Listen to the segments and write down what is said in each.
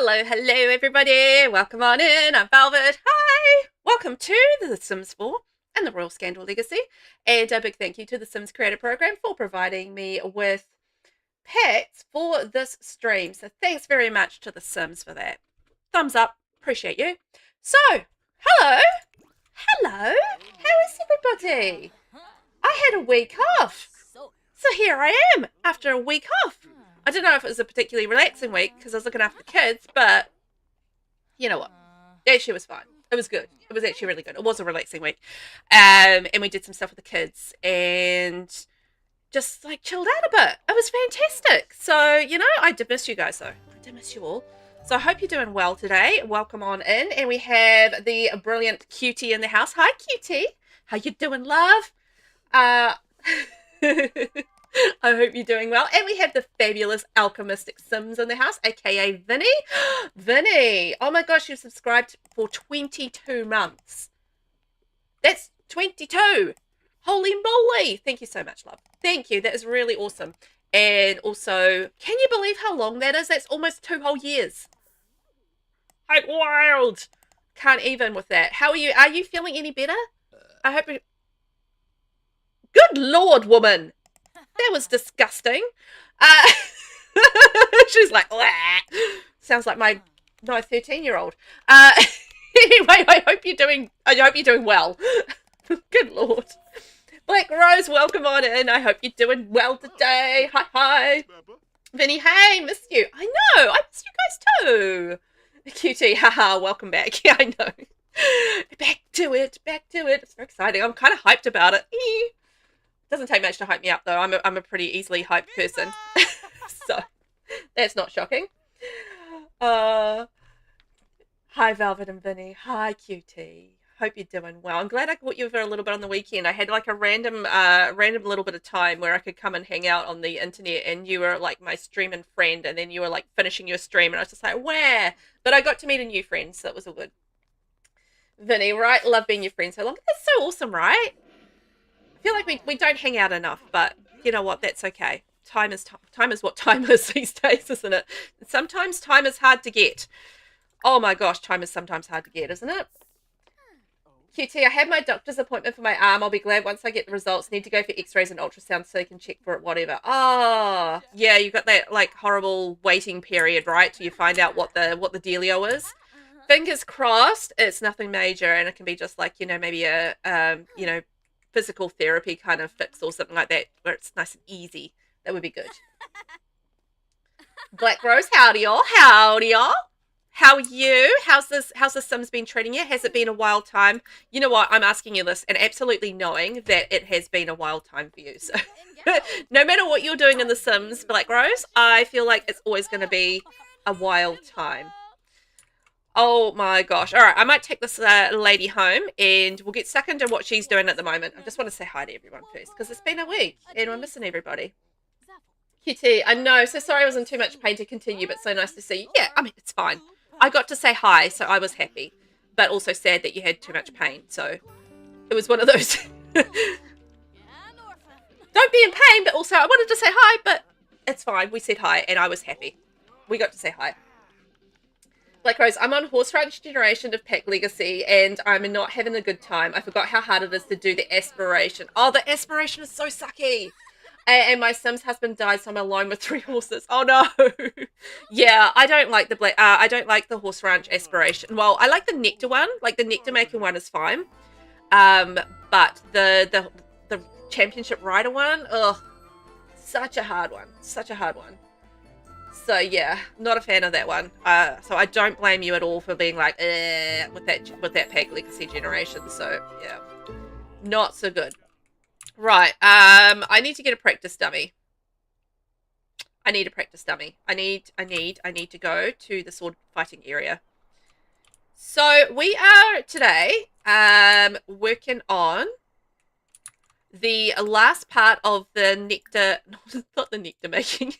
Hello, everybody. Welcome on in. I'm Velvet. Hi. Welcome to The Sims 4 and the Royal Scandal Legacy. And a big thank you to the Sims Creator Program for providing me with pets for this stream. So thanks very much to the Sims for that. Thumbs up. Appreciate you. So, hello. Hello. How is everybody? I had a week off. So here I am after a week off. I don't know if it was a particularly relaxing week because I was looking after the kids, but you know what? It actually was fine. It was good. It was actually really good. It was a relaxing week. And we did some stuff with the kids and just like chilled out a bit. It was fantastic. So, you know, I did miss you guys though. I did miss you all. So I hope you're doing well today. Welcome on in. And we have the brilliant Cutie in the house. Hi, Cutie. How you doing, love? I hope you're doing well. And we have the fabulous Alchemistic Sims in the house, aka Vinny. Vinny, oh my gosh, you've subscribed for 22 months. That's 22. Holy moly. Thank you so much, love. Thank you. That is really awesome. And also, can you believe how long that is? That's almost 2 whole years. Like, wild. Can't even with that. How are you? Are you feeling any better? I hope you... Good Lord, woman. That was disgusting. She's like, wah. Sounds like my 13-year-old. Anyway, I hope you're doing well. Good Lord. Black Rose, welcome on in. I hope you're doing well today. Hi. Vinny, hey, missed you. I know, I missed you guys too. Cutie, haha, welcome back. Yeah, I know. Back to it. It's very exciting. I'm kind of hyped about it. Doesn't take much to hype me up though. I'm a pretty easily hyped person. So that's not shocking. Hi Velvet and Vinny. Hi Cutie. Hope you're doing well. I'm glad I caught you for a little bit on the weekend. I had like a random little bit of time where I could come and hang out on the internet and you were like my streaming friend and then you were like finishing your stream and I was just like, where? But I got to meet a new friend, so that was all good. Vinny, right? Love being your friend so long. That's so awesome, right? I feel like we don't hang out enough, but you know what? That's okay. Time is what time is these days, isn't it? Sometimes time is hard to get. Oh my gosh, time is sometimes hard to get, isn't it? QT, I had my doctor's appointment for my arm. I'll be glad once I get the results. Need to go for x-rays and ultrasound so they can check for it, whatever. Oh, yeah, you've got that like horrible waiting period, right? Till you find out what the dealio is. Fingers crossed, it's nothing major and it can be just like, you know, maybe a physical therapy kind of fix or something like that where it's nice and easy. That would be good. Black Rose, howdy y'all. How are you? How's the Sims been treating you? Has it been a wild time? You know what? I'm asking you this and absolutely knowing that it has been a wild time for you. So no matter what you're doing in the Sims, Black Rose, I feel like it's always going to be a wild time. Oh my gosh. All right, I might take this lady home and we'll get stuck into what she's doing at the moment. I just want to say hi to everyone first because it's been a week and we're missing everybody. Kitty, I know. So sorry I was in too much pain to continue, but so nice to see you. Yeah, I mean, it's fine. I got to say hi, so I was happy, but also sad that you had too much pain. So it was one of those. Don't be in pain, but also I wanted to say hi, but it's fine. We said hi and I was happy. We got to say hi. Black Rose, I'm on Horse Ranch Generation of Pack Legacy and I'm not having a good time. I forgot how hard it is to do the aspiration. Oh, the aspiration is so sucky. And my Sims husband died, so I'm alone with 3 horses. Oh no. Yeah, I don't like the Horse Ranch aspiration. Well, I like the nectar one. Like the nectar making one is fine. But the championship rider one, ugh, such a hard one. So yeah, not a fan of that one. So I don't blame you at all for being like, with that Pack Legacy generation. So yeah, not so good. Right. I need to get a practice dummy. I need to go to the sword fighting area. So we are today working on the last part of the nectar, not the nectar making.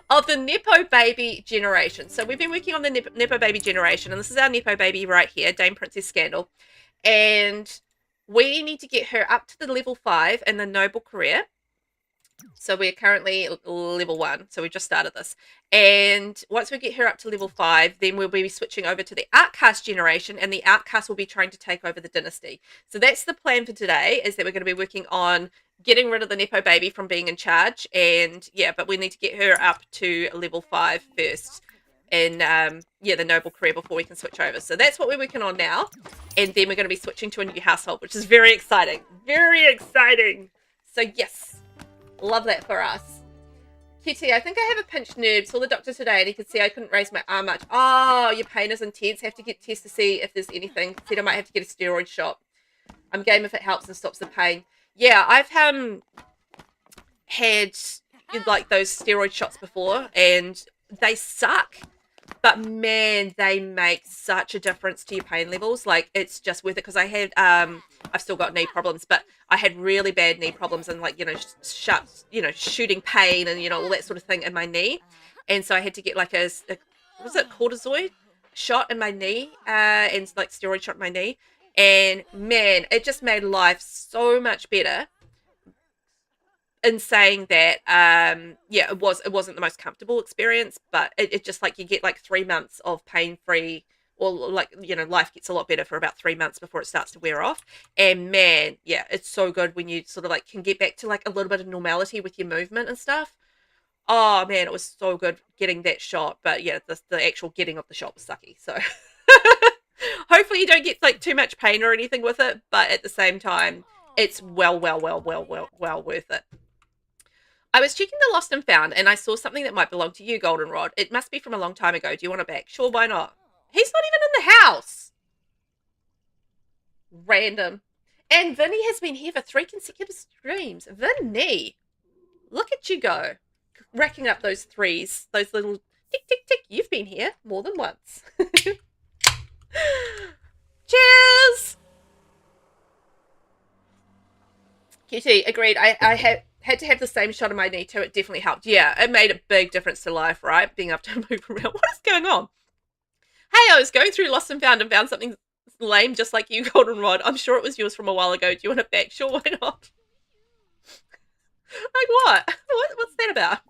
Of the Nepo-Baby generation. So we've been working on the Nepo-Baby generation, and this is our Nepo-Baby right here, Dame Princess Scandal. And we need to get her up to the level 5 in the noble career. So we're currently level 1. So we just started this. And once we get her up to level 5, then we'll be switching over to the Outcast generation, and the Outcast will be trying to take over the Dynasty. So that's the plan for today, is that we're going to be working on getting rid of the Nepo-Baby from being in charge. And yeah, but we need to get her up to level 5 first. And yeah, the noble career before we can switch over. So that's what we're working on now. And then we're going to be switching to a new household, which is very exciting. Very exciting. So yes. Love that for us. QT, I think I have a pinched nerve. Saw the doctor today and he could see I couldn't raise my arm much. Oh, your pain is intense. Have to get tests to see if there's anything. Said I might have to get a steroid shot. I'm game if it helps and stops the pain. Yeah, I've had like those steroid shots before and they suck. But man, they make such a difference to your pain levels. Like, it's just worth it. Because I had, I've still got knee problems, but I had really bad knee problems and like, shooting pain and, all that sort of thing in my knee. And so I had to get like was it cortisone shot in my knee, and like steroid shot in my knee. And man, it just made life so much better. In saying that, yeah, it wasn't the most comfortable experience, but it just like you get like 3 months of pain-free, or like, life gets a lot better for about 3 months before it starts to wear off. And man, yeah, it's so good when you sort of like can get back to like a little bit of normality with your movement and stuff. Oh man, it was so good getting that shot. But yeah, the actual getting of the shot was sucky. So hopefully you don't get like too much pain or anything with it, but at the same time, it's well worth it. I was checking the Lost and Found, and I saw something that might belong to you, Goldenrod. It must be from a long time ago. Do you want it back? Sure, why not? He's not even in the house. Random. And Vinny has been here for 3 consecutive streams. Vinny, look at you go. Racking up those 3s. Those little tick, tick, tick. You've been here more than once. Cheers! QT, agreed. I had to have the same shot of my knee too. It definitely helped. Yeah, it made a big difference to life, right? Being able to move around. What is going on? Hey, I was going through Lost and Found something lame just like you, Goldenrod. I'm sure it was yours from a while ago. Do you want it back? Sure, why not? Like what? What's that about?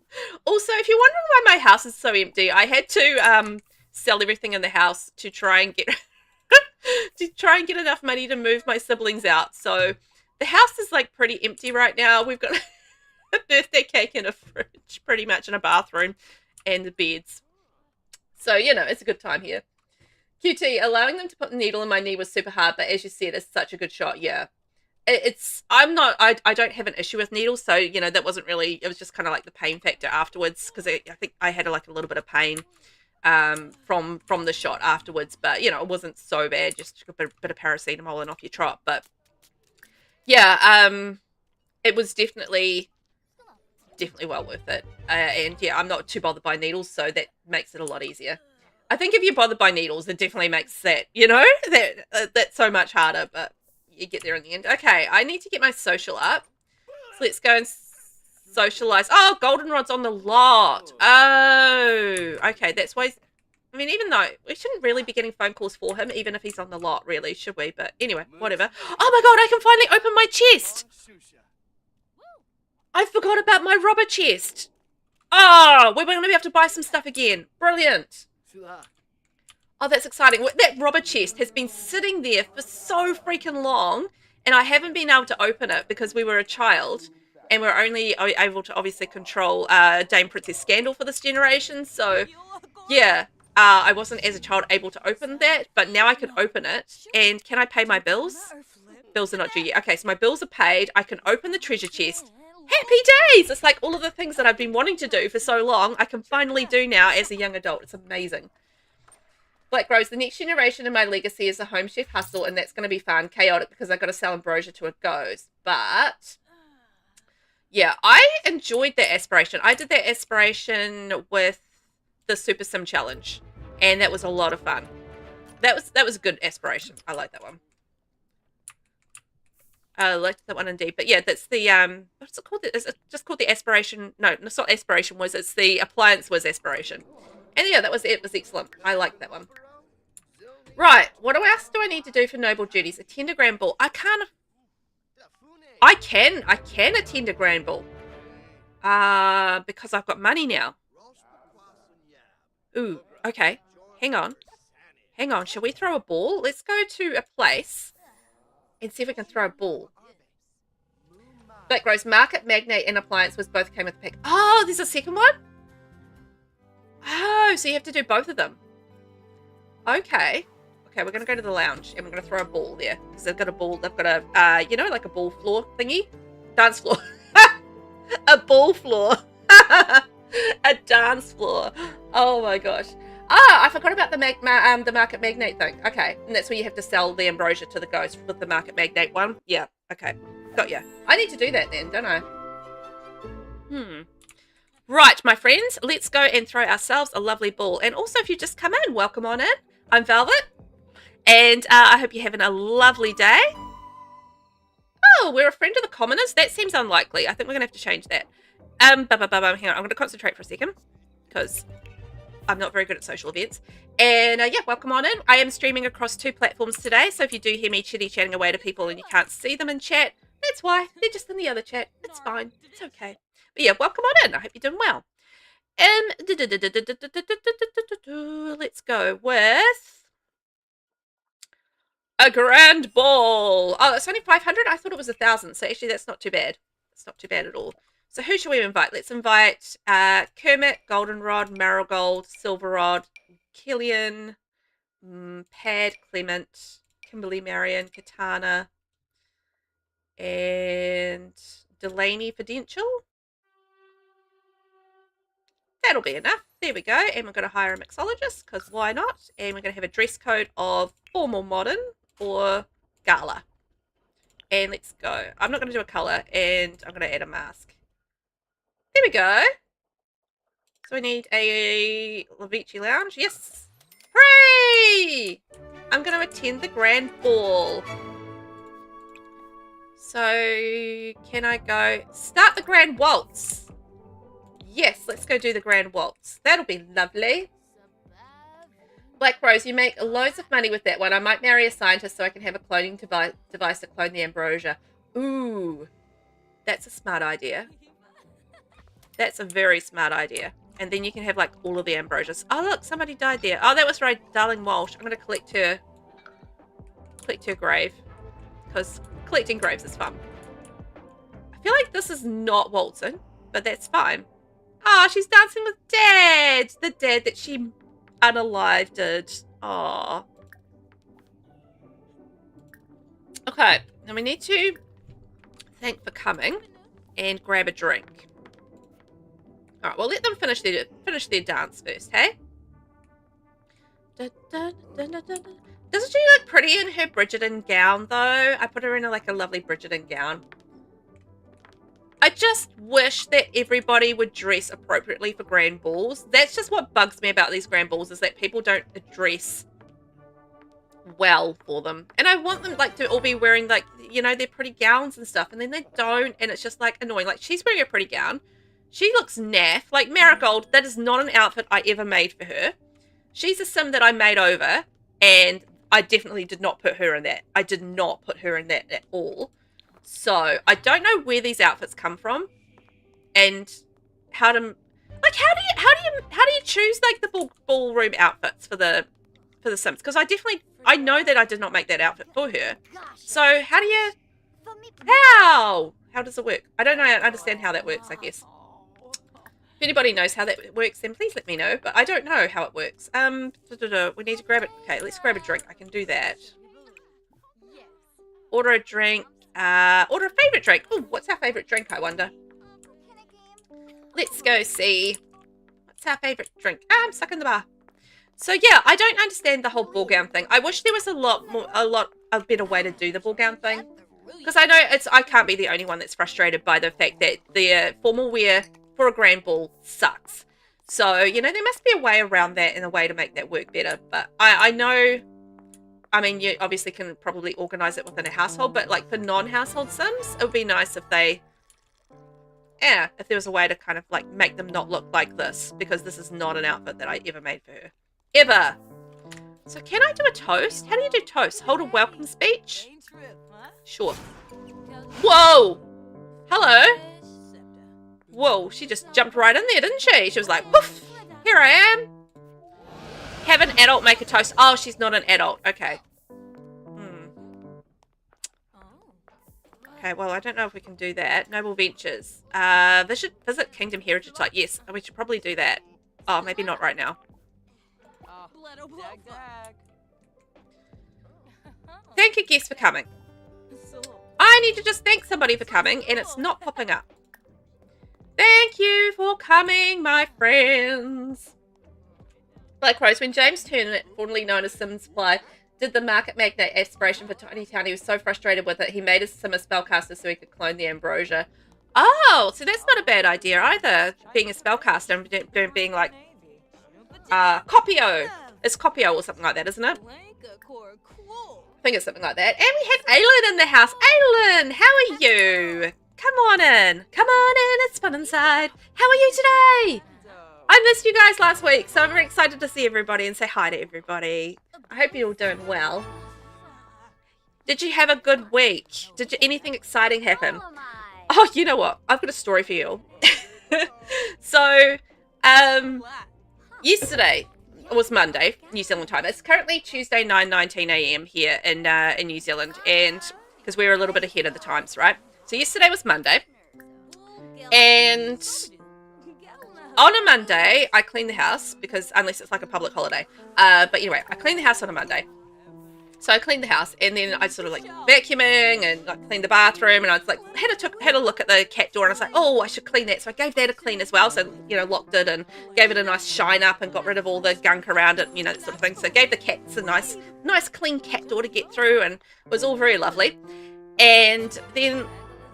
Also, if you're wondering why my house is so empty, I had to sell everything in the house to try and get enough money to move my siblings out. So the house is like pretty empty right now. We've got a birthday cake in a fridge, pretty much, in a bathroom, and the beds. So, it's a good time here. QT, allowing them to put the needle in my knee was super hard, but as you said, it's such a good shot. Yeah. I don't have an issue with needles, so, that wasn't really, it was just kind of like the pain factor afterwards, because I think I had like a little bit of pain from the shot afterwards, but, it wasn't so bad, just a bit of paracetamol and off your trot, but yeah, it was definitely well worth it. And yeah, I'm not too bothered by needles, so that makes it a lot easier. I think if you're bothered by needles, it definitely makes that, that's so much harder, but you get there in the end. Okay, I need to get my social up. So let's go and socialize. Oh, Goldenrod's on the lot. Oh, okay, that's why. I mean, even though we shouldn't really be getting phone calls for him, even if he's on the lot, really, should we? But anyway, whatever. Oh my god, I can finally open my chest! I forgot about my rubber chest. Oh, we're going to have to buy some stuff again. Brilliant. Oh, that's exciting. That rubber chest has been sitting there for so freaking long, and I haven't been able to open it because we were a child, and we're only able to obviously control Dame Princess Scandal for this generation, so yeah. I wasn't, as a child, able to open that, but now I can open it. And can I pay my bills? Bills are not due yet. Okay, so my bills are paid. I can open the treasure chest. Happy days! It's like all of the things that I've been wanting to do for so long, I can finally do now as a young adult. It's amazing. Black Rose, the next generation in my legacy is a home chef hustle, and that's going to be fun. Chaotic, because I've got to sell ambrosia to a ghost. But yeah, I enjoyed that aspiration. I did that aspiration with the Super Sim Challenge, and that was a lot of fun. That was a good aspiration. I like that one. I liked that one indeed. But yeah, that's the what's it called? Is it just called the aspiration? No, it's not aspiration whiz. It's the appliance whiz aspiration. And yeah, that was it. It was excellent. I liked that one. Right, what else do I need to do for noble duties? Attend a grand ball. I can attend a grand ball. Because I've got money now. Ooh, okay. Hang on. Hang on. Shall we throw a ball? Let's go to a place and see if we can throw a ball. Black Rose, Market Magnate and Appliance was both came with the pick. Oh, there's a second one? Oh, so you have to do both of them. Okay. Okay, we're going to go to the lounge and we're going to throw a ball there. Because they've got a ball, they've got a, you know, like a ball floor thingy? Dance floor. A ball floor. A dance floor. Oh my gosh. Ah, I forgot about the Market Magnate thing. Okay, and that's where you have to sell the ambrosia to the ghost with the Market Magnate one. Yeah, okay. Got ya. I need to do that then, don't I? Right, my friends, let's go and throw ourselves a lovely ball. And also, if you just come in, welcome on in. I'm Velvet, and I hope you're having a lovely day. Oh, we're a friend of the commoners? That seems unlikely. I think we're going to have to change that. Hang on, I'm going to concentrate for a second, because I'm not very good at social events. And yeah, welcome on in. I am streaming across 2 platforms today, so if you do hear me chitty-chatting away to people and you can't see them in chat, that's why. They're just in the other chat. It's fine. It's okay. But yeah, welcome on in. I hope you're doing well. Let's go with a grand ball. Oh, it's only 500? I thought it was 1,000, so actually that's not too bad. It's not too bad at all. So who should we invite? Let's invite Kermit, Goldenrod, Marigold, Silverrod, Killian, Pad, Clement, Kimberly, Marion, Katana, and Delaney Fidential. That'll be enough. There we go. And we're going to hire a mixologist, because why not? And we're going to have a dress code of formal modern or gala. And let's go. I'm not going to do a colour, and I'm going to add a mask. There we go. So we need a Lavici lounge. Yes. Hooray! I'm going to attend the grand ball. So can I go start the grand waltz? Yes, let's go do the grand waltz. That'll be lovely. Black Rose, you make loads of money with that one. I might marry a scientist so I can have a cloning device to clone the ambrosia. Ooh, that's a smart idea. That's a very smart idea. And then you can have like all of the ambrosias. Oh look, somebody died there. Oh, that was right, Darling Walsh. I'm going to collect her grave, because collecting graves is fun. I feel like this is not waltzing, but that's fine. Oh, she's dancing with Dad. The dad that she unalived did. Oh. Okay, now we need to thank for coming and grab a drink. All right, well, let them finish their dance first, hey? Doesn't she look pretty in her Bridgerton gown, though? I put her in like a lovely Bridgerton gown. I just wish that everybody would dress appropriately for grand balls. That's just what bugs me about these grand balls, is that people don't dress well for them. And I want them like to all be wearing like, you know, their pretty gowns and stuff, and then they don't, and it's just like annoying. Like, she's wearing a pretty gown. She looks naff. Like, Marigold, that is not an outfit I ever made for her. She's a sim that I made over, and I definitely did not put her in that. I did not put her in that at all. So I don't know where these outfits come from, and how to like how do you choose like the ballroom outfits for the Sims? Because I know that I did not make that outfit for her. So how does it work? I don't know. I understand how that works, I guess. If anybody knows how that works, then please let me know. But I don't know how it works. We need to grab it. Okay, let's grab a drink. I can do that. Order a drink. Order a favourite drink. Oh, what's our favourite drink, I wonder? Let's go see. What's our favourite drink? I'm stuck in the bar. So yeah, I don't understand the whole ball gown thing. I wish there was a better way to do the ball gown thing. Because I know I can't be the only one that's frustrated by the fact that the formal wear for a grand ball sucks. So, you know, there must be a way around that and a way to make that work better. But I know, I mean, you obviously can probably organise it within a household, but like for non-household Sims, it would be nice if if there was a way to kind of like make them not look like this, because this is not an outfit that I ever made for her. Ever. So can I do a toast? How do you do toast? Hold a welcome speech? Sure. Whoa! Hello? whoa, she just jumped right in there, didn't she? She was like, poof, here I am. Have an adult make a toast. Oh, she's not an adult. Okay. Okay, well, I don't know if we can do that. Noble Ventures. Visit Kingdom Heritage Site. Yes, we should probably do that. Oh, maybe not right now. Thank you, guests, for coming. I need to just thank somebody for coming, and it's not popping up. Thank you for coming, my friends. Black Rose, when James Turner, formerly known as Sim Supply, did the market magnate aspiration for Tiny Town, he was so frustrated with it, he made his sim a spellcaster so he could clone the ambrosia. Oh, so that's not a bad idea either, being a spellcaster and being like, Copio. It's Copio or something like that, isn't it? I think it's something like that. And we have Aylin in the house. Aylin, how are you? Come on in. Come on in. It's fun inside. How are you today? I missed you guys last week, so I'm very excited to see everybody and say hi to everybody. I hope you're all doing well. Did you have a good week? Did anything exciting happen? Oh, you know what? I've got a story for you. So, yesterday was Monday, New Zealand time. It's currently Tuesday, 9:19 a.m. here in New Zealand, and because we're a little bit ahead of the times, right? So yesterday was Monday, and on a Monday, I clean the house, because unless it's like a public holiday. But anyway, I clean the house on a Monday. So I cleaned the house, and then I sort of like vacuuming and like cleaned the bathroom, and I was like had a look at the cat door, and I was like, oh, I should clean that. So I gave that a clean as well. So, you know, locked it and gave it a nice shine up and got rid of all the gunk around it, you know, that sort of thing. So I gave the cats a nice clean cat door to get through, and it was all very lovely. And then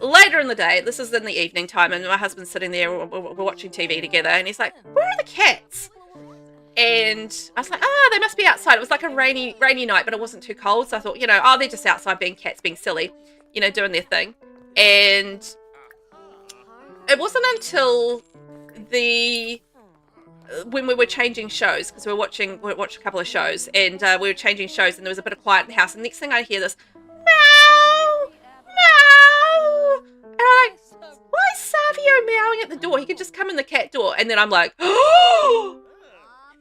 later in the day, this is in the evening time, and my husband's sitting there, we're watching TV together, and he's like, where are the cats? And I was like, they must be outside. It was like a rainy night, but it wasn't too cold. So I thought, you know, they're just outside being cats, being silly, you know, doing their thing. And it wasn't until when we were changing shows, because we watched a couple of shows, and we were changing shows, and there was a bit of quiet in the house. And next thing I hear this, meow, meow. And I'm like, why is Savio meowing at the door? He could just come in the cat door. And then I'm like, oh!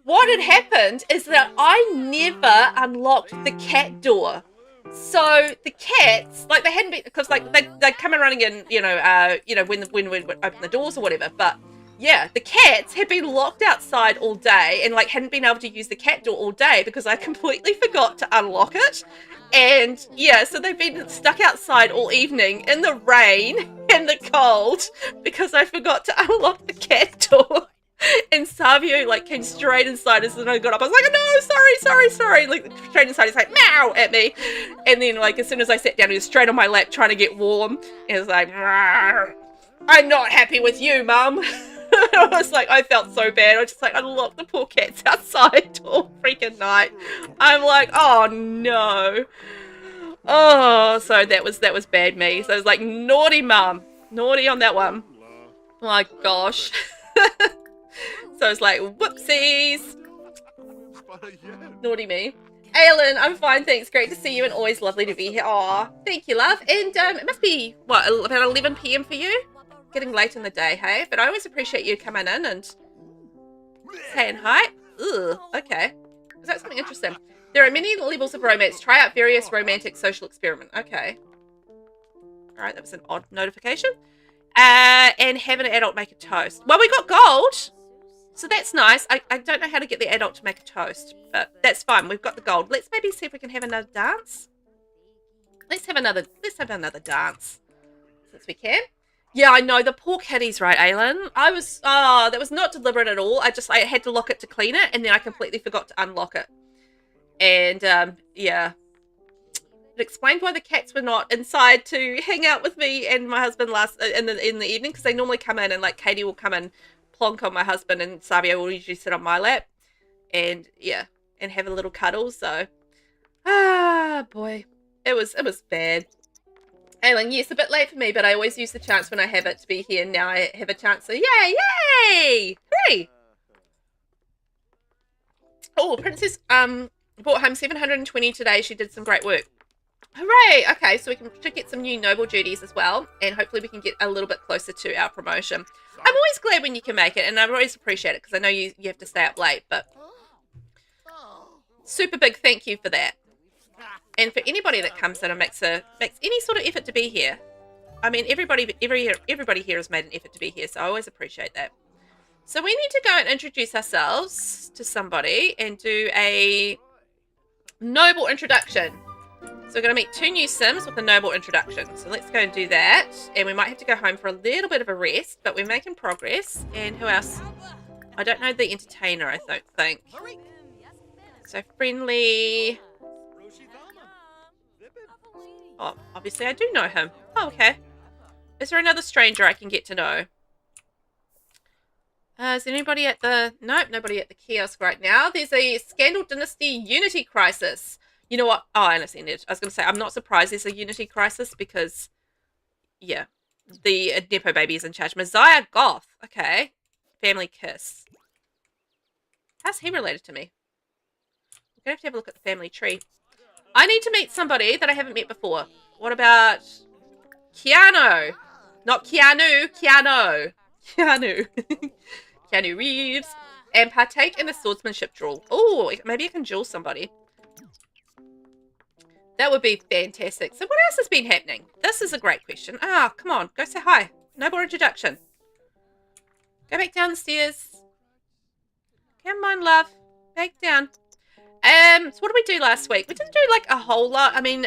What had happened is that I never unlocked the cat door. So the cats, like, they hadn't been, because like they'd come in running in, when we would open the doors or whatever. But yeah, the cats had been locked outside all day and like hadn't been able to use the cat door all day because I completely forgot to unlock it. And yeah, so they've been stuck outside all evening in the rain and the cold because I forgot to unlock the cat door. And Savio like came straight inside us, and I got up. I was like, no, sorry. Like straight inside, he's like, meow at me. And then like as soon as I sat down, he was straight on my lap trying to get warm. And he was like, I'm not happy with you, Mum. I was like, I felt so bad. I was just like, unlocked the poor cats outside all freaking night. I'm like, oh no. Oh, so that was bad me. So it was like, naughty Mum, naughty on that one. My gosh. So it's like, whoopsies. Naughty me. Aylin, I'm fine, thanks. Great to see you and always lovely to be here. Aw, thank you, love. And it must be, what, about 11 p.m. for you? Getting late in the day, hey? But I always appreciate you coming in and saying hi. Ugh, okay. Is that something interesting? There are many levels of romance. Try out various romantic social experiment. Okay. All right, that was an odd notification. And have an adult make a toast. Well, we got gold. So that's nice. I don't know how to get the adult to make a toast, but that's fine. We've got the gold. Let's maybe see if we can have another dance. Let's have another dance. Since we can. Yeah, I know. The poor kitty's right, Aylin. That was not deliberate at all. I had to lock it to clean it, and then I completely forgot to unlock it. And, yeah. It explained why the cats were not inside to hang out with me and my husband in the evening, because they normally come in, and like Katie will come in, plonk on my husband, and Savio will usually sit on my lap, and yeah, and have a little cuddle. So boy, it was bad. Aylin, yes, a bit late for me, but I always use the chance when I have it to be here. Now I have a chance, so yay, hooray. Oh, Princess brought home 720 today. She did some great work. Hooray! Okay, so should get some new noble duties as well, and hopefully we can get a little bit closer to our promotion. I'm always glad when you can make it, and I always appreciate it, because I know you have to stay up late, but super big thank you for that. And for anybody that comes in and makes any sort of effort to be here. I mean, everybody here has made an effort to be here, so I always appreciate that. So we need to go and introduce ourselves to somebody and do a noble introduction. So we're going to meet 2 new Sims with a noble introduction. So let's go and do that. And we might have to go home for a little bit of a rest, but we're making progress. And who else? I don't know the entertainer, I don't think. So friendly. Oh, obviously I do know him. Oh, okay. Is there another stranger I can get to know? Is there anybody at the... Nope, nobody at the kiosk right now. There's a Scandal Dynasty Unity Crisis. You know what? Oh, I understand it. I was going to say, I'm not surprised there's a Unity Crisis because, yeah, the Nepo-Baby is in charge. Messiah Goth. Okay. Family Kiss. How's he related to me? We're going to have a look at the family tree. I need to meet somebody that I haven't met before. What about Keanu? Not Keanu, Keanu. Keanu. Keanu Reeves. And partake in the swordsmanship duel. Oh, maybe I can duel somebody. That would be fantastic. So what else has been happening? This is a great question. Ah, come on. Go say hi. No more introduction. Go back down the stairs. Come on, love. Back down. So what did we do last week? We didn't do like a whole lot. I mean,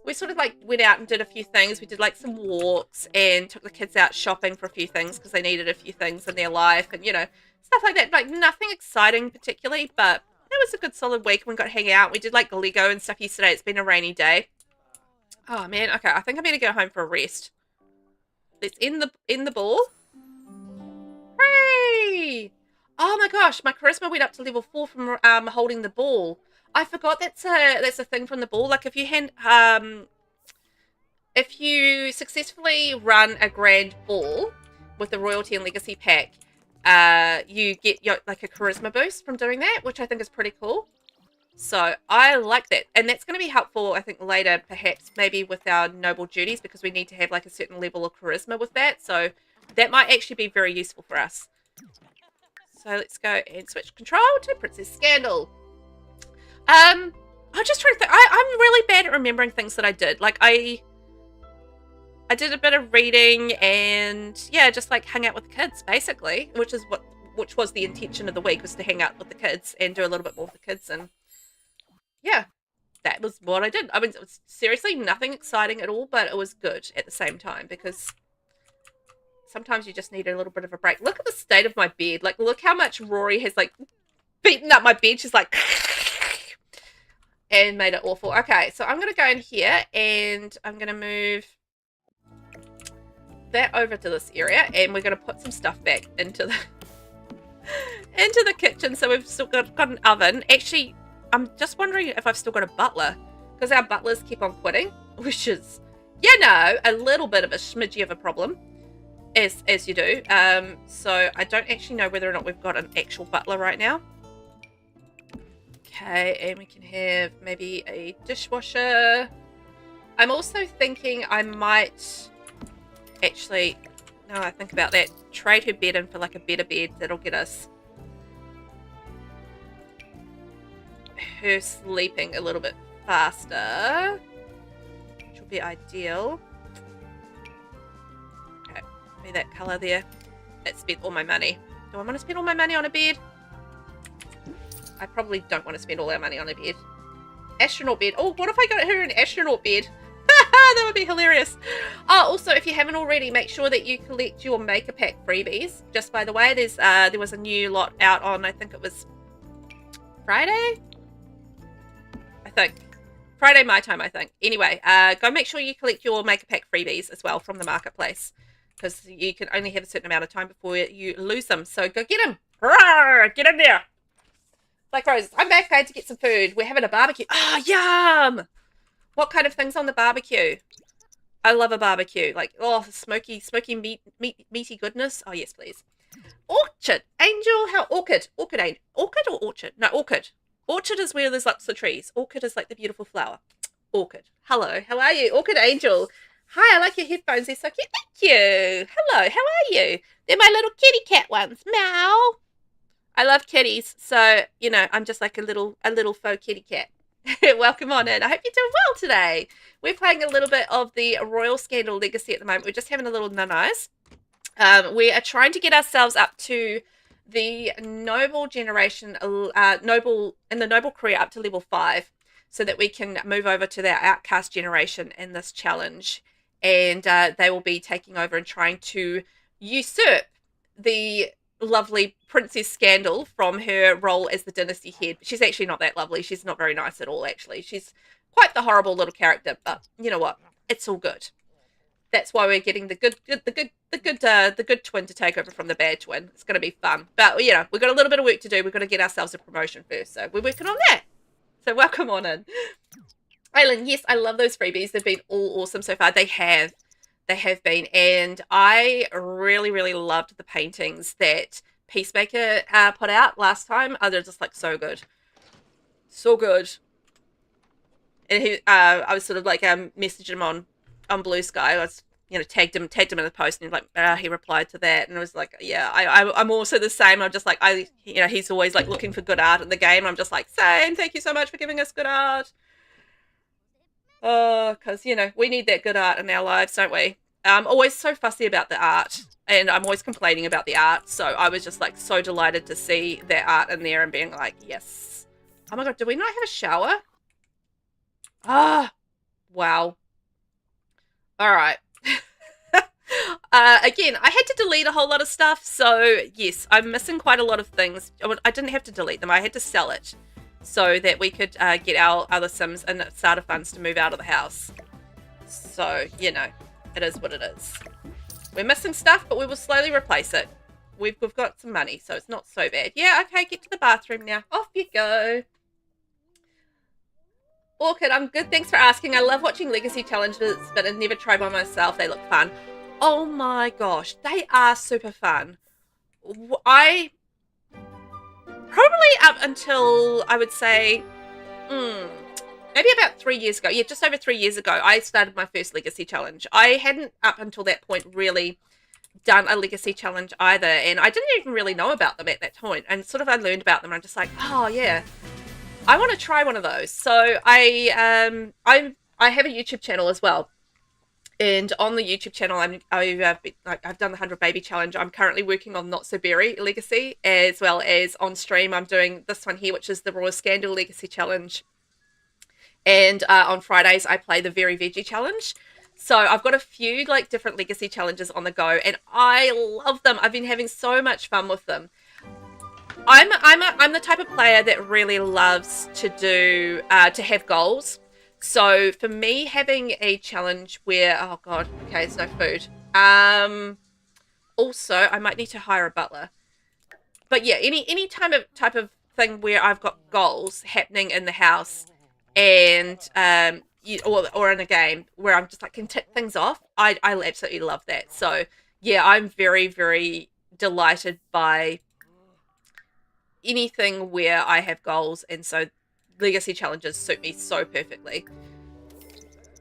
we sort of like went out and did a few things. We did like some walks and took the kids out shopping for a few things because they needed a few things in their life and, you know, stuff like that. Like nothing exciting particularly, but it was a good solid week. We got to hang out. We did like Lego and stuff yesterday. It's been a rainy day. Oh man. Okay. I think I'm going to go home for a rest. Let's end the ball. Hooray! Oh my gosh, my charisma went up to level 4 from holding the ball. I forgot that's a thing from the ball. Like if you successfully run a grand ball with the royalty and legacy pack, you get like a charisma boost from doing that, which I think is pretty cool. So I like that, and that's going to be helpful I think later, perhaps maybe with our noble duties, because we need to have like a certain level of charisma with that. So that might actually be very useful for us. So let's go and switch control to Princess Scandal. I'm just trying to think. I'm really bad at remembering things that I did. Like I did a bit of reading and yeah, just like hung out with the kids basically, which was the intention of the week, was to hang out with the kids and do a little bit more with the kids. And yeah, that was what I did. I mean, it was seriously nothing exciting at all, but it was good at the same time because sometimes you just need a little bit of a break. Look at the state of my bed. Like, look how much Rory has, like, beaten up my bed. She's like, and made it awful. Okay, so I'm going to go in here, and I'm going to move that over to this area, and we're going to put some stuff back into the kitchen. So we've still got an oven. Actually, I'm just wondering if I've still got a butler, because our butlers keep on quitting, which is, you know, a little bit of a smidgy of a problem. As you do. So I don't actually know whether or not we've got an actual butler right now. Okay, and we can have maybe a dishwasher. I'm also thinking I might actually, now I think about that, trade her bed in for like a better bed that'll get us her sleeping a little bit faster, which will be ideal. That colour there. Let's spend all my money. Do I want to spend all my money on a bed? I probably don't want to spend all our money on a bed. Astronaut bed. Oh, what if I got her an astronaut bed? That would be hilarious. Oh, also, if you haven't already, make sure that you collect your Maker Pack freebies. Just by the way, there was a new lot out on, I think it was Friday? I think. Friday my time, I think. Anyway, go make sure you collect your Maker Pack freebies as well from the marketplace, because you can only have a certain amount of time before you lose them. So go get them. Rawr, get in there. Black Rose, I'm back. I had to get some food. We're having a barbecue. Oh, yum. What kind of things on the barbecue? I love a barbecue. Like, oh, smoky meaty goodness. Oh, yes, please. Orchard. Angel, how? Orchid. Orchid or orchard? No, orchid. Orchard is where there's lots of trees. Orchid is like the beautiful flower. Orchid. Hello, how are you? Orchid Angel. Hi, I like your headphones. They're so cute. Thank you. Hello, how are you? They're my little kitty cat ones. Meow. I love kitties, so, you know, I'm just like a little faux kitty cat. Welcome on in. I hope you're doing well today. We're playing a little bit of the Royal Scandal Legacy at the moment. We're just having a little nunnies. We are trying to get ourselves up to the noble generation, noble career up to level 5, so that we can move over to their outcast generation in this challenge, and they will be taking over and trying to usurp the lovely Princess Scandal from her role as the Dynasty head. She's actually not that lovely. She's not very nice at all, actually. She's quite the horrible little character, but you know what? It's all good. That's why we're getting the good twin to take over from the bad twin. It's going to be fun. But, you know, we've got a little bit of work to do. We've got to get ourselves a promotion first. So we're working on that. So welcome on in. Aileen, yes, I love those freebies. They've been all awesome so far. They have been. And I really, really loved the paintings that Peacemaker put out last time. Oh, they're just, like, so good. So good. And I was sort of, like, messaging him on Blue Sky. I was, you know, tagged him in the post, and he replied to that, and I was like, yeah, I'm also the same. I'm just like, you know, he's always like looking for good art in the game. I'm just like, same. Thank you so much for giving us good art. Oh, because you know we need that good art in our lives, don't we? I'm always so fussy about the art, and I'm always complaining about the art. So I was just like so delighted to see that art in there and being like, yes. Oh my god, do we not have a shower? Ah, wow. All right. Again, I had to delete a whole lot of stuff, so yes, I'm missing quite a lot of things. I didn't have to delete them. I had to sell it so that we could get our other Sims and starter funds to move out of the house. So, you know, it is what it is. We're missing stuff, but we will slowly replace it. We've got some money, so it's not so bad. Yeah, okay, get to the bathroom now. Off you go. Orchid, I'm good. Thanks for asking. I love watching Legacy challenges, but I've never tried by myself. They look fun. Oh my gosh, they are super fun. I probably up until I would say maybe about 3 years ago. Yeah, just over 3 years ago, I started my first Legacy challenge. I hadn't up until that point really done a Legacy challenge either, and I didn't even really know about them at that point. And sort of I learned about them, and I'm just like, oh yeah, I want to try one of those. So I have a YouTube channel as well, and on the YouTube channel I've done the 100 Baby challenge. I'm currently working on Not So Berry Legacy, as well as on stream I'm doing this one here, which is the Royal Scandal Legacy challenge. And on Fridays I play the Very Veggie challenge. So I've got a few like different Legacy challenges on the go, and I love them. I've been having so much fun with them. I'm the type of player that really loves to do to have goals. So for me, having a challenge where, oh god, okay, it's no food. Also, I might need to hire a butler. But yeah, any type of thing where I've got goals happening in the house, and or in a game where I'm just like can tick things off, I absolutely love that. So yeah, I'm very, very delighted by anything where I have goals, and so Legacy challenges suit me so perfectly.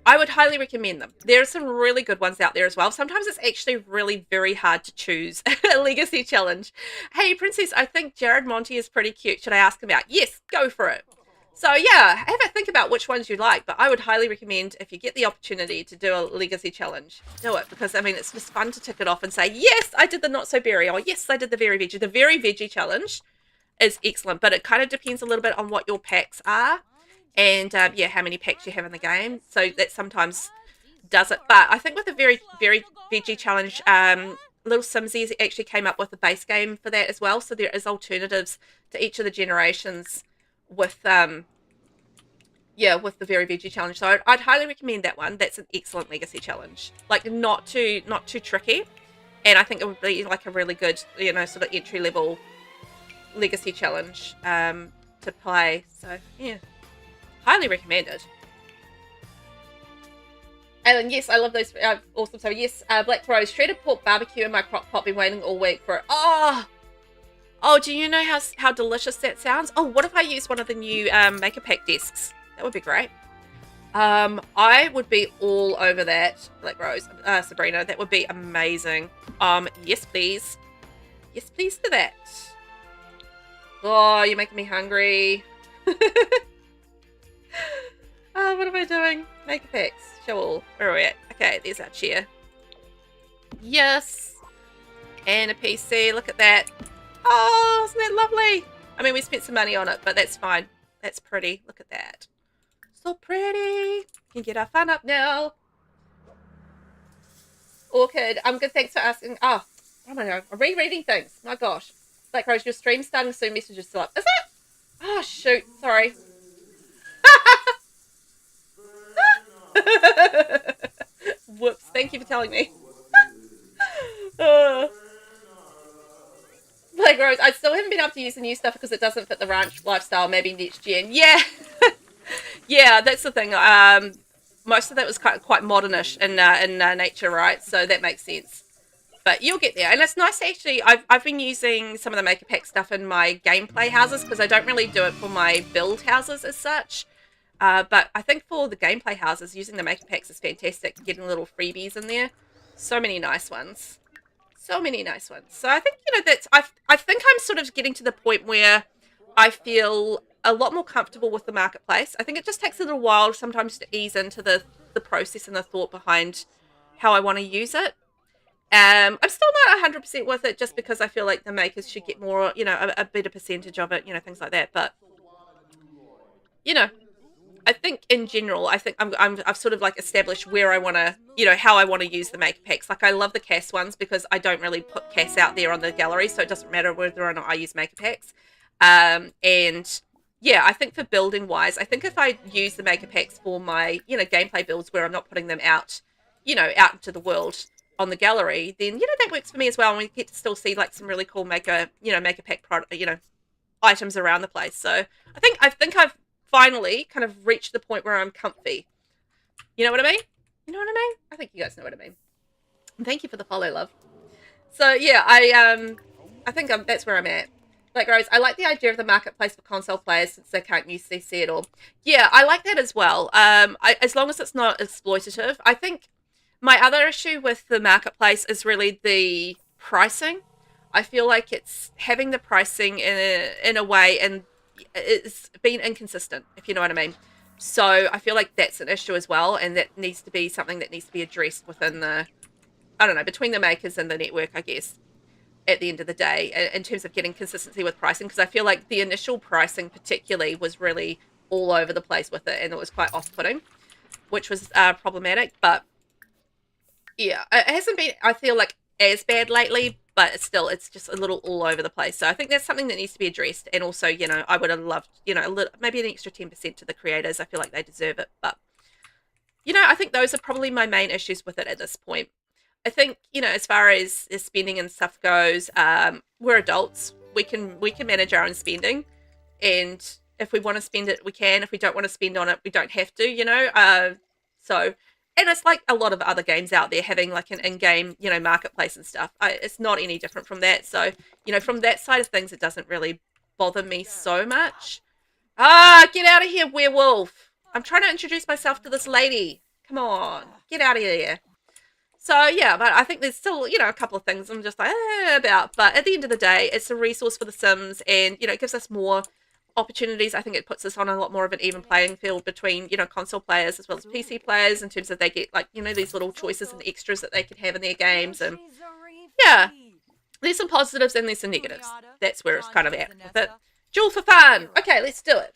I would highly recommend them. There are some really good ones out there as well. Sometimes it's actually really very hard to choose a Legacy challenge. Hey, Princess, I think Jared Monty is pretty cute. Should I ask him out? Yes, go for it. So yeah, have a think about which ones you like, but I would highly recommend, if you get the opportunity to do a Legacy challenge, do it, because I mean it's just fun to tick it off and say, yes, I did the Not So Berry, or yes, I did the Very Veggie. The Very Veggie challenge is excellent, but it kind of depends a little bit on what your packs are, and yeah, how many packs you have in the game. So that sometimes does it. But I think with the Very Veggie challenge, Little Simsies actually came up with a base game for that as well. So there is alternatives to each of the generations with with the Very Veggie challenge. So I'd highly recommend that one. That's an excellent Legacy challenge. Like not too tricky, and I think it would be like a really good, you know, sort of entry level Legacy challenge to play. So yeah, highly recommended. And yes, I love those. Awesome. So yes, Black Rose, shredded pork barbecue in my crock pot. Been waiting all week for it. Oh, do you know how delicious that sounds? Oh, what if I use one of the new Maker Pack desks? That would be great. I would be all over that, Black Rose, Sabrina. That would be amazing. Yes, please. Yes, please to that. Oh, you're making me hungry. Oh, what am I doing? Make a packs. Show all. Where are we at? Okay, there's our chair. Yes. And a PC. Look at that. Oh, isn't that lovely? I mean, we spent some money on it, but that's fine. That's pretty. Look at that. So pretty. Can get our fun up now. Orchid, I'm good. Thanks for asking. Oh my god. I'm rereading things. My gosh. Black Rose, your stream's starting soon. Messages still up. Is it? Oh, shoot. Sorry. Whoops. Thank you for telling me. Black Rose, I still haven't been able to use the new stuff because it doesn't fit the ranch lifestyle. Maybe next gen. Yeah. Yeah, that's the thing. Most of that was quite modernish in nature, right? So that makes sense. But you'll get there. And it's nice actually. I've been using some of the Maker Pack stuff in my gameplay houses because I don't really do it for my build houses as such. But I think for the gameplay houses, using the Maker Packs is fantastic. Getting little freebies in there. So many nice ones. So many nice ones. So I think, that's... I think I'm sort of getting to the point where I feel a lot more comfortable with the marketplace. I think it just takes a little while sometimes to ease into the process and the thought behind how I want to use it. I'm still not 100% with it just because I feel like the makers should get more, a better percentage of it, things like that. But, I think in general, I've sort of like established where I want to, how I want to use the Maker Packs. Like I love the CAS ones because I don't really put CAS out there on the gallery, so it doesn't matter whether or not I use Maker Packs. And yeah, I think for building wise, I think if I use the Maker Packs for my, gameplay builds where I'm not putting them out, out into the world on the gallery, then, that works for me as well. And we get to still see like some really cool Maker Pack product, items around the place. So I think I've finally kind of reached the point where I'm comfy. You know what I mean? You know what I mean? I think you guys know what I mean. And thank you for the follow, love. So yeah, I think that's where I'm at. Like Rose, I like the idea of the marketplace for console players since they can't use CC at all. Yeah, I like that as well. As long as it's not exploitative. I think my other issue with the marketplace is really the pricing. I feel like it's having the pricing in a way and it's been inconsistent, if you know what I mean. So I feel like that's an issue as well, and that needs to be something that needs to be addressed within the, I don't know, between the makers and the network, I guess, at the end of the day, in terms of getting consistency with pricing, because I feel like the initial pricing particularly was really all over the place with it, and it was quite off-putting, which was problematic. But yeah, it hasn't been, I feel like, as bad lately, but it's just a little all over the place. So I think that's something that needs to be addressed. And also, I would have loved, maybe an extra 10% to the creators. I feel like they deserve it. But, I think those are probably my main issues with it at this point. I think, as far as spending and stuff goes, we're adults. We can manage our own spending. And if we want to spend it, we can. If we don't want to spend on it, we don't have to, So... And it's like a lot of other games out there having like an in-game, marketplace and stuff. It's not any different from that. So, from that side of things, it doesn't really bother me so much. Get out of here, werewolf. I'm trying to introduce myself to this lady. Come on, get out of here. So, yeah, but I think there's still, a couple of things I'm just like, about. But at the end of the day, it's a resource for The Sims and, it gives us more opportunities. I think it puts us on a lot more of an even playing field between, console players as well as PC players in terms of they get like, these little choices and extras that they can have in their games. And yeah, there's some positives and there's some negatives. That's where it's kind of at with it. Jewel for fun. Okay, let's do it.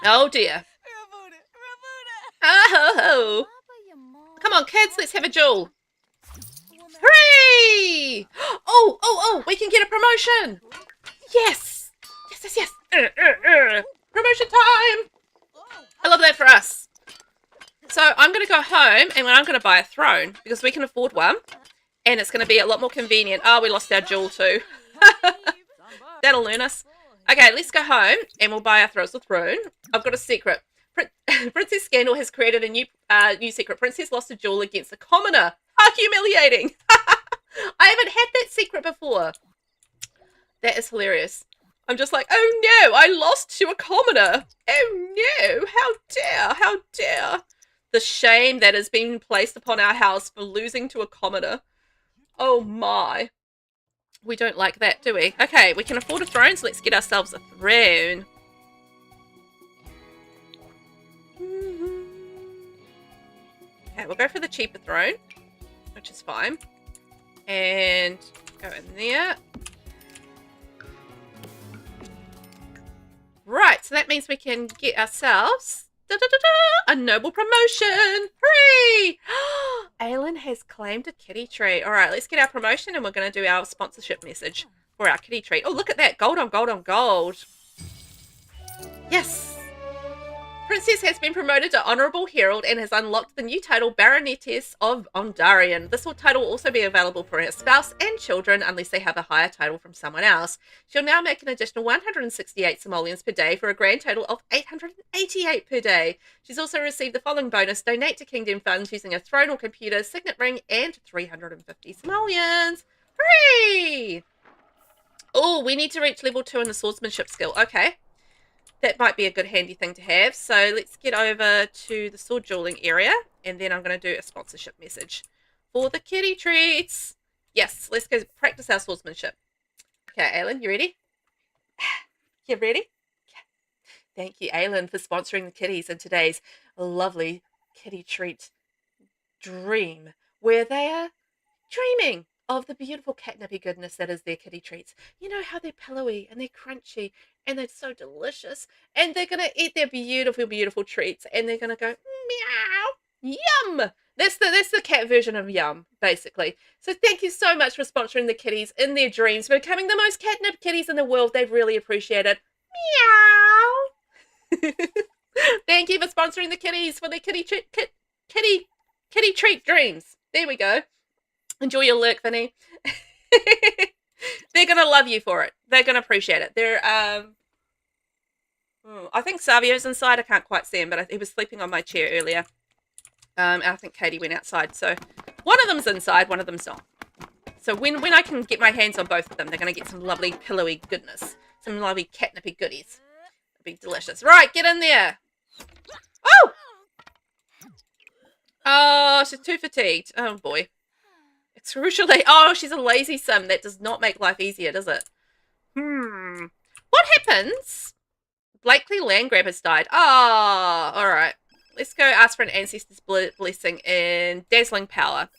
Oh dear. Oh. Come on, kids, let's have a duel. Hooray! Oh, we can get a promotion. Yes. Promotion time. I love that for us. So I'm going to go home and I'm going to buy a throne because we can afford one. And it's going to be a lot more convenient. Oh, we lost our jewel too. That'll learn us. Okay, let's go home and we'll buy our throne. I've got a secret. Princess Scandal has created a new secret. Princess lost a duel against a commoner. How humiliating. I haven't had that secret before. That is hilarious. I'm just like, oh no, I lost to a commoner. Oh no, how dare, how dare. The shame that has been placed upon our house for losing to a commoner. Oh my. We don't like that, do we? Okay, we can afford a throne, so let's get ourselves a throne. Okay, we'll go for the cheaper throne, which is fine. And go in there. Right, so that means we can get ourselves a noble promotion. Hooray! Aylin has claimed a kitty tree. All right, let's get our promotion and we're going to do our sponsorship message for our kitty tree. Oh, look at that. Gold on gold on gold. Yes. Princess has been promoted to Honourable Herald and has unlocked the new title Baronetess of Ondarian. This title will also be available for her spouse and children unless they have a higher title from someone else. She'll now make an additional 168 simoleons per day for a grand total of 888 per day. She's also received the following bonus: donate to Kingdom Funds using a throne or computer, signet ring, and 350 simoleons. Hooray! Oh, we need to reach level 2 in the swordsmanship skill. Okay. That might be a good handy thing to have. So let's get over to the sword dueling area. And then I'm going to do a sponsorship message for the kitty treats. Yes, let's go practice our swordsmanship. Okay, Aylin, you ready? You ready? Yeah. Thank you, Aylin, for sponsoring the kitties in today's lovely kitty treat dream, where they are dreaming of the beautiful catnipy goodness that is their kitty treats. You know how they're pillowy and they're crunchy and they're so delicious, and they're going to eat their beautiful, beautiful treats, and they're going to go, meow, yum. That's the cat version of yum, basically. So thank you so much for sponsoring the kitties in their dreams, becoming the most catnip kitties in the world. They've really appreciated it. Meow. Thank you for sponsoring the kitties for their kitty treat dreams. There we go. Enjoy your lurk, Vinny. They're gonna love you for it. They're gonna appreciate it. They're I think Savio's inside. I can't quite see him, but he was sleeping on my chair earlier. And I think Katie went outside. So one of them's inside, one of them's not. So when I can get my hands on both of them, they're gonna get some lovely pillowy goodness, some lovely catnipy goodies. It'll be delicious. Right, get in there. Oh! Oh, she's too fatigued. Oh boy. It's crucially, oh, she's a lazy sim. That does not make life easier, does it? What happens? Blakely Landgrab has died. Ah, all right. Let's go ask for an ancestor's blessing in dazzling power.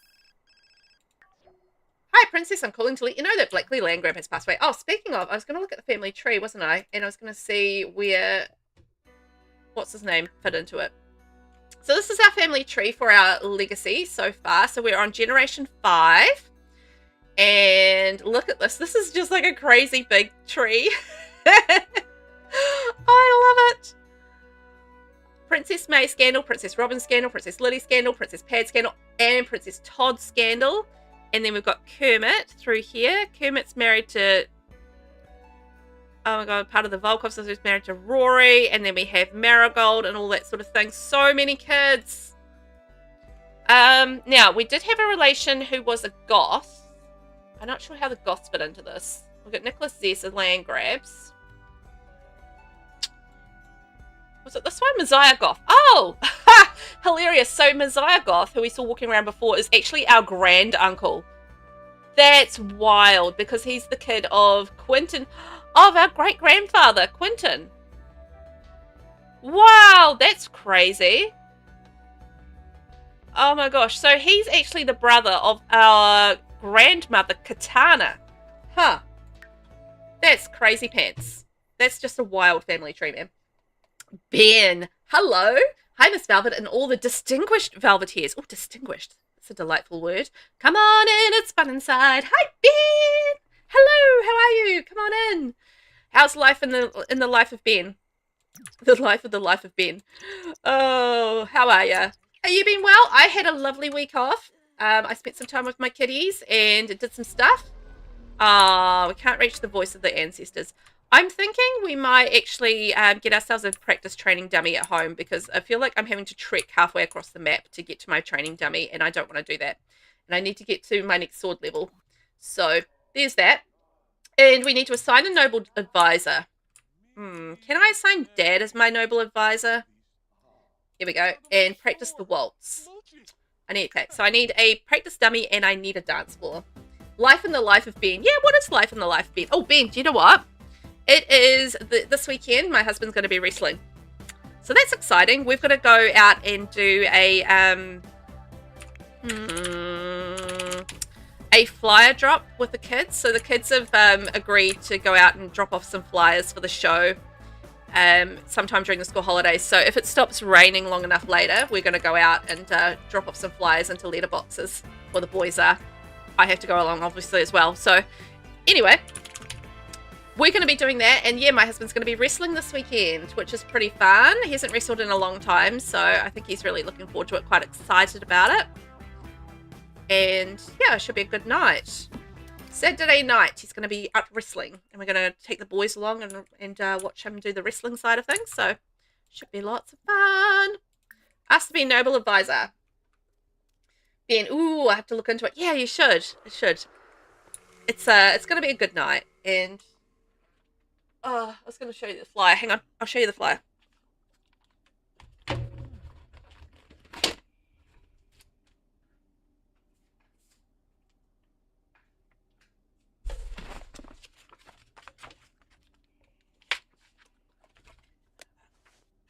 Hi, Princess. I'm calling to let you know that Blakely Landgrab has passed away. Oh, speaking of, I was going to look at the family tree, wasn't I? And I was going to see where, what's his name, fit into it. So this is our family tree for our legacy so far. So we're on generation 5. And look at this. This is just like a crazy big tree. I love it. Princess May Scandal, Princess Robin Scandal, Princess Lily Scandal, Princess Pad Scandal, and Princess Todd Scandal. And then we've got Kermit through here. Kermit's married to... oh my god, part of the Volkovs is married to Rory, and then we have Marigold and all that sort of thing. So many kids. Now, we did have a relation who was a goth. I'm not sure how the goths fit into this. We've got Nicholas Zess and Landgrabs. Was it this one? Messiah Goth. Oh! Hilarious. So Messiah Goth, who we saw walking around before, is actually our grand uncle. That's wild, because he's the kid of Quentin... of our great-grandfather, Quentin. Wow, that's crazy. Oh my gosh. So he's actually the brother of our grandmother, Katana. Huh. That's crazy pants. That's just a wild family tree, man. Ben. Hello. Hi, Miss Velvet and all the distinguished Velveteers. Oh, distinguished. That's a delightful word. Come on in. It's fun inside. Hi, Ben. Hello. How are you? Come on in. How's life in the life of Ben? The life of Ben. Oh, how are you? Are you been well? I had a lovely week off. I spent some time with my kitties and did some stuff. We can't reach the voice of the ancestors. I'm thinking we might actually get ourselves a practice training dummy at home, because I feel like I'm having to trek halfway across the map to get to my training dummy, and I don't want to do that. And I need to get to my next sword level. So there's that. And we need to assign a noble advisor. Can I assign Dad as my noble advisor? Here we go. And practice the waltz. So I need a practice dummy and I need a dance floor. Life in the life of Ben. Yeah, what is life in the life of Ben? Oh, Ben, do you know what? It is this weekend. My husband's going to be wrestling. So that's exciting. We've got to go out and do a flyer drop with the kids. So the kids have agreed to go out and drop off some flyers for the show sometime during the school holidays. So if it stops raining long enough later, we're going to go out and drop off some flyers into letterboxes. Well, the boys are. I have to go along, obviously, as well. So anyway, we're going to be doing that. And yeah, my husband's going to be wrestling this weekend, which is pretty fun. He hasn't wrestled in a long time, so I think he's really looking forward to it, quite excited about it. And yeah, it should be a good night. Saturday night, he's going to be out wrestling, and we're going to take the boys along and watch him do the wrestling side of things. So, should be lots of fun. Asked to be noble advisor. Ben, ooh, I have to look into it. Yeah, you should. It should. It's going to be a good night. And I was going to show you the flyer. Hang on, I'll show you the flyer.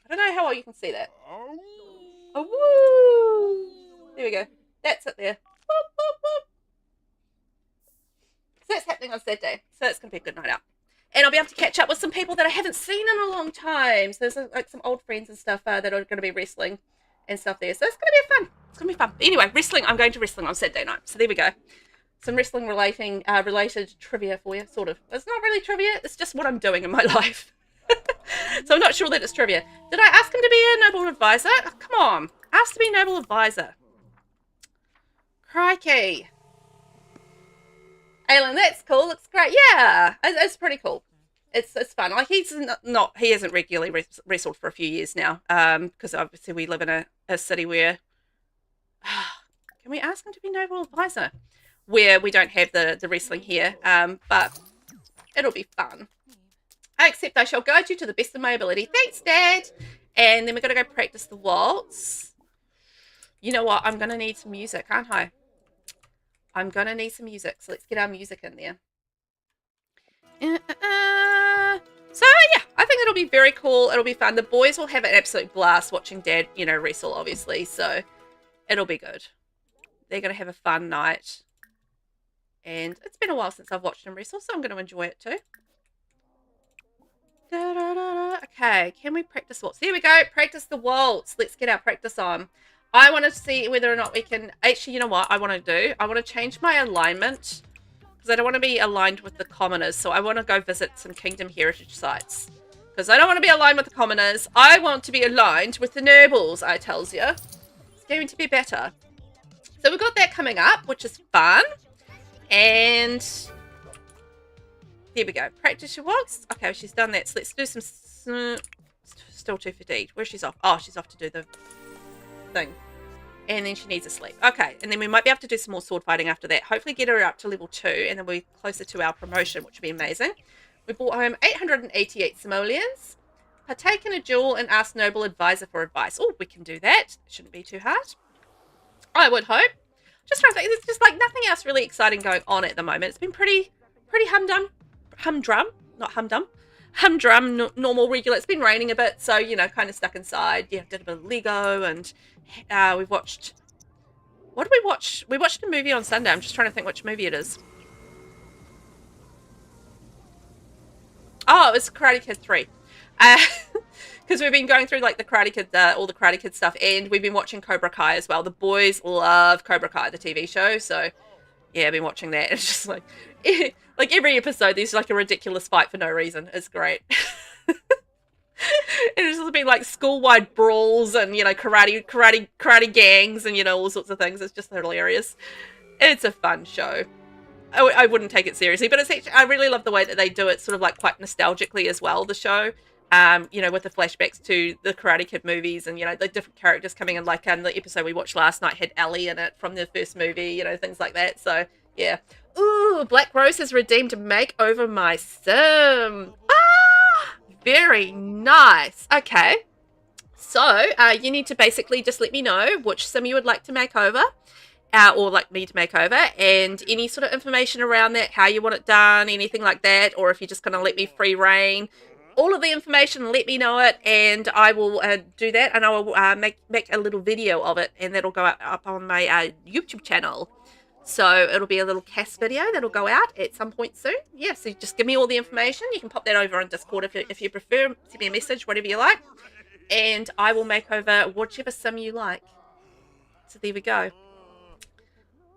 I don't know how well you can see that. Oh, woo! There we go. That's it there. Boop, boop, boop. So that's happening on Saturday. So it's going to be a good night out. And I'll be able to catch up with some people that I haven't seen in a long time. So there's like some old friends and stuff that are going to be wrestling and stuff there. So it's going to be fun. It's going to be fun. Anyway, wrestling. I'm going to wrestling on Saturday night. So there we go. Some wrestling related trivia for you, sort of. It's not really trivia. It's just what I'm doing in my life. So I'm not sure that it's trivia. Did I ask him to be a noble advisor? Oh, come on. Asked to be a noble advisor. Crikey. Aylin, that's cool. Looks great. Yeah, it's pretty cool. It's fun. Like he hasn't regularly wrestled for a few years now. Because obviously we live in a city where can we ask him to be noble advisor? Where we don't have the wrestling here. But it'll be fun. Except I shall guide you to the best of my ability. Thanks, Dad. And then we're going to go practice the waltz. You know what? I'm going to need some music, aren't I? I'm going to need some music. So let's get our music in there. So, yeah. I think it'll be very cool. It'll be fun. The boys will have an absolute blast watching Dad, wrestle, obviously. So, it'll be good. They're going to have a fun night. And it's been a while since I've watched him wrestle, so I'm going to enjoy it too. Okay, can we practice waltz? There we go, practice the waltz. Let's get our practice on. I want to see whether or not we can... Actually, you know what I want to do? I want to change my alignment because I don't want to be aligned with the commoners. So I want to go visit some Kingdom Heritage sites because I don't want to be aligned with the commoners. I want to be aligned with the nobles, I tells you. It's going to be better. So we've got that coming up, which is fun. And... Here we go. Practice your waltz. Okay, she's done that. So let's do some... Still too fatigued. Where's she's off? Oh, she's off to do the thing. And then she needs a sleep. Okay, and then we might be able to do some more sword fighting after that. Hopefully get her up to level 2, and then we're closer to our promotion, which would be amazing. We brought home 888 simoleons. Partake in a duel and ask noble advisor for advice. Oh, we can do that. Shouldn't be too hard. I would hope. Just trying to think. There's just like nothing else really exciting going on at the moment. It's been pretty humdrum, normal, regular. It's been raining a bit, so, kind of stuck inside. Yeah, did a bit of Lego, and we've watched... What did we watch? We watched a movie on Sunday. I'm just trying to think which movie it is. Oh, it was Karate Kid 3. Because we've been going through, like, the Karate Kid, all the Karate Kid stuff, and we've been watching Cobra Kai as well. The boys love Cobra Kai, the TV show, so... Yeah, I've been watching that. It's just like every episode, there's like a ridiculous fight for no reason. It's great. It's just been like school-wide brawls and, karate gangs and, all sorts of things. It's just hilarious. It's a fun show. I wouldn't take it seriously, but it's actually, I really love the way that they do it sort of like quite nostalgically as well, the show. With the flashbacks to the Karate Kid movies and, the different characters coming in, like the episode we watched last night had Ellie in it from the first movie, things like that. So, yeah. Ooh, Black Rose has redeemed Makeover My Sim. Ah, very nice. Okay. So, you need to basically just let me know which sim you would like to make over, or like me to make over, and any sort of information around that, how you want it done, anything like that, or if you're just going to let me free reign. All of the information, let me know it, and I will do that, and I will make a little video of it, and that'll go up on my YouTube channel. So it'll be a little cast video that'll go out at some point soon. Yeah, so just give me all the information. You can pop that over on Discord if you prefer. Send me a message, whatever you like. And I will make over whichever sim you like. So there we go.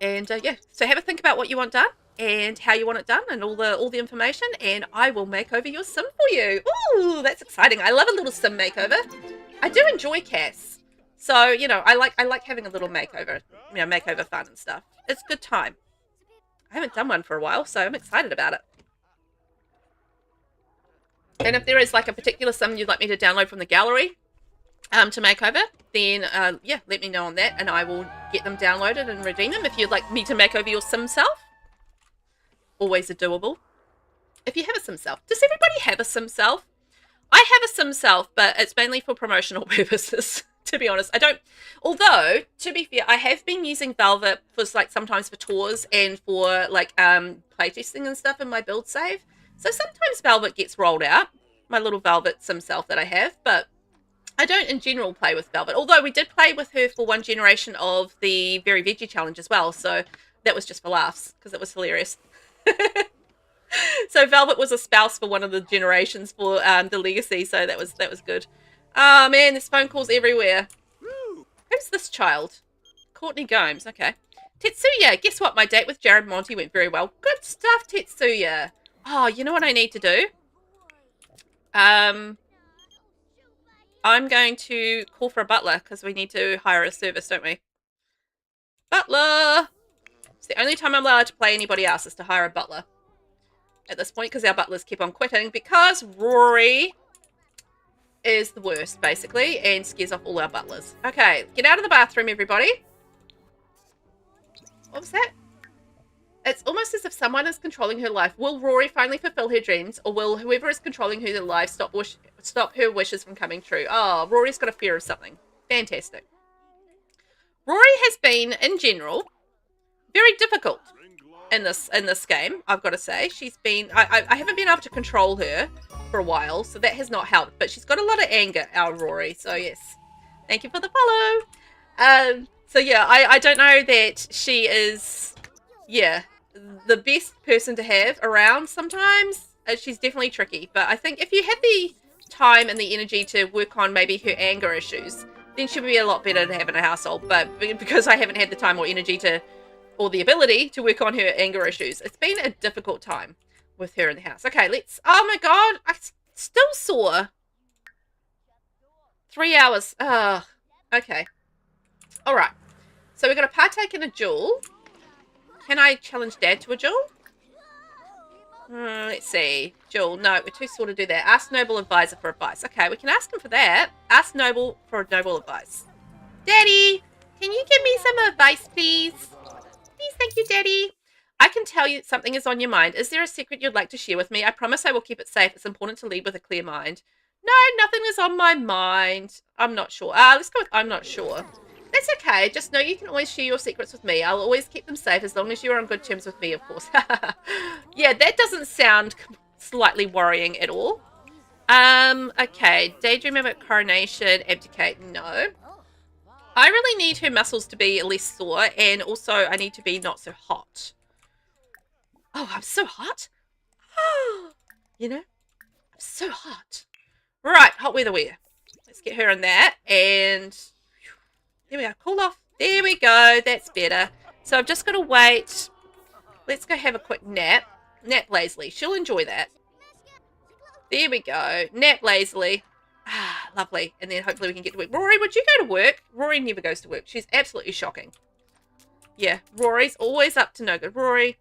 And yeah, so have a think about what you want done and how you want it done and all the information, and I will make over your sim for you. Ooh, that's exciting. I love a little sim makeover. I do enjoy casts. So, you know, I like having a little makeover, you know, makeover fun and stuff. It's a good time. I haven't done one for a while, so I'm excited about it. And if there is like a particular sim you'd like me to download from the gallery to make over, then yeah, let me know on that, and I will get them downloaded and redeem them. If you'd like me to make over your sim self, always a doable. If you have a sim self, does everybody have a sim self? I have a sim self, but it's mainly for promotional purposes. To be honest, I don't. Although, to be fair, I have been using Velvet for like sometimes for tours and for like playtesting and stuff in my build save. So sometimes Velvet gets rolled out, my little Velvet sim self that I have, but I don't in general play with Velvet. Although we did play with her for one generation of the Very Veggie Challenge as well, so that was just for laughs because it was hilarious. So Velvet was a spouse for one of the generations for the Legacy, so that was good. Oh man, there's phone calls everywhere. Who's this child? Courtney Gomes, okay. Tetsuya, guess what? My date with Jared Monty went very well. Good stuff, Tetsuya. Oh, you know what I need to do? I'm going to call for a butler because we need to hire a service, don't we? Butler! It's the only time I'm allowed to play anybody else is to hire a butler at this point, because our butlers keep on quitting because Rory is the worst, basically, and scares off all our butlers. Okay, get out of the bathroom, everybody. What was that? It's almost as if someone is controlling her life. Will Rory finally fulfill her dreams, or will whoever is controlling her life stop her wishes from coming true? Oh, Rory's got a fear of something. Fantastic. Rory has been, in general, very difficult in this game, I've got to say. She's been... I haven't been able to control her for a while, so that has not helped. But she's got a lot of anger, our Rory, so yes. Thank you for the follow. So yeah, I don't know that she is, yeah, the best person to have around sometimes. She's definitely tricky, but I think if you have the time and the energy to work on maybe her anger issues, then she'll be a lot better to have in a household. But because I haven't had the time or energy to, or the ability to work on her anger issues, it's been a difficult time with her in the house. Okay, let's... Oh my god, I still saw 3 hours. Okay. Alright. So we're going to partake in a duel. Can I challenge Dad to a duel? Let's see. Duel. No, we're too sore to do that. Ask Noble Advisor for advice. Okay, we can ask him for that. Ask Noble for Noble advice. Daddy, can you give me some advice, please? Please, thank you, Daddy. I can tell you something is on your mind. Is there a secret you'd like to share with me? I promise I will keep it safe. It's important to lead with a clear mind. No, nothing is on my mind. I'm not sure. Let's go with I'm not sure. That's okay. Just know you can always share your secrets with me. I'll always keep them safe as long as you are on good terms with me, of course. Yeah, that doesn't sound slightly worrying at all. Okay. Daydream about coronation. Abdicate. No. I really need her muscles to be less sore, and also I need to be not so hot. Oh, I'm so hot. You know, I'm so hot. Right, hot weather wear. Let's get her in that, and there we go. Cool off. There we go. That's better. So I've just got to wait. Let's go have a quick nap. Nap lazily. She'll enjoy that. There we go. Nap lazily. Ah, lovely. And then hopefully we can get to work. Rory, would you go to work? Rory never goes to work. She's absolutely shocking. Yeah, Rory's always up to no good. Rory.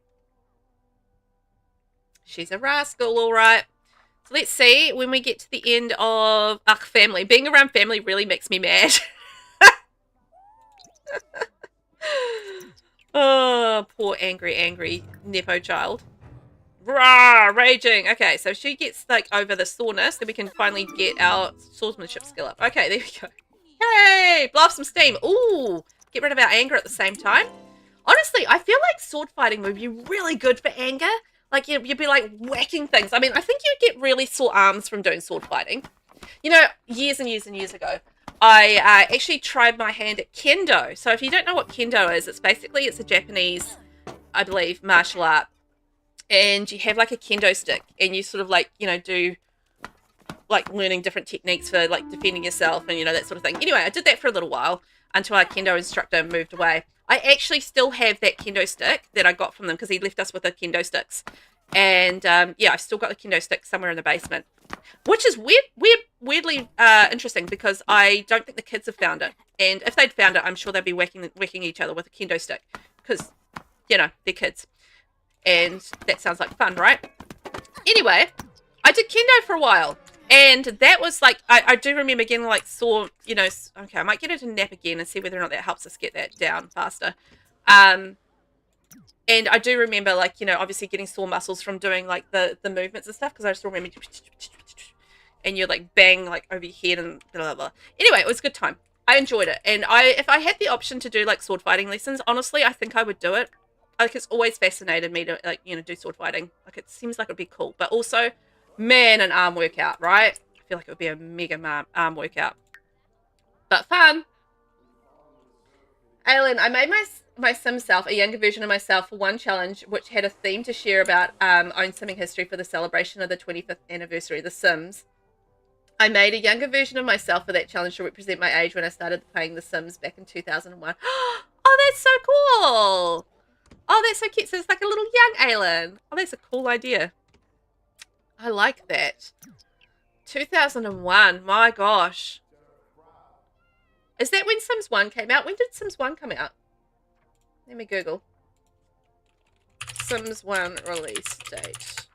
She's a rascal, all right. So let's see when we get to the end of family. Being around family really makes me mad. Oh, poor angry Nepo child. Rah, raging. Okay, so she gets like over the soreness, then we can finally get our swordsmanship skill up. Okay, there we go. Hey, blow off some steam. Ooh, get rid of our anger at the same time. Honestly, I feel like sword fighting would be really good for anger. Like you'd be like whacking things. I mean, I think you'd get really sore arms from doing sword fighting. You know, years and years and years ago, I actually tried my hand at kendo. So if you don't know what kendo is, it's a Japanese, I believe, martial art. And you have like a kendo stick and you sort of like, you know, do like learning different techniques for like defending yourself and, you know, that sort of thing. Anyway, I did that for a little while until our kendo instructor moved away. I actually still have that kendo stick that I got from them because he left us with the kendo sticks. And yeah, I still got the kendo stick somewhere in the basement, which is weirdly interesting because I don't think the kids have found it. And if they'd found it, I'm sure they'd be whacking each other with a kendo stick because, you know, they're kids. And that sounds like fun, right? Anyway, I did kendo for a while. And that was like, I do remember getting like sore, you know, okay, I might get into nap again and see whether or not that helps us get that down faster. And I do remember like, you know, obviously getting sore muscles from doing like the movements and stuff because I just remember, and you're like bang like over your head and blah, blah, blah. Anyway, it was a good time. I enjoyed it. And if I had the option to do like sword fighting lessons, honestly, I think I would do it. Like it's always fascinated me to like, you know, do sword fighting. Like it seems like it'd be cool, but also, man, an arm workout, right? I feel like it would be a mega arm workout, but fun. Aylin, I made my sim self, a younger version of myself, for one challenge which had a theme to share about own simming history for the celebration of the 25th anniversary of The Sims. I made a younger version of myself for that challenge to represent my age when I started playing The Sims back in 2001. Oh, that's so cool. Oh, that's so cute. So it's like a little young Aylin. Oh, that's a cool idea. I like that. 2001. My gosh. Is that when Sims 1 came out? When did Sims 1 come out? Let me Google. Sims 1 release date.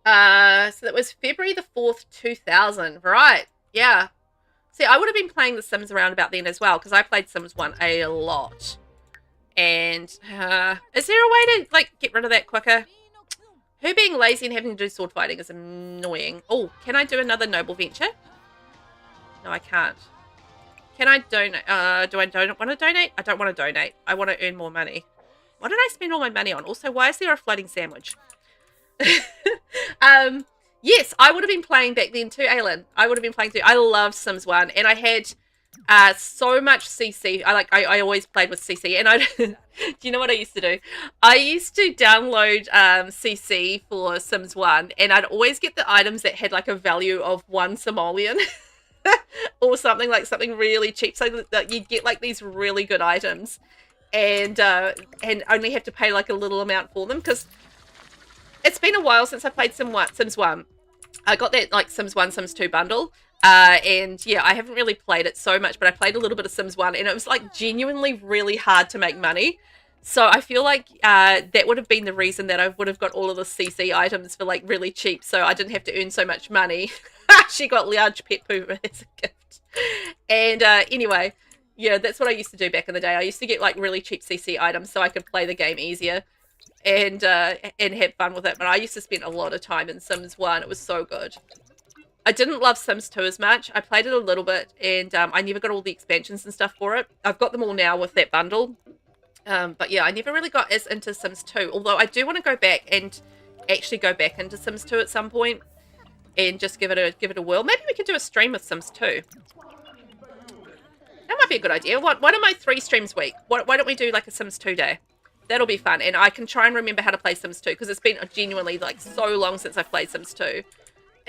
So that was February the 4th, 2000. Right. Yeah. See, I would have been playing The Sims around about then as well because I played Sims 1 a lot. And is there a way to like get rid of that quicker? Her being lazy and having to do sword fighting is annoying. Oh, can I do another noble venture? No, I can't. Can I donate? Do I don't want to donate? I don't want to donate. I want to earn more money. What did I spend all my money on? Also, why is there a floating sandwich? Yes, I would have been playing back then too, Aylin. I would have been playing too. I loved Sims 1 and I had so much CC. I always played with CC, and do you know what I used to do? I used to download CC for Sims 1, and I'd always get the items that had like a value of 1 simoleon or something really cheap, so that you'd get like these really good items, and only have to pay like a little amount for them because it's been a while since I played Sims 1. I got that like Sims 1, Sims 2 bundle. And yeah, I haven't really played it so much, but I played a little bit of Sims 1 and it was like genuinely really hard to make money. So I feel like that would have been the reason that I would have got all of the CC items for like really cheap, so I didn't have to earn so much money. She got large pet poo as a gift. And anyway, yeah, that's what I used to do back in the day. I used to get like really cheap CC items so I could play the game easier and have fun with it. But I used to spend a lot of time in Sims 1. It was so good. I didn't love Sims 2 as much. I played it a little bit, and I never got all the expansions and stuff for it. I've got them all now with that bundle. But yeah, I never really got as into Sims 2, although I do want to go back and actually go back into Sims 2 at some point and just give it a whirl. Maybe we could do a stream of Sims 2. That might be a good idea. One of my 3 streams a week. Why don't we do like a Sims 2 day? That'll be fun, and I can try and remember how to play Sims 2 because it's been genuinely like so long since I've played Sims 2.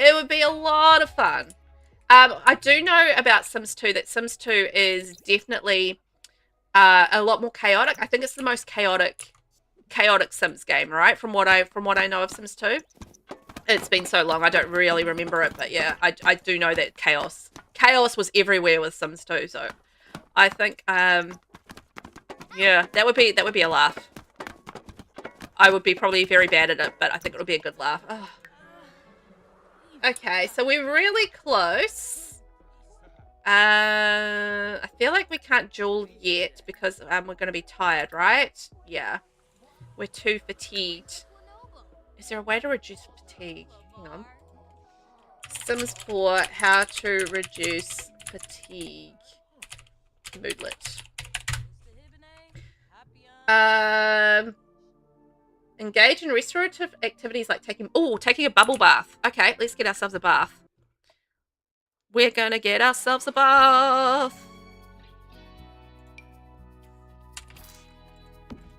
It would be a lot of fun. I do know about Sims 2 that Sims 2 is definitely a lot more chaotic. I think it's the most chaotic Sims game, right? From what I know of Sims 2. It's been so long, I don't really remember it, but yeah, I do know that chaos was everywhere with Sims 2. So I think yeah, that would be a laugh. I would be probably very bad at it, but I think it would be a good laugh. Oh. Okay, so we're really close. I feel like we can't duel yet because we're going to be tired, right? Yeah. We're too fatigued. Is there a way to reduce fatigue? Hang on. Sims 4, how to reduce fatigue. Moodlet. Engage in restorative activities like taking a bubble bath. Okay, let's get ourselves a bath. We're gonna get ourselves a bath.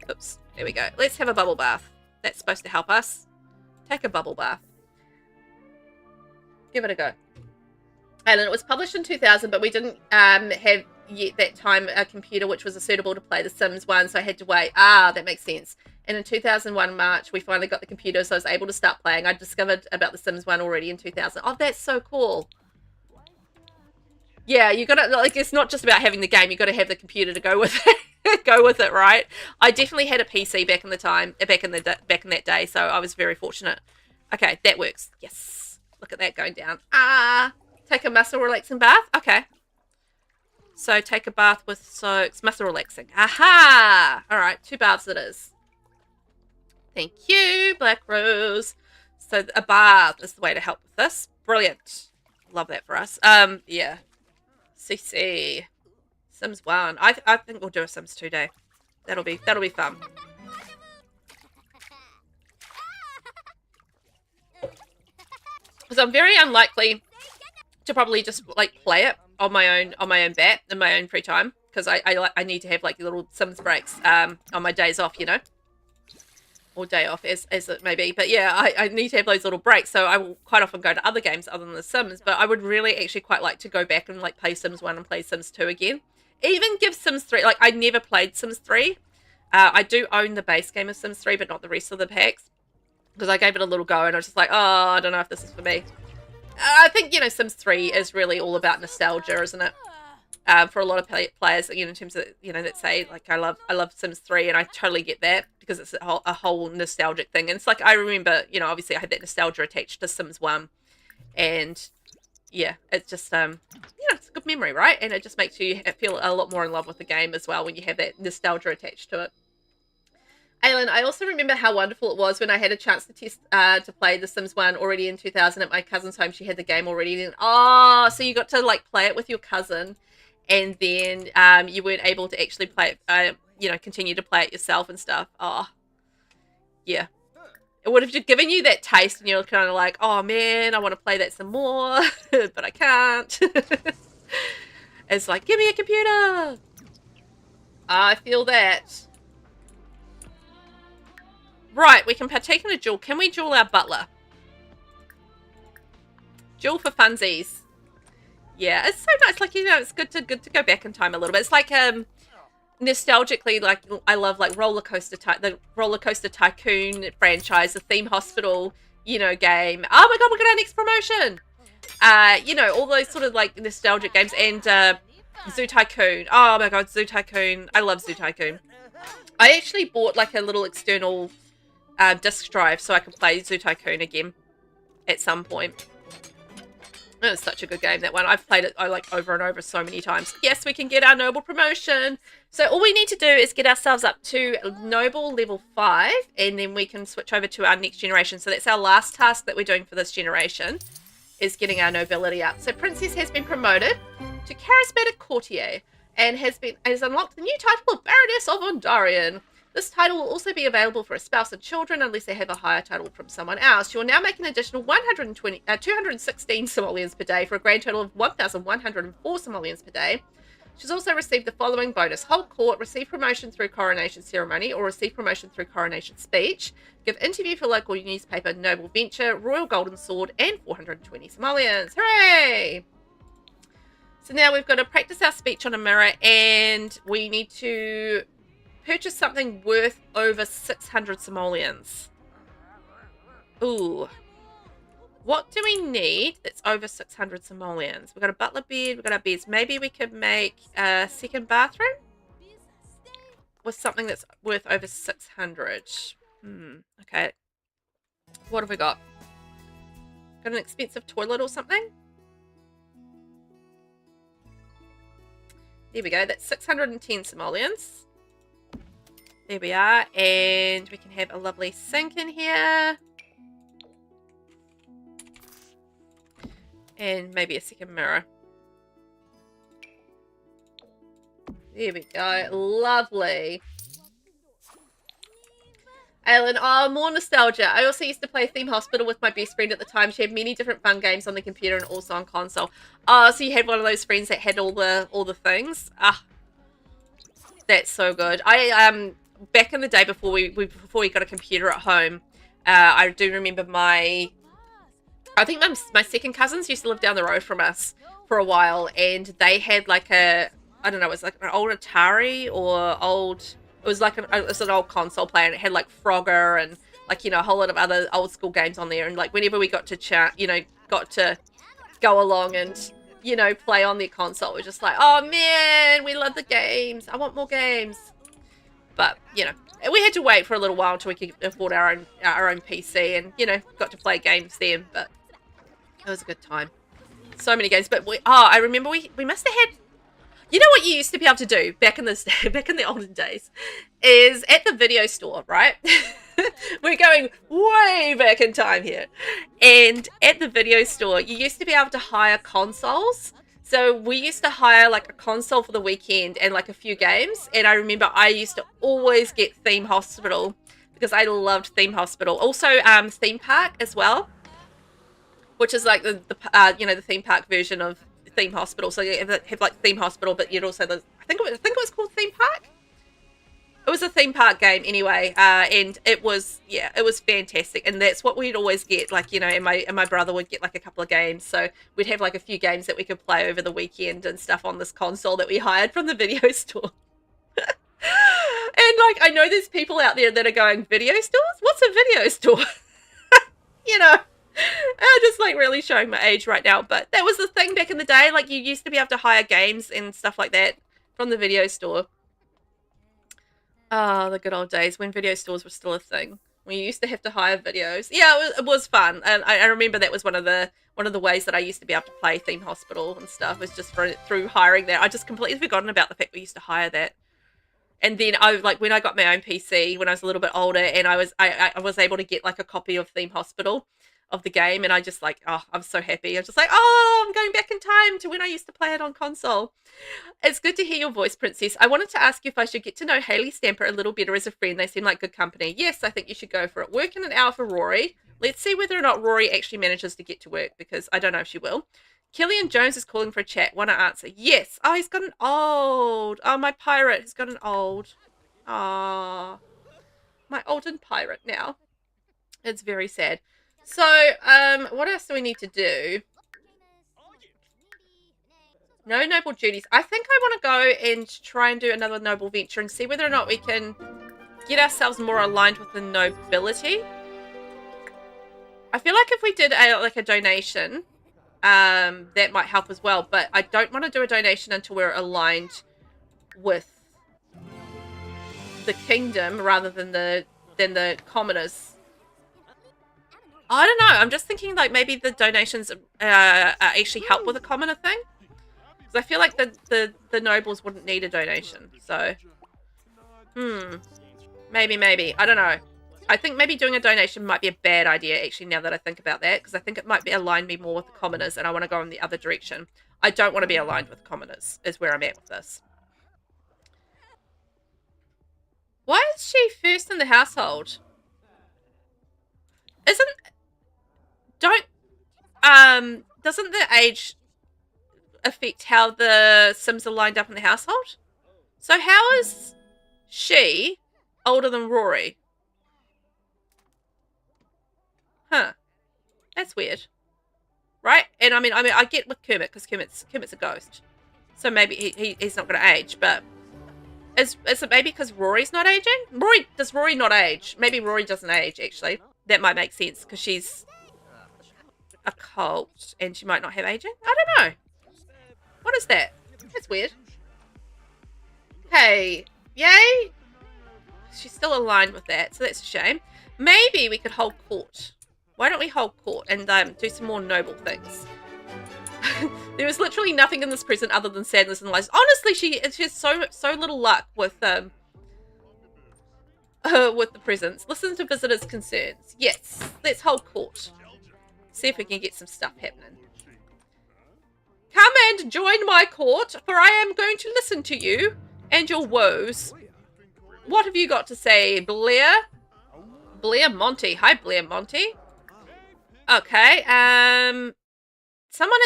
Oops, there we go. Let's have a bubble bath. That's supposed to help us. Take a bubble bath. Give it a go. And it was published in 2000, but we didn't have yet that time a computer which was suitable to play The Sims 1, so I had to wait. Ah, that makes sense. And in 2001 March, we finally got the computer, so I was able to start playing. I discovered about The Sims 1 already in 2000. Oh, that's so cool. Yeah, you gotta, like, it's not just about having the game, you gotta have the computer to go with it. Go with it, right? I definitely had a PC back in that day, so I was very fortunate. Okay, that works. Yes. Look at that going down. Ah. Take a muscle relaxing bath? Okay. So take a bath with soaks. Muscle relaxing. Aha! Alright, 2 baths it is. Thank you, Black Rose. So a bath is the way to help with this. Brilliant. Love that for us. Yeah. CC. Sims 1. I think we'll do a Sims 2 day. That'll be fun. Because I'm very unlikely to probably just like play it on my own bat in my own free time, because I need to have like little Sims breaks on my days off, you know, or day off as it may be. But yeah, I need to have those little breaks, so I will quite often go to other games other than The Sims. But I would really actually quite like to go back and like play Sims 1 and play Sims 2 again. Even give Sims 3, like I never played Sims 3. I do own the base game of Sims 3, but not the rest of the packs, because I gave it a little go and I was just like, oh, I don't know if this is for me. I think, you know, Sims 3 is really all about nostalgia, isn't it? For a lot of players, you know, in terms of, you know, that say, like, I love Sims 3, and I totally get that, because it's a whole nostalgic thing. And it's like, I remember, you know, obviously I had that nostalgia attached to Sims 1, and yeah, it's just, you know, it's a good memory, right? And it just makes you feel a lot more in love with the game as well when you have that nostalgia attached to it. Aylin, I also remember how wonderful it was when I had a chance to test to play The Sims 1 already in 2000 at my cousin's home. She had the game already. And, oh, so you got to like play it with your cousin, and then you weren't able to actually play it, you know, continue to play it yourself and stuff. Oh, yeah. It would have just given you that taste, and you're kind of like, oh man, I want to play that some more, but I can't. It's like, give me a computer. I feel that. Right, we can partake in a duel. Can we duel our butler? Duel for funsies. Yeah, it's so nice. Like, you know, it's good to go back in time a little bit. It's like nostalgically, like I love like the Roller Coaster Tycoon franchise, the Theme Hospital, you know, game. Oh my god, we're gonna our next promotion. You know, all those sort of like nostalgic games, and Zoo Tycoon. Oh my god, Zoo Tycoon. I love Zoo Tycoon. I actually bought like a little external disc drive so I could play Zoo Tycoon again at some point. It was such a good game, that one. I've played it like over and over so many times. Yes, we can get our Noble promotion. So all we need to do is get ourselves up to Noble level 5, and then we can switch over to our next generation. So that's our last task that we're doing for this generation, is getting our nobility up. So Princess has been promoted to Charismatic Courtier and has unlocked the new title of Baroness of Ondarian. This title will also be available for a spouse and children unless they have a higher title from someone else. You will now make an additional 216 simoleons per day for a grand total of 1,104 simoleons per day. She's also received the following bonus. Hold court, receive promotion through coronation ceremony, or receive promotion through coronation speech. Give interview for local newspaper Noble Venture, Royal Golden Sword, and 420 simoleons. Hooray! So now we've got to practice our speech on a mirror, and we need to purchase something worth over 600 simoleons. Ooh. What do we need that's over 600 simoleons? We've got a butler bed, we've got our beds. Maybe we could make a second bathroom with something that's worth over 600. Okay. What have we got? Got an expensive toilet or something? There we go. That's 610 simoleons. There we are. And we can have a lovely sink in here. And maybe a second mirror. There we go. Lovely. Alan, oh, more nostalgia. I also used to play Theme Hospital with my best friend at the time. She had many different fun games on the computer and also on console. Oh, so you had one of those friends that had all the things? Ah, that's so good. I back in the day before we got a computer at home, I do remember I think my second cousins used to live down the road from us for a while, and they had like I don't know, it was like an old Atari or old. It was like it was an old console player, and it had like Frogger and like, you know, a whole lot of other old school games on there. And like whenever we got to go along and, you know, play on their console, we're just like, oh man, we love the games. I want more games. But you know, we had to wait for a little while until we could afford our own PC, and you know, got to play games then. But it was a good time. So many games. But I remember we must have had. You know what you used to be able to do back in the olden days is at the video store, right? We're going way back in time here. And at the video store, you used to be able to hire consoles. So we used to hire like a console for the weekend and like a few games. And I remember I used to always get Theme Hospital because I loved Theme Hospital. Also Theme Park as well, which is like the theme park version of Theme Hospital. So you have like Theme Hospital, but you'd also I think it was called Theme Park. It was a theme park game anyway, and it was fantastic, and that's what we'd always get. Like, you know, and my brother would get like a couple of games, so we'd have like a few games that we could play over the weekend and stuff on this console that we hired from the video store. And like, I know there's people out there that are going, video stores? What's a video store? You know. I'm just like really showing my age right now, but that was the thing back in the day. Like, you used to be able to hire games and stuff like that from the video store. Oh, the good old days when video stores were still a thing. We used to have to hire videos. Yeah, it was fun, and I remember that was one of the ways that I used to be able to play Theme Hospital and stuff, was just through hiring that. I just completely forgotten about the fact we used to hire that. And then when I got my own PC when I was a little bit older, and I was able to get like a copy of Theme Hospital of the game, and I just like, oh, I'm so happy. I'm just like, oh, I'm going back in time to when I used to play it on console. It's good to hear your voice, Princess. I wanted to ask you if I should get to know Hayley Stamper a little better as a friend. They seem like good company. Yes, I think you should go for it. Work in an hour for Rory. Let's see whether or not Rory actually manages to get to work, because I don't know if she will. Killian Jones is calling for a chat. Want to answer? Yes. Oh, he's got an old. Oh, my pirate has got an old. Ah, my olden pirate now. It's very sad. So, what else do we need to do? No noble duties. I think I want to go and try and do another noble venture and see whether or not we can get ourselves more aligned with the nobility. I feel like if we did a donation, that might help as well. But I don't want to do a donation until we're aligned with the kingdom rather than the commoners. I don't know. I'm just thinking like maybe the donations actually help with the commoner thing. Because I feel like the nobles wouldn't need a donation. So, maybe. I don't know. I think maybe doing a donation might be a bad idea actually now that I think about that. Because I think it might align me more with the commoners, and I want to go in the other direction. I don't want to be aligned with commoners is where I'm at with this. Why is she first in the household? Doesn't the age affect how the Sims are lined up in the household? So how is she older than Rory? Huh. That's weird. Right? And I mean I get with Kermit, because Kermit's a ghost. So maybe he's not gonna age, but is it maybe because Rory's not aging? Does Rory not age? Maybe Rory doesn't age, actually. That might make sense, because she's a cult and she might not have aging. I don't know. What is that? That's weird. Hey, yay. She's still aligned with that, so that's a shame. Maybe we could hold court. Why don't we hold court and do some more noble things? There is literally nothing in this present other than sadness and lies. Honestly, she has so little luck with the presents. Listen to visitors' concerns. Yes, let's hold court. See if we can get some stuff happening. Come and join my court, for I am going to listen to you and your woes. What have you got to say, Blair? Blair Monty. Hi, Blair Monty. Okay, someone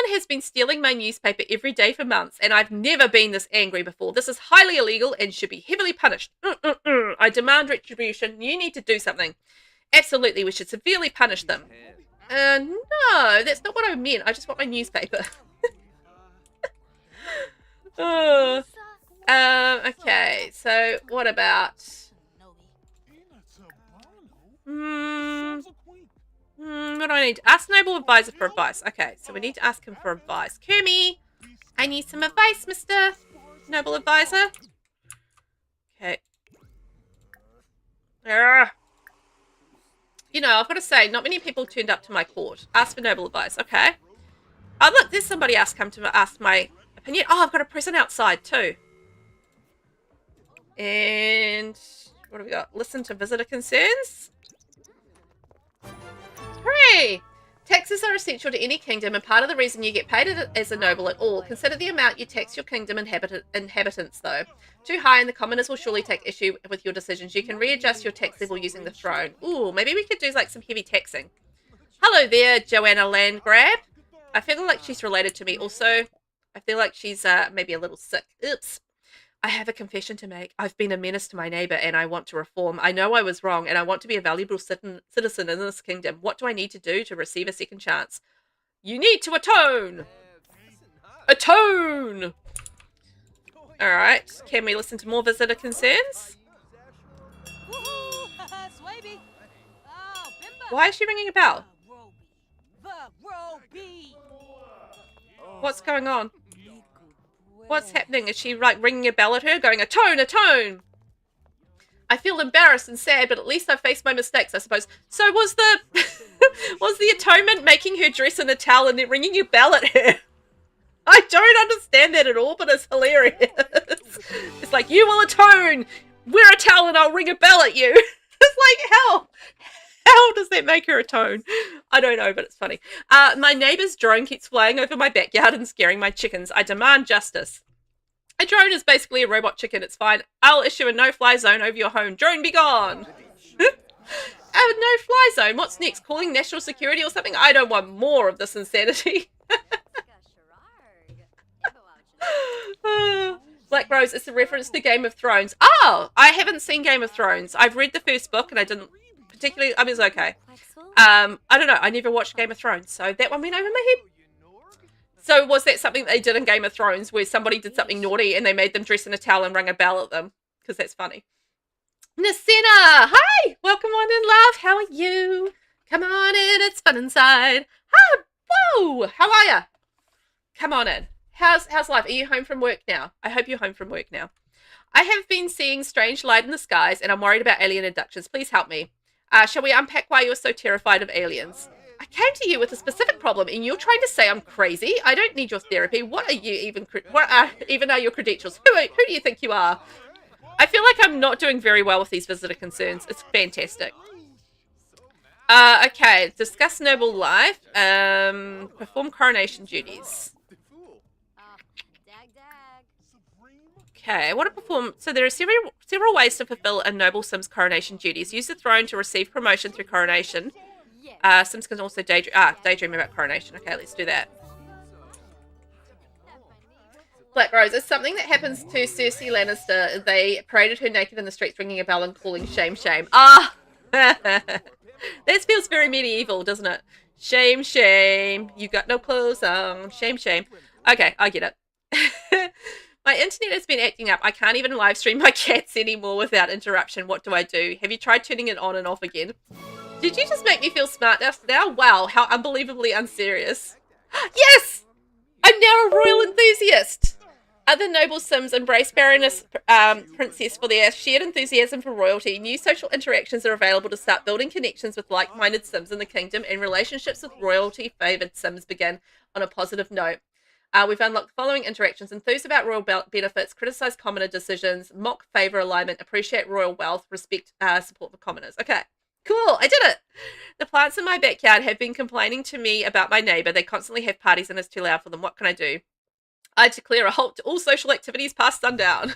has been stealing my newspaper every day for months, and I've never been this angry before. This is highly illegal and should be heavily punished. I demand retribution. You need to do something. Absolutely, we should severely punish them. No, that's not what I meant. I just want my newspaper. Okay, so what about... what do I need? Ask Noble Advisor for advice. Okay, so we need to ask him for advice. Kermie, I need some advice, Mr. Noble Advisor. Okay. You know, I've got to say, not many people turned up to my court. Ask for noble advice. Okay. Oh, look, there's somebody else come to ask my opinion. Oh, I've got a present outside too. And what have we got? Listen to visitor concerns. Hooray! Taxes are essential to any kingdom, and part of the reason you get paid as a noble at all. Consider the amount you tax your kingdom inhabitants, though. Too high, and the commoners will surely take issue with your decisions. You can readjust your tax level using the throne. Ooh, maybe we could do like some heavy taxing. Hello there, Joanna Landgrab. I feel like she's related to me. Also, I feel like she's maybe a little sick. Oops. I have a confession to make. I've been a menace to my neighbor and I want to reform. I know I was wrong and I want to be a valuable citizen in this kingdom. What do I need to do to receive a second chance? You need to atone! Atone! Alright, can we listen to more visitor concerns? Why is she ringing a bell? What's going on? What's happening? Is she like ringing a bell at her, going, atone, atone? I feel embarrassed and sad, but at least I faced my mistakes, I suppose. So was the was the atonement making her dress in a towel and then ringing a bell at her? I don't understand that at all, but it's hilarious. It's like, you will atone, wear a towel and I'll ring a bell at you. It's like, how does that make her atone? I don't know, but it's funny. My neighbor's drone keeps flying over my backyard and scaring my chickens. I demand justice. A drone is basically a robot chicken. It's fine. I'll issue a no-fly zone over your home. Drone, be gone. A no-fly zone? What's next? Calling national security or something? I don't want more of this insanity. Black Rose, it's a reference to Game of Thrones. Oh, I haven't seen Game of Thrones. I've read the first book and I didn't particularly, I mean, it's okay. I don't know. I never watched Game of Thrones, so that one went over my head. So was that something they did in Game of Thrones where somebody did something naughty and they made them dress in a towel and rang a bell at them? Because that's funny. Nasina, hi! Welcome on in, love. How are you? Come on in. It's fun inside. Hi! Whoa! How are ya? Come on in. How's life? Are you home from work now? I hope you're home from work now. I have been seeing strange light in the skies and I'm worried about alien abductions. Please help me. Shall we unpack why you're so terrified of aliens? I came to you with a specific problem and you're trying to say I'm crazy? I don't need your therapy. What are you even are your credentials? Who do you think you are? I feel like I'm not doing very well with these visitor concerns. It's fantastic. Okay, discuss noble life. Perform coronation duties. Okay, I want to perform... So there are several ways to fulfill a noble Sim's coronation duties. Use the throne to receive promotion through coronation. Sims can also daydream about coronation. Okay, let's do that. Black Rose, it's something that happens to Cersei Lannister. They paraded her naked in the streets, ringing a bell and calling shame, shame. Ah! That feels very medieval, doesn't it? Shame, shame. You got no clothes on. Shame, shame. Okay, I get it. My internet has been acting up. I can't even live stream my cats anymore without interruption. What do I do? Have you tried turning it on and off again? Did you just make me feel smart now? Wow, how unbelievably unserious. Yes! I'm now a royal enthusiast. Other noble Sims embrace Baroness Princess for their shared enthusiasm for royalty. New social interactions are available to start building connections with like-minded Sims in the kingdom, and relationships with royalty-favoured Sims begin on a positive note. We've unlocked the following interactions: enthuse about royal benefits, criticize commoner decisions, mock favour alignment, appreciate royal wealth, respect support for commoners. Okay, cool, I did it. The plants in my backyard have been complaining to me about my neighbour. They constantly have parties and it's too loud for them. What can I do? I declare a halt to all social activities past sundown.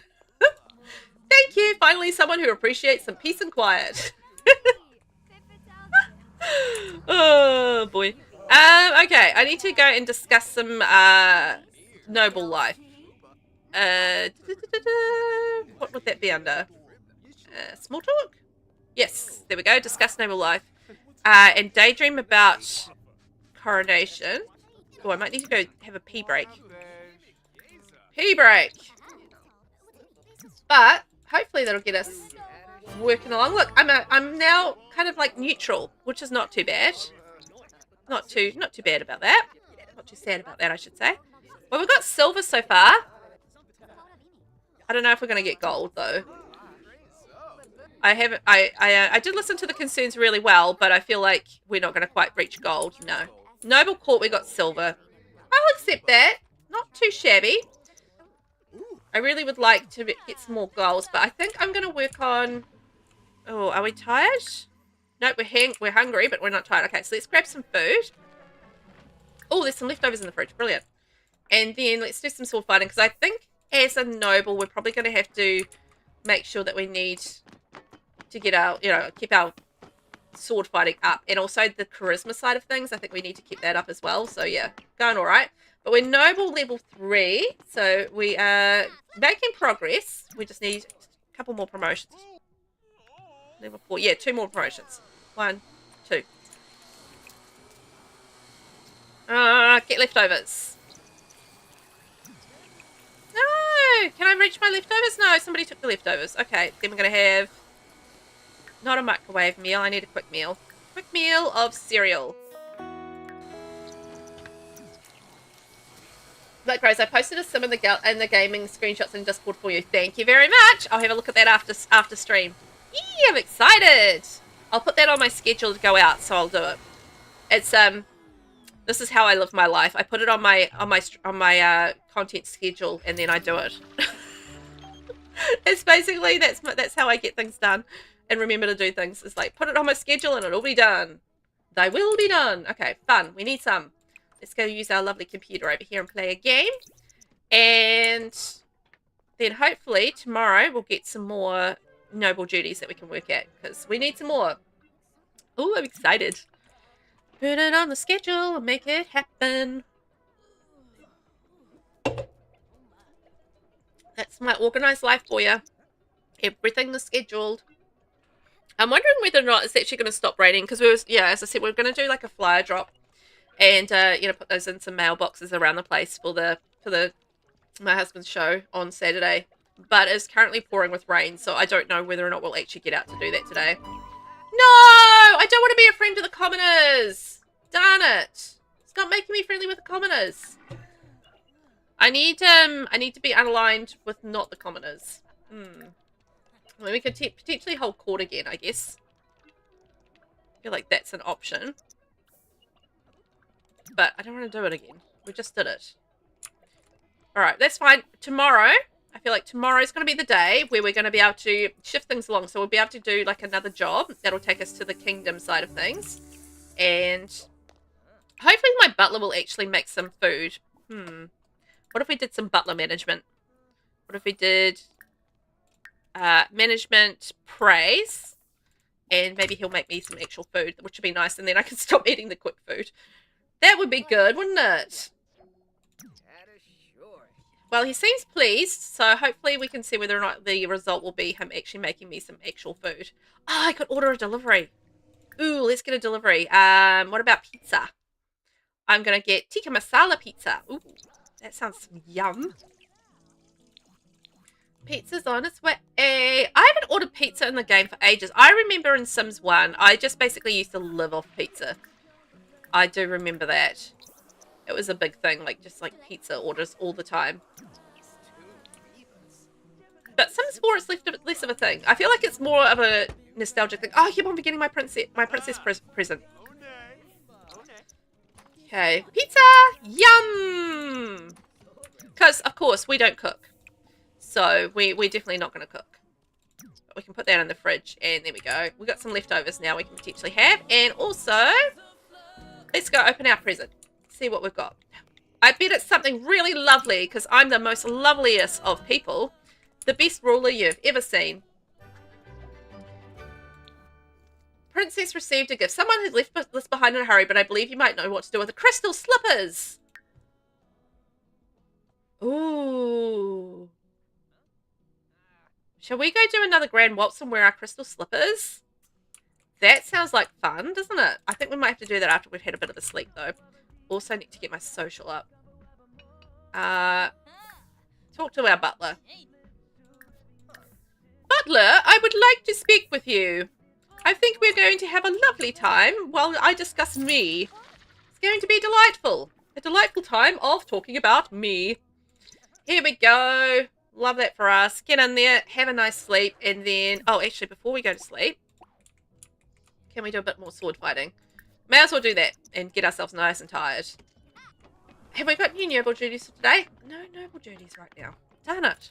Thank you. Finally, someone who appreciates some peace and quiet. Oh, boy. Okay, I need to go and discuss some noble life. What would that be under? Small talk? Yes, there we go. Discuss noble life. And daydream about coronation. Oh, I might need to go have a pee break. Pee break. But hopefully that'll get us working along. Look, I'm now kind of like neutral, which is not too bad. Not too bad about that. Not too sad about that, I should say. Well, we've got silver so far. I don't know if we're going to get gold though. I did listen to the concerns really well, but I feel like we're not going to quite reach gold. No. Noble Court, we got silver. I'll accept that. Not too shabby. I really would like to get some more goals, but I think I'm going to work on... Oh, are we tired? No, we're hungry, but we're not tired. Okay, so let's grab some food. Oh, there's some leftovers in the fridge. Brilliant. And then let's do some sword fighting, because I think as a noble, we're probably going to have to make sure that we need to get our, keep our sword fighting up. And also the charisma side of things, I think we need to keep that up as well. So yeah, going all right. But we're noble level 3, so we are making progress. We just need a couple more promotions. Level 4, yeah, 2 more promotions. 1, 2. Get leftovers. No! Can I reach my leftovers? No, somebody took the leftovers. Okay, then we're going to have not a microwave meal. I need a quick meal. Quick meal of cereal. Like Rose, I posted a sim in the gaming screenshots in Discord for you. Thank you very much. I'll have a look at that after stream. Yee, I'm excited. I'll put that on my schedule to go out, so I'll do it. It's this is how I live my life. I put it on my content schedule, and then I do it. It's basically that's how I get things done and remember to do things. It's like put it on my schedule and it'll be done. They will be done. Okay, fun. We need some. Let's go use our lovely computer over here and play a game. And then hopefully tomorrow we'll get some more noble duties that we can work at. Because we need some more. Oh, I'm excited. Put it on the schedule and make it happen. That's my organised life for you. Everything is scheduled. I'm wondering whether or not it's actually going to stop raining. Because as I said, we're going to do like a flyer drop. And, put those in some mailboxes around the place for my husband's show on Saturday. But it's currently pouring with rain, so I don't know whether or not we'll actually get out to do that today. No! I don't want to be a friend to the commoners! Darn it! It's not making me friendly with the commoners. I need to be unaligned with not the commoners. Well, we could potentially hold court again, I guess. I feel like that's an option. But I don't want to do it again. We just did it. Alright, that's fine. Tomorrow, I feel like tomorrow's going to be the day where we're going to be able to shift things along. So we'll be able to do like another job that'll take us to the kingdom side of things. And hopefully my butler will actually make some food. What if we did some butler management? What if we did management praise? And maybe he'll make me some actual food, which would be nice. And then I can stop eating the quick food. That would be good, wouldn't it? Well, he seems pleased, so hopefully we can see whether or not the result will be him actually making me some actual food. Oh, I could order a delivery. Ooh, let's get a delivery. What about pizza? I'm going to get tikka masala pizza. Ooh, that sounds yum. Pizza's on its way. I haven't ordered pizza in the game for ages. I remember in Sims 1, I just basically used to live off pizza. I do remember that. It was a big thing, like just like pizza orders all the time. But Sims 4 is less of a thing. I feel like it's more of a nostalgic thing. Oh, I keep on forgetting my princess present. Okay, pizza! Yum! Because, of course, we don't cook. So, we're definitely not going to cook. But we can put that in the fridge, and there we go. We've got some leftovers now we can potentially have. And also, let's go open our present. See what we've got. I bet it's something really lovely, because I'm the most loveliest of people. The best ruler you've ever seen. Princess received a gift. Someone has left this behind in a hurry, but I believe you might know what to do with the crystal slippers. Ooh. Shall we go do another grand waltz and wear our crystal slippers? That sounds like fun, doesn't it? I think we might have to do that after we've had a bit of a sleep, though. Also need to get my social up. Talk to our butler. Butler, I would like to speak with you. I think we're going to have a lovely time while I discuss me. It's going to be delightful. A delightful time of talking about me. Here we go. Love that for us. Get in there, have a nice sleep, and then... Oh, actually, before we go to sleep, can we do a bit more sword fighting? May as well do that and get ourselves nice and tired. Have we got any noble duties for today? No noble duties right now. Darn it.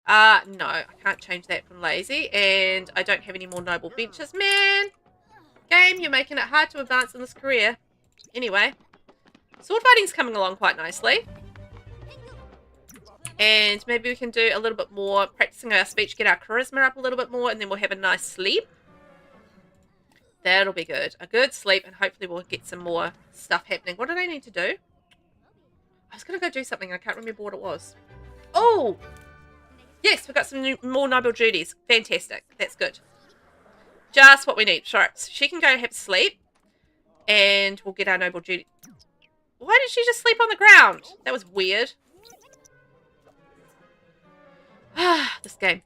No, I can't change that from lazy, and I don't have any more noble benches. Man! Game, you're making it hard to advance in this career. Anyway, sword fighting's coming along quite nicely. And maybe we can do a little bit more practicing our speech, get our charisma up a little bit more, and then we'll have a nice sleep. That'll be good. A good sleep, and hopefully we'll get some more stuff happening. What did I need to do? I was going to go do something, and I can't remember what it was. Oh! Yes, we've got some more noble duties. Fantastic. That's good. Just what we need. Sure. So she can go and have a sleep. And we'll get our noble duty. Why did she just sleep on the ground? That was weird. Ah, this game.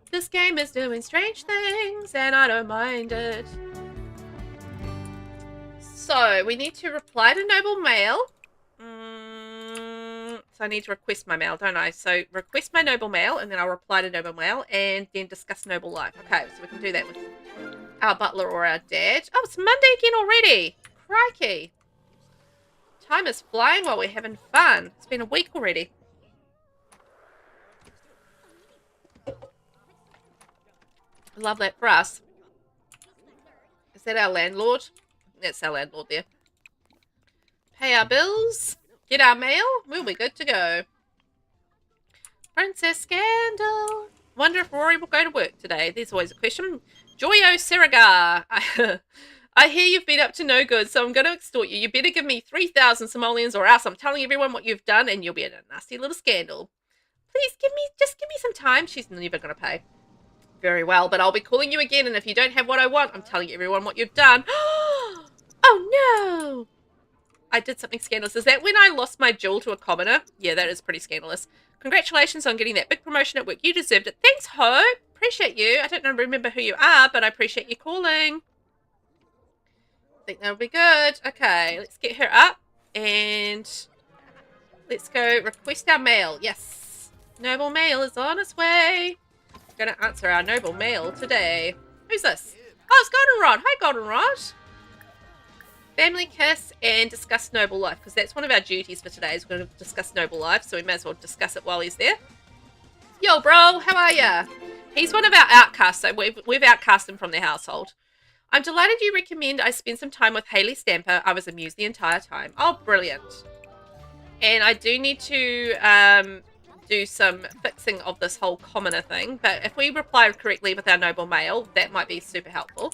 This game is doing strange things, and I don't mind it. So, we need to reply to noble mail. So I need to request my mail, don't I? So request my noble mail, and then I'll reply to noble mail, and then discuss noble life. Okay, so we can do that with our butler or our dad. Oh, it's Monday again already. Crikey. Time is flying while we're having fun. It's been a week already. Love that for us. Is that our landlord? That's our landlord there. Pay our bills. Get our mail. We'll be good to go. Princess Scandal. Wonder if Rory will go to work today. There's always a question. Joyo Sirigar. I hear you've been up to no good, so I'm going to extort you. You better give me 3,000 simoleons or else I'm telling everyone what you've done and you'll be in a nasty little scandal. Please just give me some time. She's never going to pay. Very well, but I'll be calling you again, and if you don't have what I want, I'm telling everyone what you've done. Oh no! I did something scandalous. Is that when I lost my jewel to a commoner? Yeah, that is pretty scandalous. Congratulations on getting that big promotion at work. You deserved it. Thanks, Hope. Appreciate you. I don't remember who you are, but I appreciate you calling. I think that'll be good. Okay, let's get her up, and let's go request our mail. Yes. Noble mail is on its way. Going to answer our noble mail today. Who's this? Oh, it's Goldenrod. Hi, Goldenrod. Family kiss and discuss noble life, because that's one of our duties for today. Is we're going to discuss noble life, so we may as well discuss it while he's there. Yo, bro, how are ya? He's one of our outcasts, so we've outcast him from their household. I'm delighted you recommend I spend some time with Hayley Stamper. I was amused the entire time. Oh, brilliant. And I do need to do some fixing of this whole commoner thing, but if we reply correctly with our noble mail, that might be super helpful.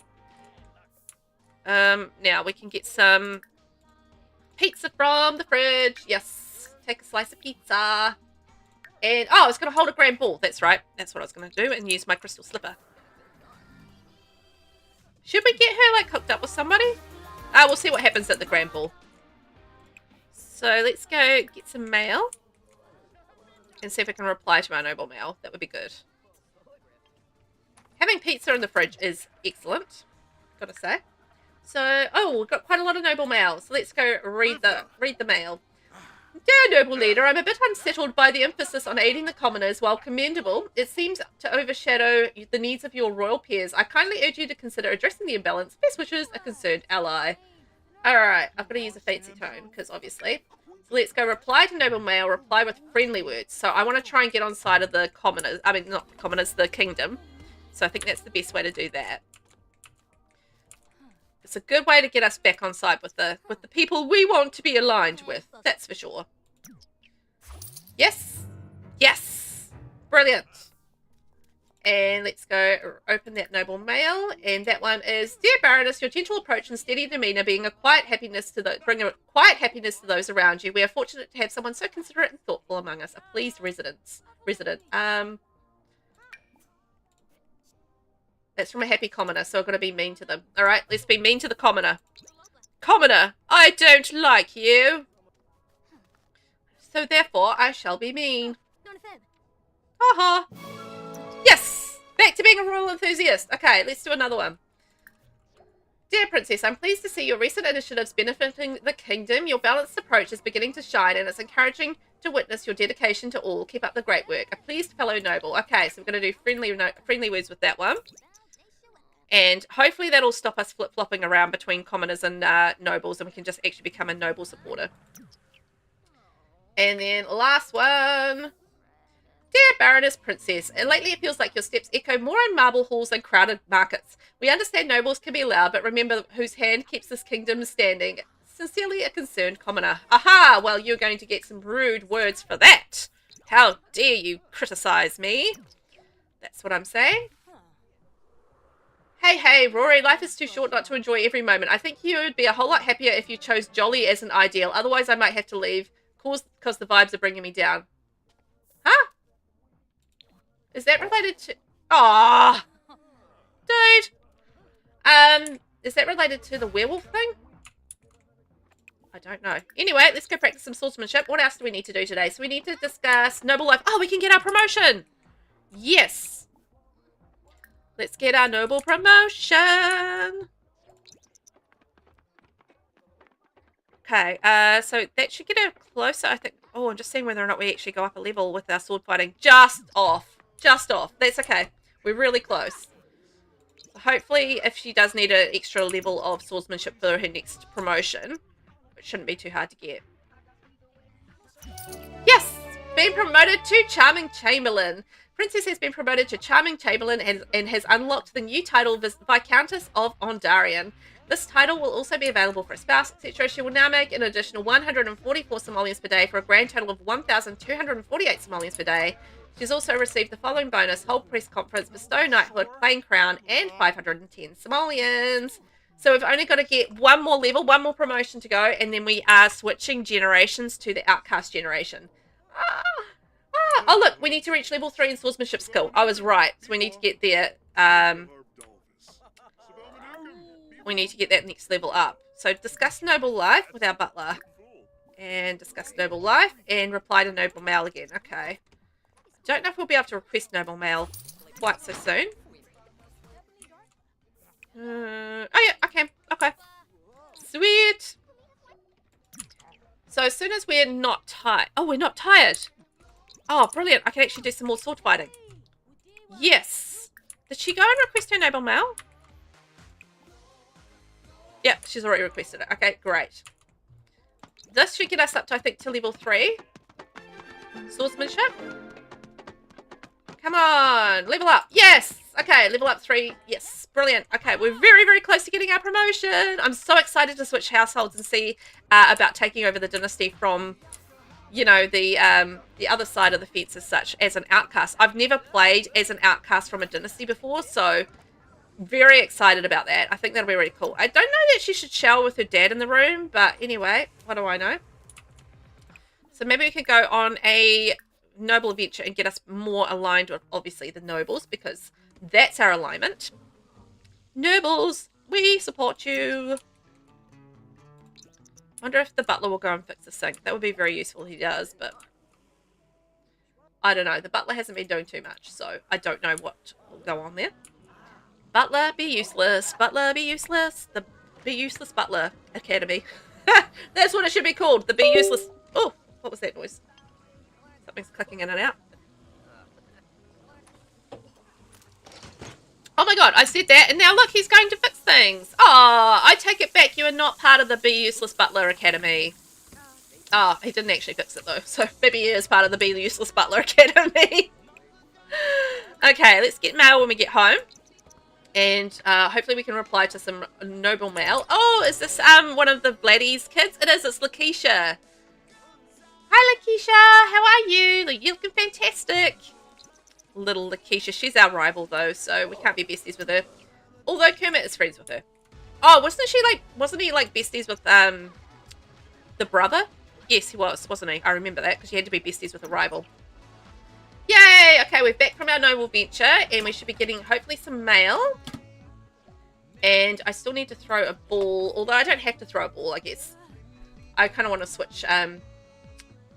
Now we can get some pizza from the fridge. Yes, take a slice of pizza. And oh, I was going to hold a grand ball. That's right, that's what I was going to do, and use my crystal slipper. Should we get her like hooked up with somebody? We'll see what happens at the grand ball. So let's go get some mail and see if we can reply to our noble mail. That would be good. Having pizza in the fridge is excellent, gotta say. So, oh, we've got quite a lot of noble mail. So let's go read the mail. Dear noble leader, I'm a bit unsettled by the emphasis on aiding the commoners. While commendable, it seems to overshadow the needs of your royal peers. I kindly urge you to consider addressing the imbalance. Best wishes, a concerned ally. Alright, I've got to use a fancy tone, because obviously. So let's go reply to noble mail, reply with friendly words. So I want to try and get on side of the commoners. I mean, not the commoners, the kingdom. So I think that's the best way to do that. It's a good way to get us back on side with the people we want to be aligned with. That's for sure. Yes. Yes. Brilliant. And let's go open that noble mail. And that one is, Dear Baroness, your gentle approach and steady demeanour bring a quiet happiness to those around you. We are fortunate to have someone so considerate and thoughtful among us. A pleased resident. That's from a happy commoner, so I've got to be mean to them. Alright, let's be mean to the commoner. Commoner, I don't like you. So therefore, I shall be mean. Haha. Yes! Back to being a royal enthusiast. Okay, let's do another one. Dear Princess, I'm pleased to see your recent initiatives benefiting the kingdom. Your balanced approach is beginning to shine, and it's encouraging to witness your dedication to all. Keep up the great work. A pleased fellow noble. Okay, so we're going to do friendly words with that one. And hopefully that'll stop us flip-flopping around between commoners and nobles, and we can just actually become a noble supporter. And then last one. Dear Baroness Princess, lately it feels like your steps echo more in marble halls than crowded markets. We understand nobles can be loud, but remember whose hand keeps this kingdom standing. Sincerely, a concerned commoner. Aha! Well, you're going to get some rude words for that. How dare you criticize me? That's what I'm saying. Hey, Rory, life is too short not to enjoy every moment. I think you would be a whole lot happier if you chose jolly as an ideal. Otherwise, I might have to leave, because the vibes are bringing me down. Huh? Is that related to... Aww. Dude. Is that related to the werewolf thing? I don't know. Anyway, let's go practice some swordsmanship. What else do we need to do today? So we need to discuss noble life. Oh, we can get our promotion. Yes. Let's get our noble promotion. Okay, so that should get her closer, I think. Oh, I'm just seeing whether or not we actually go up a level with our sword fighting. Just off. Just off. That's okay. We're really close. So hopefully, if she does need an extra level of swordsmanship for her next promotion, it shouldn't be too hard to get. Yes! Been promoted to Charming Chamberlain. Princess has been promoted to Charming Chamberlain and has unlocked the new title Viscountess of Ondarian. This title will also be available for a spouse, etc. She will now make an additional 144 simoleons per day for a grand total of 1,248 simoleons per day. She's also received the following bonus: hold press conference, bestow knighthood, plain crown, and 510 simoleons. So we've only got to get one more level, one more promotion to go, and then we are switching generations to the Outcast generation. Oh, look, we need to reach level 3 in swordsmanship skill. I was right. So we need to get there. We need to get that next level up. So discuss noble life with our butler. And discuss noble life. And reply to noble mail again. Okay. Don't know if we'll be able to request noble mail quite so soon. Oh, yeah. Okay. Okay. Sweet. So as soon as we're not tired. Oh, we're not tired. Oh, brilliant. I can actually do some more sword fighting. Yes. Did she go and request her noble mail? Yep, she's already requested it. Okay, great. This should get us up to, I think, to level 3. Swordsmanship. Come on. Level up. Yes. Okay, level up 3. Yes. Brilliant. Okay, we're very, very close to getting our promotion. I'm so excited to switch households and see about taking over the dynasty from... you know, the other side of the fence as such, as an outcast. I've never played as an outcast from a dynasty before, so very excited about that. I think that'll be really cool. I don't know that she should shower with her dad in the room, but anyway, what do I know? So maybe we could go on a noble adventure and get us more aligned with, obviously, the nobles, because that's our alignment. Nobles, we support you. Wonder if the butler will go and fix the sink. That would be very useful. He does, but I don't know. The butler hasn't been doing too much, so I don't know what will go on there. Butler, be useless. Butler, be useless. The Be Useless Butler Academy. That's what it should be called. The Be Useless... Oh, What was that noise? Something's clicking in and out. Oh my god, I said that, and now look, he's going to fix things. Oh, I take it back. You are not part of the Be Useless Butler Academy. Oh, he didn't actually fix it though, so maybe he is part of the Be Useless Butler Academy. Okay, let's get mail when we get home. And hopefully we can reply to some noble mail. Oh, is this one of the Vladdy's kids? It is, it's Lakeisha. Hi Lakeisha, how are you? You're looking fantastic. Little Lakeisha, she's our rival though, so we can't be besties with her. Although Kermit is friends with her. Oh, wasn't he like besties with the brother? Yes, he was, wasn't he? I remember that because you had to be besties with a rival. Yay! Okay, we're back from our noble venture and we should be getting hopefully some mail. And I still need to throw a ball, although I don't have to throw a ball, I guess. I kind of want to switch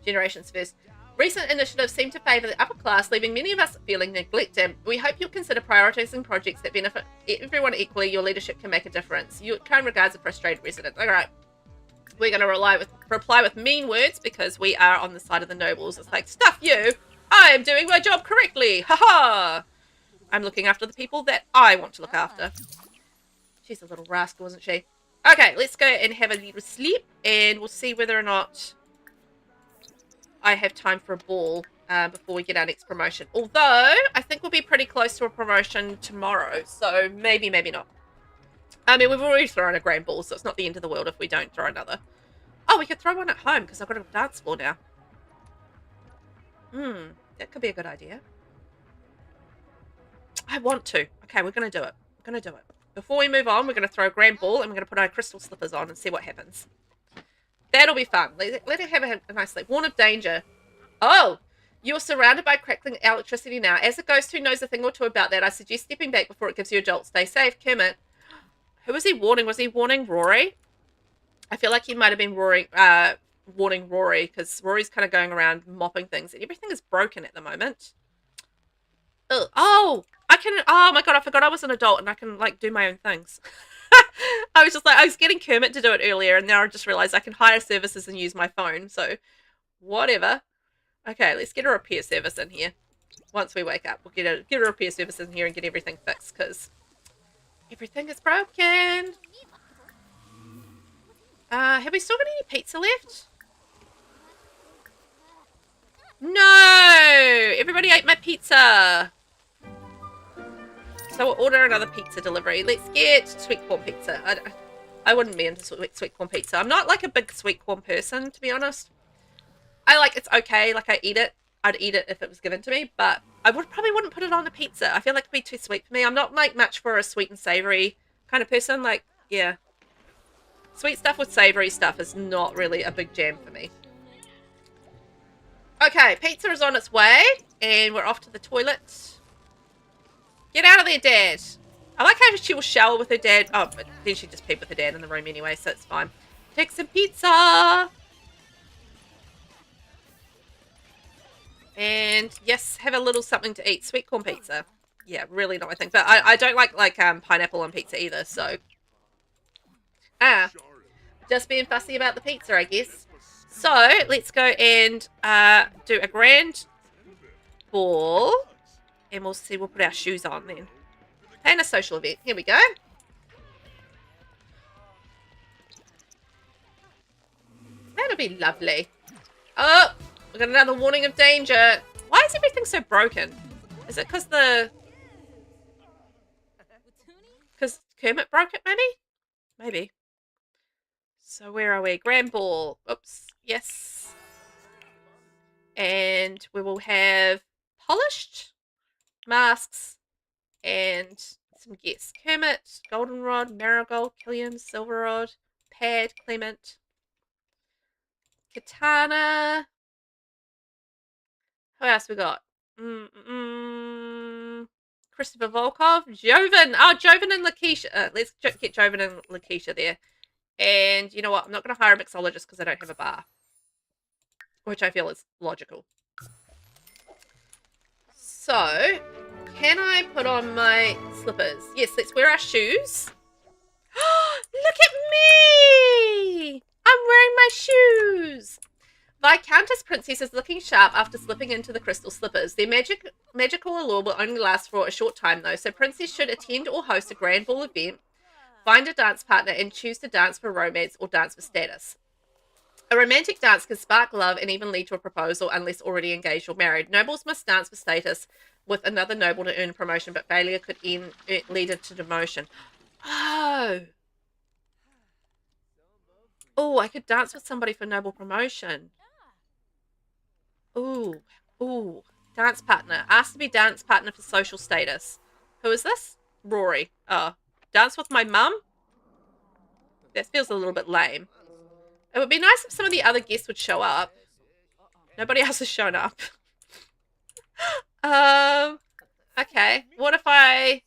generations first. Recent initiatives seem to favour the upper class, leaving many of us feeling neglected. We hope you'll consider prioritising projects that benefit everyone equally. Your leadership can make a difference. Your kind regards, a frustrated resident. All right. We're going to reply with mean words because we are on the side of the nobles. It's like, stuff you! I am doing my job correctly! Ha-ha! I'm looking after the people that I want to look after. She's a little rascal, isn't she? Okay, let's go and have a little sleep, and we'll see whether or not I have time for a ball before we get our next promotion. Although, I think we'll be pretty close to a promotion tomorrow, so maybe, maybe not. I mean, we've already thrown a grand ball, so it's not the end of the world if we don't throw another. Oh, we could throw one at home, because I've got a dance floor now. That could be a good idea. I want to. Okay, we're going to do it. We're going to do it. Before we move on, we're going to throw a grand ball, and we're going to put our crystal slippers on and see what happens. That'll be fun. Let it have a nice sleep. Warn of danger. Oh! You're surrounded by crackling electricity now. As a ghost who knows a thing or two about that, I suggest stepping back before it gives you a jolt. Stay safe, Kermit. Who was he warning? Was he warning Rory? I feel like he might have been warning Rory, because Rory's kind of going around mopping things. And everything is broken at the moment. Ugh. Oh! Oh my god, I forgot I was an adult and I can, like, do my own things. I was getting Kermit to do it earlier, and now I just realized I can hire services and use my phone, so whatever. Okay, let's get a repair service in here. Once we wake up, we'll get a repair service in here and get everything fixed, because everything is broken. Have we still got any pizza left? No! Everybody ate my pizza! So we'll order another pizza delivery. Let's get sweet corn pizza. I wouldn't be into sweet corn pizza. I'm not like a big sweet corn person, to be honest. It's okay. Like, I eat it. I'd eat it if it was given to me, but I probably wouldn't put it on a pizza. I feel like it'd be too sweet for me. I'm not like much for a sweet and savory kind of person. Like, yeah. Sweet stuff with savory stuff is not really a big jam for me. Okay, pizza is on its way, and we're off to the toilet. Get out of there, Dad. I like how she will shower with her dad. Oh, but then she just peed with her dad in the room anyway, so it's fine. Take some pizza. And yes, have a little something to eat. Sweet corn pizza. Yeah, really not my thing. But I don't like pineapple on pizza either, so. Just being fussy about the pizza, I guess. So, let's go and do a grand ball. And we'll see, we'll put our shoes on then. And a social event. Here we go. That'll be lovely. Oh, we got another warning of danger. Why is everything so broken? Is it because Kermit broke it, maybe? Maybe. So where are we? Grand ball. Oops. Yes. And we will have polished masks and some guests. Kermit, Goldenrod, Marigold, Killian, Silverrod, Pad, Clement, Katana. Who else we got? Christopher Volkov, Joven. Oh, Joven and Lakeisha. Let's get Joven and Lakeisha there. And you know what? I'm not going to hire a mixologist because I don't have a bar. Which I feel is logical. So, can I put on my slippers? Yes, let's wear our shoes. Look at me! I'm wearing my shoes. Viscountess Princess is looking sharp after slipping into the crystal slippers. Their magical allure will only last for a short time, though, so Princess should attend or host a grand ball event, find a dance partner, and choose to dance for romance or dance for status. A romantic dance can spark love and even lead to a proposal unless already engaged or married. Nobles must dance for status with another noble to earn a promotion, but failure could lead to demotion. Oh. Oh, I could dance with somebody for noble promotion. Ooh. Ooh. Dance partner. Asked to be dance partner for social status. Who is this? Rory. Oh. Dance with my mum? That feels a little bit lame. It would be nice if some of the other guests would show up. Nobody else has shown up. Okay. What if I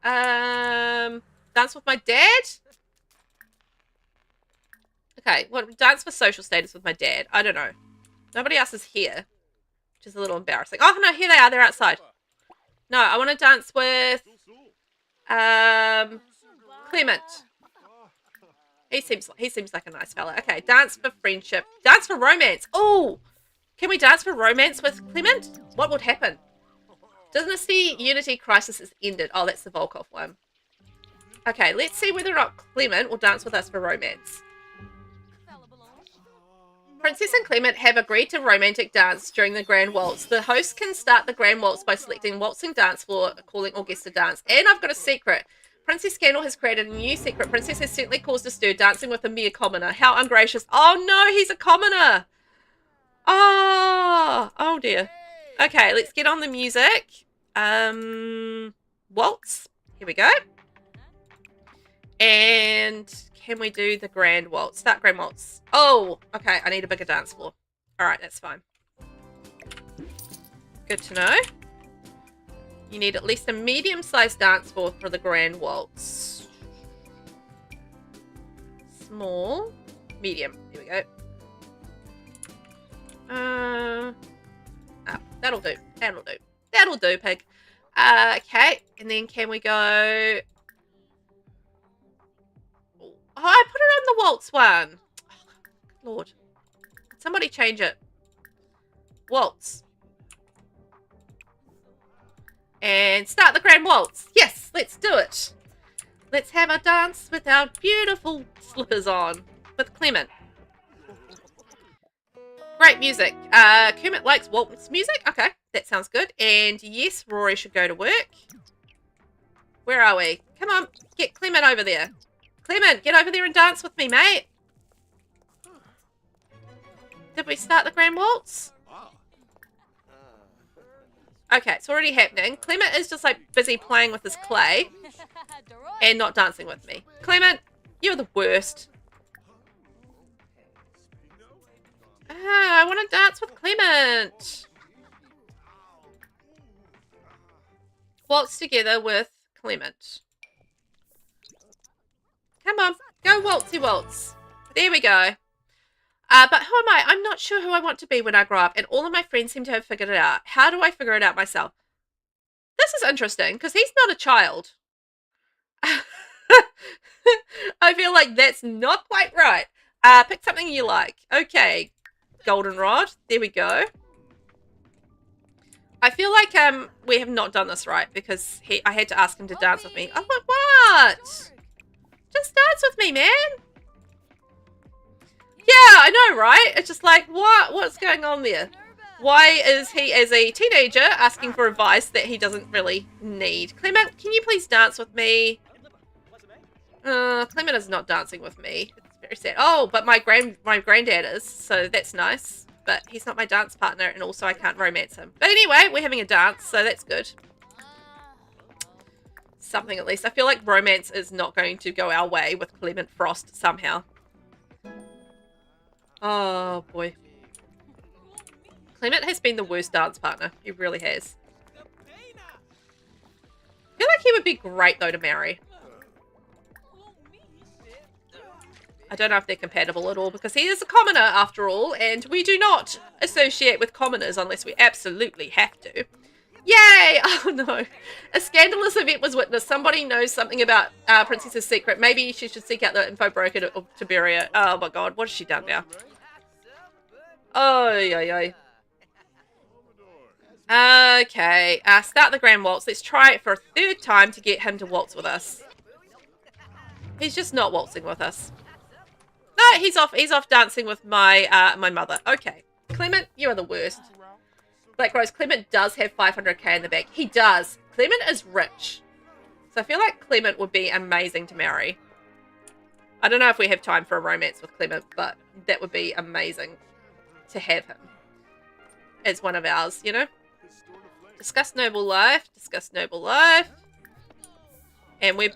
dance with my dad? Okay, what, dance for social status with my dad? I don't know. Nobody else is here, which is a little embarrassing. Oh no, here they are. They're outside. No, I want to dance with Clement. He seems like a nice fella. Okay, dance for friendship. Dance for romance. Oh, can we dance for romance with Clement? What would happen? Dynasty Unity Crisis is ended. Oh, that's the Volkov one. Okay, let's see whether or not Clement will dance with us for romance. Princess and Clement have agreed to romantic dance during the Grand Waltz. The host can start the Grand Waltz by selecting waltzing dance floor, calling all guests to dance. And I've got a secret. Princess Scandal has created a new secret. Princess has certainly caused a stir dancing with a mere commoner. How ungracious. Oh no, he's a commoner. Oh dear. Okay, let's get on the music. Waltz. Here we go. And can we do the Grand Waltz? Start Grand Waltz. Oh, okay. I need a bigger dance floor. All right, that's fine. Good to know. You need at least a medium-sized dance floor for the Grand Waltz. Small, medium. Here we go. That'll do. That'll do. That'll do, pig. Okay, and then can we go? Oh, I put it on the waltz one. Oh, good Lord. Somebody change it. Waltz. And start the Grand Waltz. Yes, let's do it. Let's have a dance with our beautiful slippers on. With Clement. Great music. Kermit likes waltz music. Okay, that sounds good. And yes, Rory should go to work. Where are we? Come on, get Clement over there. Clement, get over there and dance with me, mate. Did we start the Grand Waltz? Okay, it's already happening. Clement is just like busy playing with his clay and not dancing with me. Clement, you're the worst. I want to dance with Clement. Waltz together with Clement. Come on, go waltzy waltz. There we go. But who am I? I'm not sure who I want to be when I grow up, and all of my friends seem to have figured it out. How do I figure it out myself? This is interesting, because he's not a child. I feel like that's not quite right. Pick something you like. Okay, goldenrod. There we go. I feel like we have not done this right, because I had to ask him to dance with me. Oh, what? Just dance with me, man. Yeah, I know, right? It's just like, what's going on there? Why is he, as a teenager, asking for advice that he doesn't really need? Clement, can you please dance with me? Clement is not dancing with me. It's very sad. Oh, but my granddad is, so that's nice. But he's not my dance partner, and also I can't romance him. But anyway, we're having a dance, so that's good. Something at least. I feel like romance is not going to go our way with Clement Frost somehow. Oh, boy. Clement has been the worst dance partner. He really has. I feel like he would be great, though, to marry. I don't know if they're compatible at all, because he is a commoner, after all, and we do not associate with commoners unless we absolutely have to. Yay! Oh, no. A scandalous event was witnessed. Somebody knows something about Princess's secret. Maybe she should seek out the info broker to bury her. Oh, my God. What has she done now? Oy, oy, oy. Okay, start the grand waltz. Let's try it for a third time to get him to waltz with us. He's just not waltzing with us. No, he's off dancing with my my mother. Okay. Clement, you are the worst. Black Rose, Clement does have 500k in the bank. He does. Clement is rich. So I feel like Clement would be amazing to marry. I don't know if we have time for a romance with Clement, but that would be amazing to have him as one of ours, you know? Discuss noble life. Discuss noble life. And we've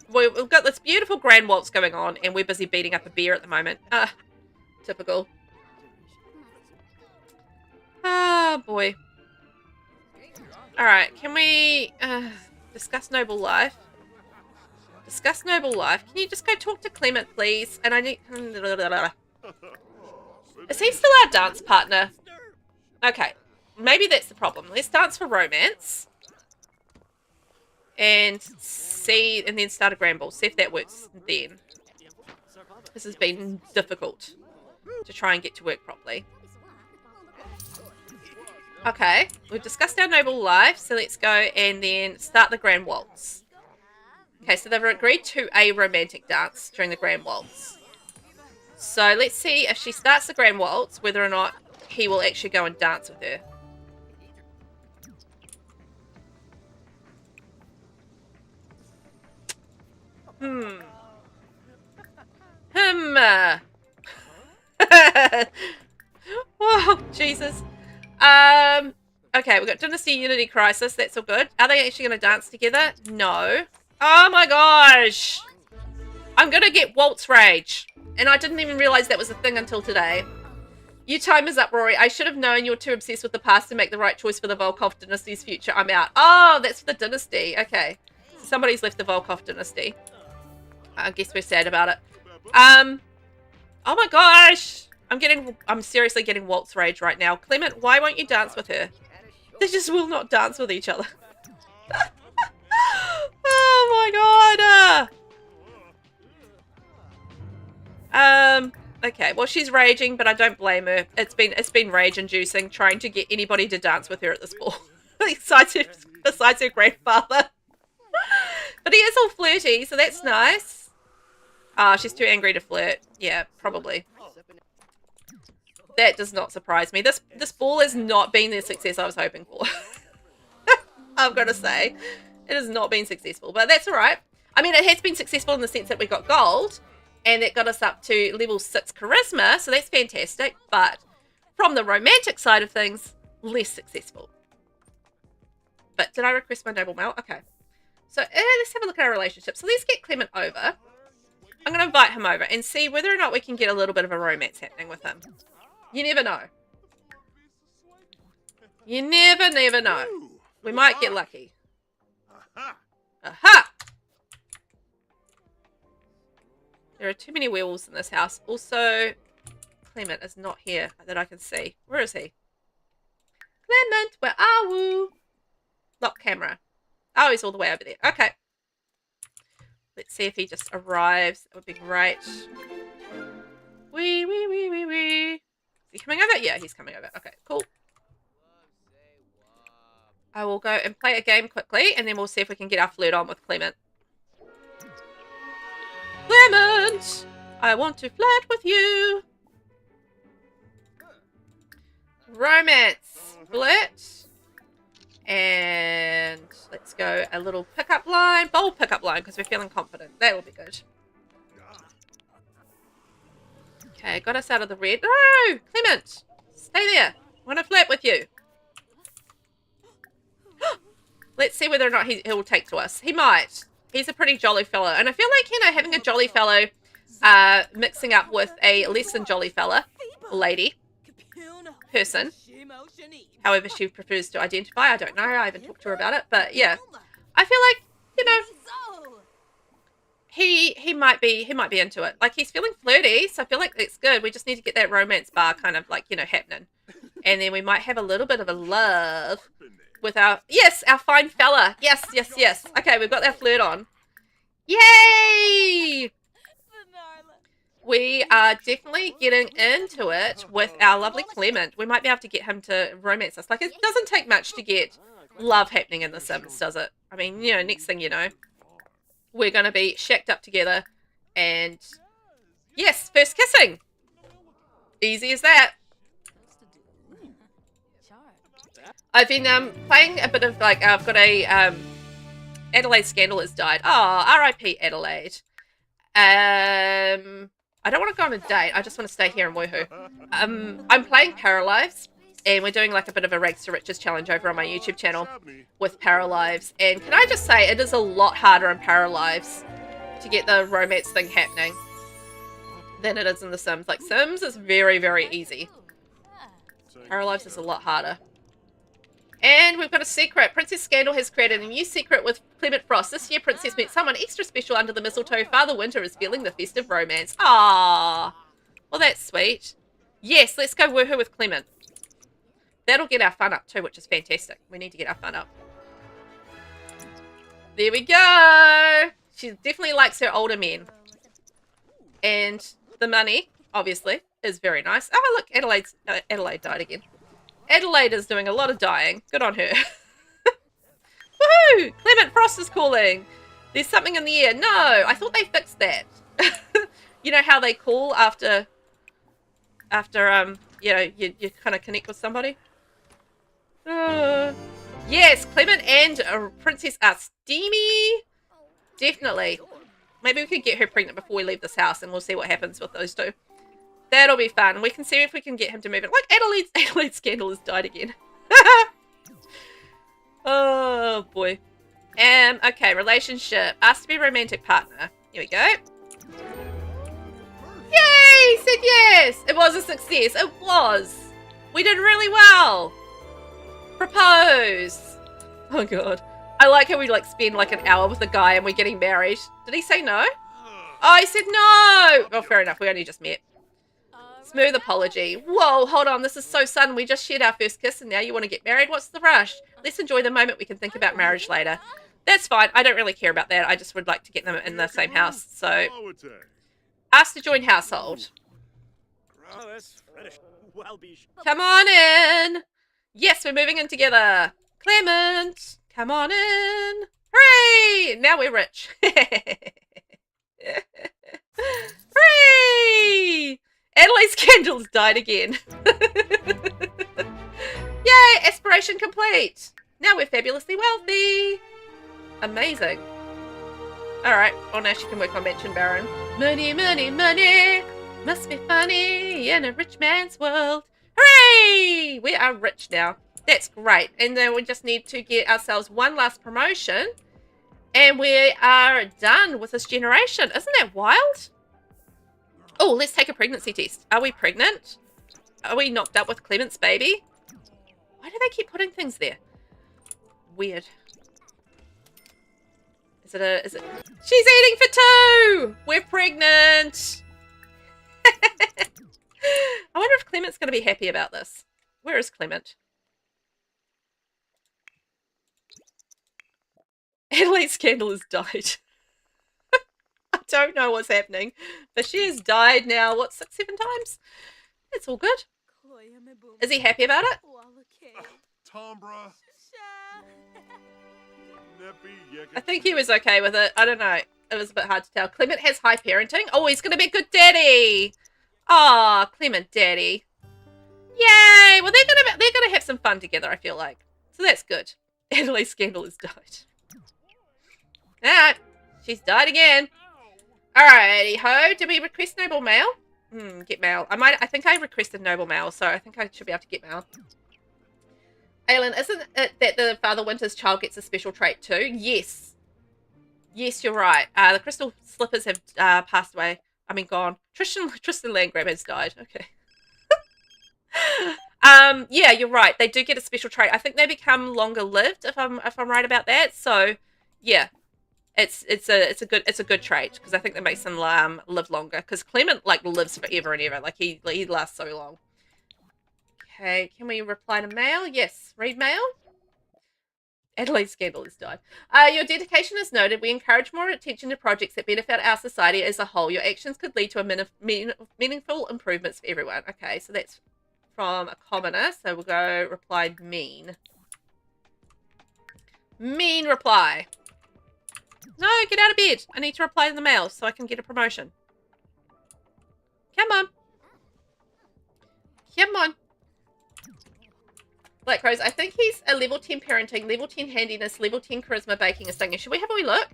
got this beautiful grand waltz going on, and we're busy beating up a bear at the moment. Typical. Ah, boy. Alright, can we discuss noble life? Discuss noble life. Can you just go talk to Clement, please? And I need... Is he still our dance partner? Okay. Maybe that's the problem. Let's dance for romance. And see... And then start a grand ball. See if that works then. This has been difficult to try and get to work properly. Okay. We've discussed our noble life. So let's go and then start the grand waltz. Okay, so they've agreed to a romantic dance during the grand waltz. So let's see if she starts the grand waltz, whether or not he will actually go and dance with her. Oh, Jesus. Okay, we've got Dynasty Unity Crisis. That's all good. Are they actually going to dance together? No. Oh my gosh. I'm going to get waltz rage. And I didn't even realize that was a thing until today. Your time is up, Rory. I should have known you're too obsessed with the past to make the right choice for the Volkov dynasty's future. I'm out. Oh, that's for the dynasty. Okay. So somebody's left the Volkov dynasty. I guess we're sad about it. Oh my gosh. I'm seriously getting waltz rage right now. Clement, why won't you dance with her? They just will not dance with each other. Oh my god. Okay, well she's raging, but I don't blame her. It's been rage inducing trying to get anybody to dance with her at this ball. besides her grandfather. But he is all flirty, so that's nice. She's too angry to flirt. Yeah, probably. That does not surprise me. This ball has not been the success I was hoping for. I've got to say. It has not been successful, but that's all right. I mean, it has been successful in the sense that we got gold, and that got us up to level 6 charisma, so that's fantastic. But from the romantic side of things, less successful. But did I request my noble male? Okay. So let's have a look at our relationship. So let's get Clement over. I'm going to invite him over and see whether or not we can get a little bit of a romance happening with him. You never know. You never know. We might get lucky. Aha! There are too many werewolves in this house. Also, Clement is not here that I can see. Where is he? Clement, where are you? Lock camera. Oh, he's all the way over there. Okay. Let's see if he just arrives. That would be great. Wee. Is he coming over? Yeah, he's coming over. Okay, cool. I will go and play a game quickly, and then we'll see if we can get our flirt on with Clement. Clement! I want to flirt with you. Romance. Flirt. And let's go a little pickup line. Bold pickup line, because we're feeling confident. That will be good. Okay, got us out of the red. No! Clement! Stay there. I want to flirt with you. Let's see whether or not he will take to us. He might. He's a pretty jolly fellow. And I feel like, you know, having a jolly fellow mixing up with a less than jolly fella, lady, person, however she prefers to identify. I don't know. I haven't talked to her about it. But yeah, I feel like, you know, he might be into it. Like, he's feeling flirty, so I feel like it's good. We just need to get that romance bar kind of like, you know, happening. And then we might have a little bit of a love with our fine fella. Yes. Okay, we've got that flirt on. Yay! We are definitely getting into it with our lovely Clement. We might be able to get him to romance us. Like, it doesn't take much to get love happening in The Sims, does it? I mean, you know, next thing you know, we're going to be shacked up together and, yes, first kissing. Easy as that. I've been playing a bit of, like, I've got a Adelaide Scandal has died. Oh, R.I.P. Adelaide. I don't want to go on a date. I just want to stay here in Woohoo. I'm playing Paralives, and we're doing like a bit of a Rags to Riches challenge over on my YouTube channel with Paralives. And can I just say, it is a lot harder in Paralives to get the romance thing happening than it is in The Sims. Like, Sims is very, very easy. Paralives is a lot harder. And we've got a secret. Princess Scandal has created a new secret with Clement Frost. This year, Princess met someone extra special under the mistletoe. Father Winter is feeling the festive romance. Ah, well, that's sweet. Yes, let's go woohoo with Clement. That'll get our fun up too, which is fantastic. We need to get our fun up. There we go. She definitely likes her older men. And the money, obviously, is very nice. Oh, look, Adelaide died again. Adelaide is doing a lot of dying. Good on her. Woohoo! Clement Frost is calling. There's something in the air. No, I thought they fixed that. You know how they call after you know, you kind of connect with somebody? Yes, Clement and Princess are steamy. Definitely. Maybe we could get her pregnant before we leave this house, and we'll see what happens with those two. That'll be fun. We can see if we can get him to move it. Look, Adelaide Scandal has died again. Oh, boy. Okay, relationship. Asked to be romantic partner. Here we go. Yay! Said yes! It was a success. It was. We did really well. Propose. Oh, God. I like how we, like, spend, like, an hour with a guy and we're getting married. Did he say no? Oh, he said no! Well, fair enough. We only just met. Smooth apology. Whoa, hold on. This is so sudden. We just shared our first kiss and now you want to get married? What's the rush? Let's enjoy the moment. We can think about marriage later. That's fine. I don't really care about that. I just would like to get them in the same house. So, ask to join household. Come on in. Yes, we're moving in together. Clement, come on in. Hooray! Now we're rich. Hooray! Adelaide Scandal's died again. Yay! Aspiration complete. Now we're fabulously wealthy. Amazing. Alright. Oh, now she can work on Mansion Baron. Money, money, money. Must be funny in a rich man's world. Hooray! We are rich now. That's great. And then we just need to get ourselves one last promotion. And we are done with this generation. Isn't that wild? Oh, let's take a pregnancy test. Are we pregnant? Are we knocked up with Clement's baby? Why do they keep putting things there? Weird. Is it? She's eating for two! We're pregnant! I wonder if Clement's going to be happy about this. Where is Clement? Adelaide Scandal has died. I don't know what's happening, but she has died now, what, 6-7 times? It's all good. Is he happy about it? I think he was okay with it. I don't know. It was a bit hard to tell. Clement has high parenting. Oh, he's going to be a good daddy. Oh, Clement daddy. Yay! Well, they're gonna have some fun together, I feel like. So that's good. Adelaide Scandal has died. Alright. She's died again. Alrighty ho. Did we request noble mail? Get mail. I think I requested noble mail, so I think I should be able to get mail. Aylin, isn't it that the Father Winter's child gets a special trait too? Yes. Yes, you're right. The crystal slippers have passed away. I mean, gone. Tristan Landgrab has died. Okay. Yeah, you're right. They do get a special trait. I think they become longer lived, if I'm right about that. So, yeah, it's a good trait because I think that makes them live longer. Because Clement like lives forever and ever. Like he lasts so long. Okay, can we reply to mail? Yes, read mail. Adelaide Scandal has died. Your dedication is noted. We encourage more attention to projects that benefit our society as a whole. Your actions could lead to meaningful improvements for everyone. Okay, so that's from a commoner. So we'll go reply mean. Mean reply. No, get out of bed. I need to reply to the mail so I can get a promotion. Come on. Come on. Black Rose, I think he's a level 10 parenting, level 10 handiness, level 10 charisma, baking, and singing. Should we have a wee look?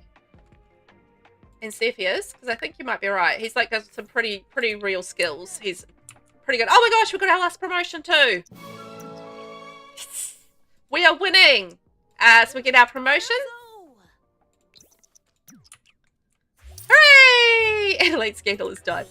And see if he is? Because I think you might be right. He's like got some pretty real skills. He's pretty good. Oh my gosh, we got our last promotion too. We are winning. So we get our promotion. Hooray! Adelaide Scandal has died.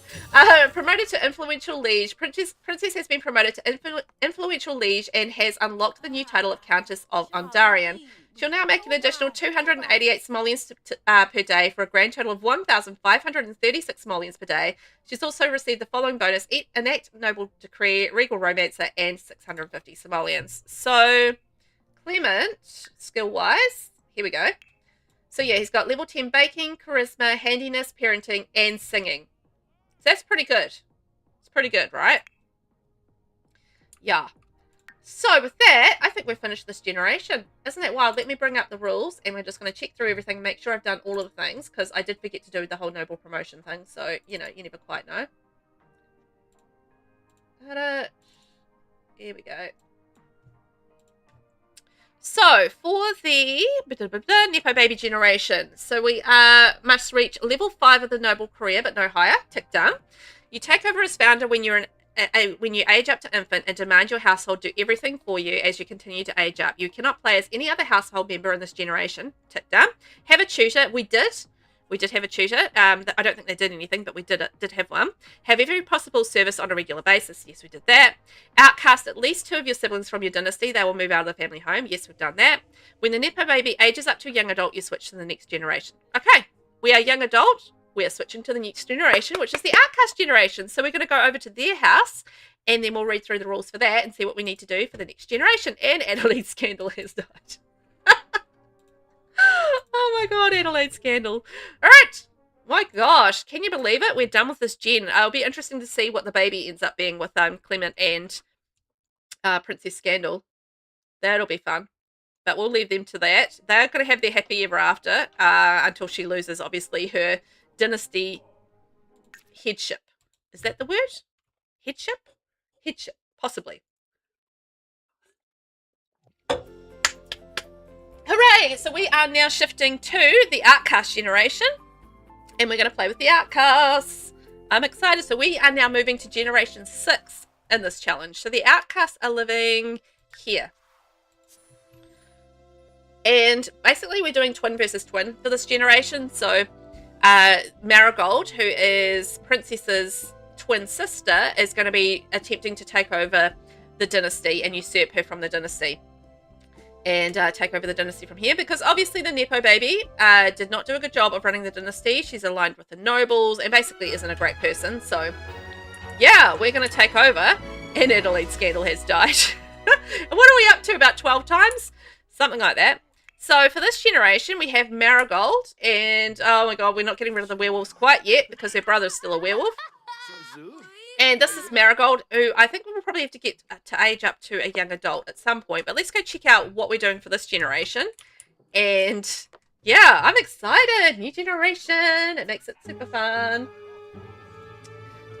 Promoted to influential liege. Princess has been promoted to influential liege and has unlocked the new title of Countess of Ondarian. She'll now make an additional 288 simoleons per day for a grand total of 1,536 simoleons per day. She's also received the following bonus: Enact Noble Decree, Regal Romancer, and 650 simoleons. So, Clement, skill-wise, here we go. So yeah, he's got level 10 baking, charisma, handiness, parenting, and singing. So that's pretty good. It's pretty good, right? Yeah. So with that, I think we've finished this generation. Isn't that wild? Let me bring up the rules, and we're just going to check through everything, make sure I've done all of the things, because I did forget to do the whole noble promotion thing, so, you know, you never quite know. Here we go. So, for the Nepo-Baby generation, so we must reach level 5 of the noble career, but no higher. Tick down. You take over as founder when you're when you age up to infant and demand your household do everything for you as you continue to age up. You cannot play as any other household member in this generation. Tick down. Have a tutor. We did have a tutor. I don't think they did anything, but we did have one. Have every possible service on a regular basis. Yes, we did that. Outcast at least 2 of your siblings from your dynasty. They will move out of the family home. Yes, we've done that. When the Nepo-Baby ages up to a young adult, you switch to the next generation. Okay, we are young adult. We are switching to the next generation, which is the Outcast generation. So we're going to go over to their house, and then we'll read through the rules for that and see what we need to do for the next generation. And Adelaide Scandal has died. Oh my god, Adelaide Scandal. Alright. My gosh, can you believe it? We're done with this gen. It'll be interesting to see what the baby ends up being with Clement and Princess Scandal. That'll be fun. But we'll leave them to that. They're going to have their happy ever after until she loses, obviously, her dynasty headship. Is that the word? Headship? Headship, possibly. Hooray! So we are now shifting to the Outcast generation, and we're going to play with the Outcasts. I'm excited. So we are now moving to generation 6 in this challenge. So the Outcasts are living here. And basically we're doing twin versus twin for this generation. So Marigold, who is Princess's twin sister, is going to be attempting to take over the dynasty and usurp her from the dynasty. And take over the dynasty from here, because obviously the Nepo-Baby did not do a good job of running the dynasty. She's aligned with the nobles and basically isn't a great person. So, yeah, we're going to take over. And Adelaide Scandal has died. And what are we up to? About 12 times? Something like that. So for this generation, we have Marigold. And, oh my god, we're not getting rid of the werewolves quite yet because her brother's still a werewolf. And this is Marigold, who I think we'll probably have to get to age up to a young adult at some point. But let's go check out what we're doing for this generation. And yeah, I'm excited. New generation. It makes it super fun.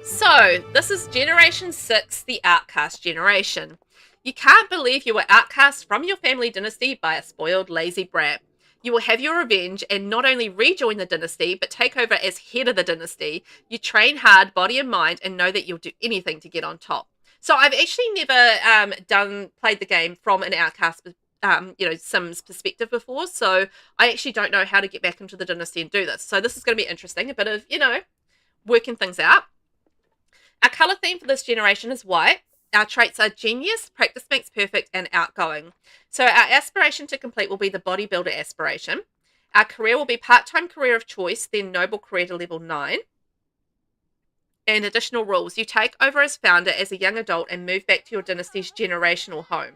So this is generation 6, the Outcast generation. You can't believe you were outcast from your family dynasty by a spoiled, lazy brat. You will have your revenge and not only rejoin the dynasty, but take over as head of the dynasty. You train hard, body and mind, and know that you'll do anything to get on top. So I've actually never played the game from an Outcast, Sims perspective before. So I actually don't know how to get back into the dynasty and do this. So this is going to be interesting, a bit of, working things out. Our colour theme for this generation is white. Our traits are genius, practice makes perfect, and outgoing. So our aspiration to complete will be the bodybuilder aspiration. Our career will be part-time career of choice, then noble career to level 9. And additional rules. You take over as founder as a young adult and move back to your dynasty's generational home.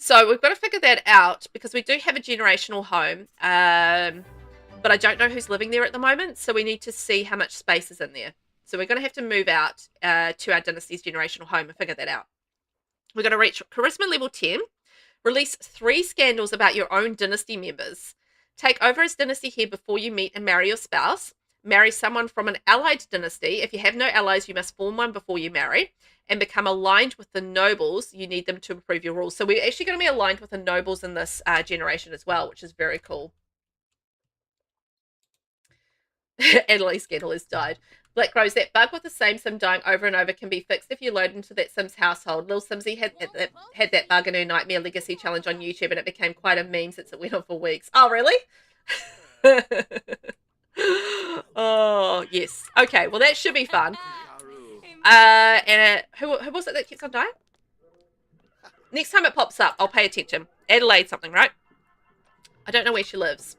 So we've got to figure that out because we do have a generational home, but I don't know who's living there at the moment. So we need to see how much space is in there. So we're going to have to move out to our Dynasty's generational home and figure that out. We're going to reach Charisma level 10, release 3 scandals about your own Dynasty members, take over as Dynasty head before you meet and marry your spouse, marry someone from an allied dynasty. If you have no allies, you must form one before you marry, and become aligned with the nobles. You need them to approve your rules. So we're actually going to be aligned with the nobles in this generation as well, which is very cool. Adelaide's scandal has died. Black Rose, that bug with the same sim dying over and over can be fixed if you load into that sim's household. Lil Simsy had that bug in her Nightmare Legacy challenge on YouTube, and it became quite a meme since it went on for weeks. Oh, really? Oh, yes. Okay, well, that should be fun. And who was it that keeps on dying? Next time it pops up, I'll pay attention. Adelaide something, right? I don't know where she lives.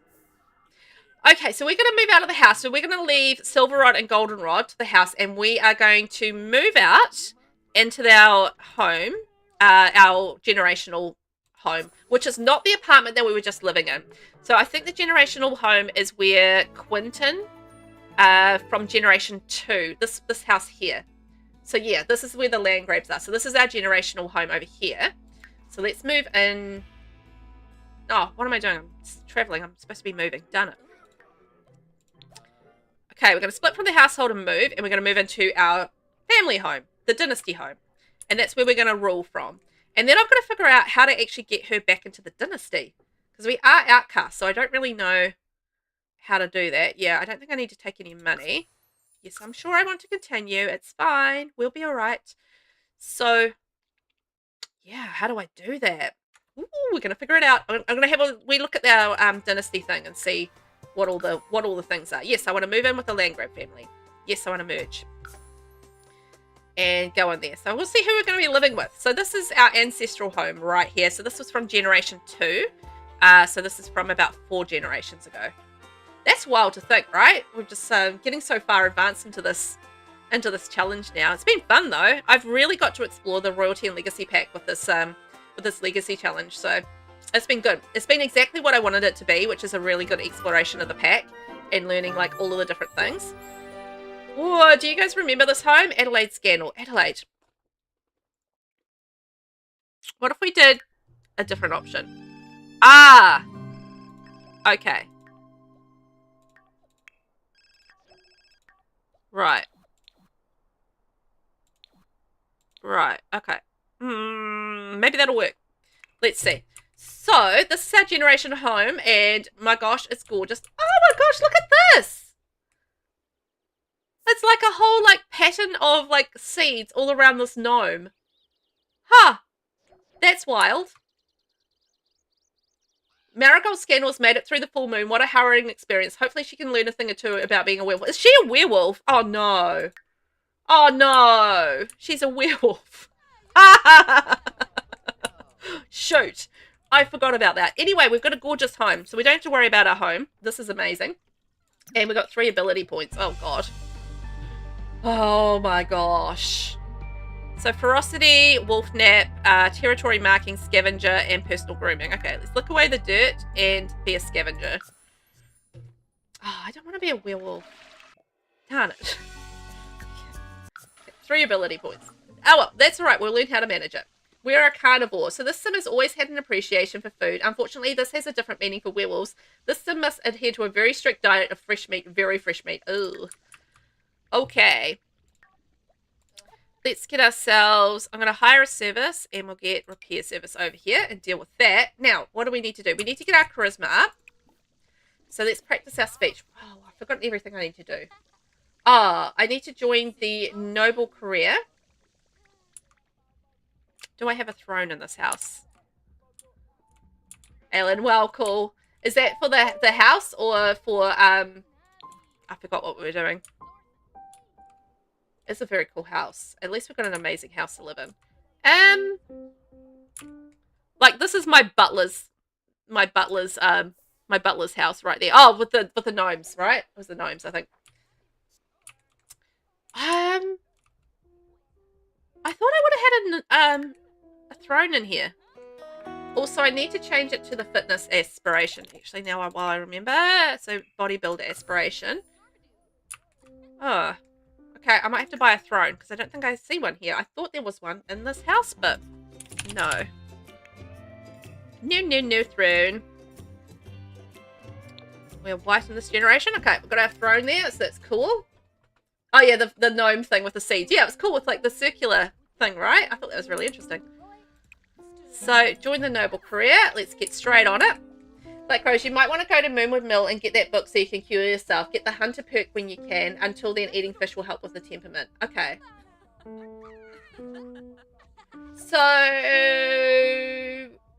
Okay, so we're going to move out of the house. So we're going to leave Silverrod and Goldenrod to the house, and we are going to move out into our home, our generational home, which is not the apartment that we were just living in. So I think the generational home is where Quentin from Generation 2, this house here. So yeah, this is where the land grabs are. So this is our generational home over here. So let's move in. Oh, what am I doing? I'm traveling. I'm supposed to be moving. Darn it. Okay, we're going to split from the household and move, and we're going to move into our family home, the Dynasty home. And that's where we're going to rule from. And then I've got to figure out how to actually get her back into the Dynasty. Because we are Outcast, so I don't really know how to do that. Yeah, I don't think I need to take any money. Yes, I'm sure I want to continue. It's fine. We'll be all right. So, yeah, how do I do that? Ooh, we're going to figure it out. I'm going to have we look at our Dynasty thing and see what all the things are. Yes, I want to move in with the Landgrab family. Yes, I want to merge and go in there. So we'll see who we're going to be living with. So this is our ancestral home right here. So this was from Generation 2. So this is from about 4 generations ago. That's wild to think, right? We're just getting so far advanced into this challenge now. It's been fun though. I've really got to explore the royalty and legacy pack with this legacy challenge. So it's been good. It's been exactly what I wanted it to be, which is a really good exploration of the pack and learning like all of the different things. Whoa, do you guys remember this home? Adelaide Scandal. Adelaide. What if we did a different option? Ah! Okay. Right. Right. Okay. Maybe that'll work. Let's see. So, this is our generation home, and my gosh, it's gorgeous. Oh my gosh, look at this! It's like a whole, like, pattern of, like, seeds all around this gnome. Huh. That's wild. Marigold Scandals made it through the full moon. What a harrowing experience. Hopefully she can learn a thing or two about being a werewolf. Is she a werewolf? Oh, no. Oh, no. She's a werewolf. Shoot. I forgot about that. Anyway, we've got a gorgeous home, so we don't have to worry about our home. This is amazing. And we've got 3 ability points. Oh, God. Oh, my gosh. So, ferocity, wolf nap, territory marking, scavenger, and personal grooming. Okay, let's look away the dirt and be a scavenger. Oh, I don't want to be a werewolf. Darn it. 3 ability points. Oh, well, that's all right. We'll learn how to manage it. We're a carnivore, so this sim has always had an appreciation for food. Unfortunately, this has a different meaning for werewolves. This sim must adhere to a very strict diet of fresh meat, very fresh meat. Ugh. Okay. Let's get ourselves, I'm going to hire a service, and we'll get repair service over here and deal with that. Now, what do we need to do? We need to get our charisma up. So let's practice our speech. Oh, I've forgotten everything I need to do. Ah, I need to join the noble career. Do I have a throne in this house? Alan, well, cool. Is that for the house or for, I forgot what we were doing. It's a very cool house. At least we've got an amazing house to live in. Like this is my butler's house right there. Oh, with the gnomes, right? It was the gnomes, I think. I thought I would have had a throne in here. Also, I need to change it to the fitness aspiration. Actually, now while I remember. So, bodybuilder aspiration. Oh. Okay, I might have to buy a throne because I don't think I see one here. I thought there was one in this house, but no. No throne. We're white in this generation. Okay, we've got our throne there, so that's cool. Oh yeah, the gnome thing with the seeds. Yeah, it was cool with like the circular thing, right? I thought that was really interesting. So, join the noble career. Let's get straight on it. Black Rose, you might want to go to Moonwood Mill and get that book so you can cure yourself. Get the hunter perk when you can. Until then, eating fish will help with the temperament. Okay. So,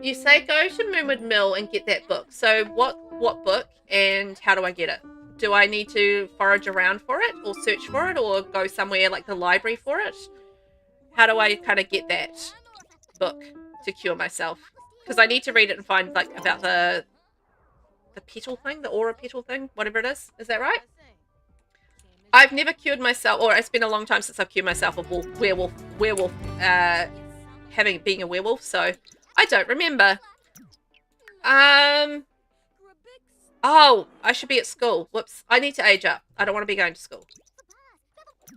you say go to Moonwood Mill and get that book. So, what book and how do I get it? Do I need to forage around for it or search for it or go somewhere like the library for it? How do I kind of get that book to cure myself? Because I need to read it and find like about the petal thing, the aura petal thing, whatever it is. Is that right? I've never cured myself, or it's been a long time since I've cured myself of werewolf, being a werewolf, so I don't remember. Oh, I should be at school. Whoops. I need to age up. I don't want to be going to school.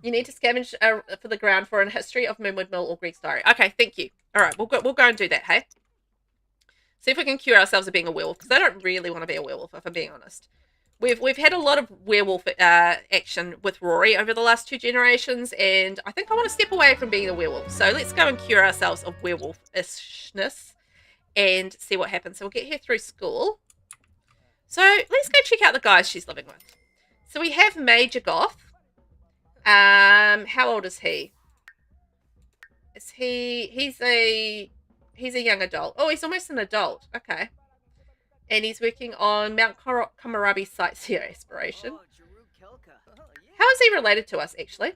You need to scavenge for the ground for a history of Moonwood Mill or Greek's Diary. Okay, thank you. All right, we'll go and do that, hey? See if we can cure ourselves of being a werewolf, because I don't really want to be a werewolf, if I'm being honest. We've had a lot of werewolf action with Rory over the last 2 generations, and I think I want to step away from being a werewolf. So let's go and cure ourselves of werewolf-ishness and see what happens. So we'll get her through school. So let's go check out the guys she's living with. So we have Major Goth. How old is he? He's a young adult. Oh, he's almost an adult. Okay. And he's working on Mount Komorabi sightseer aspiration. How is he related to us, actually?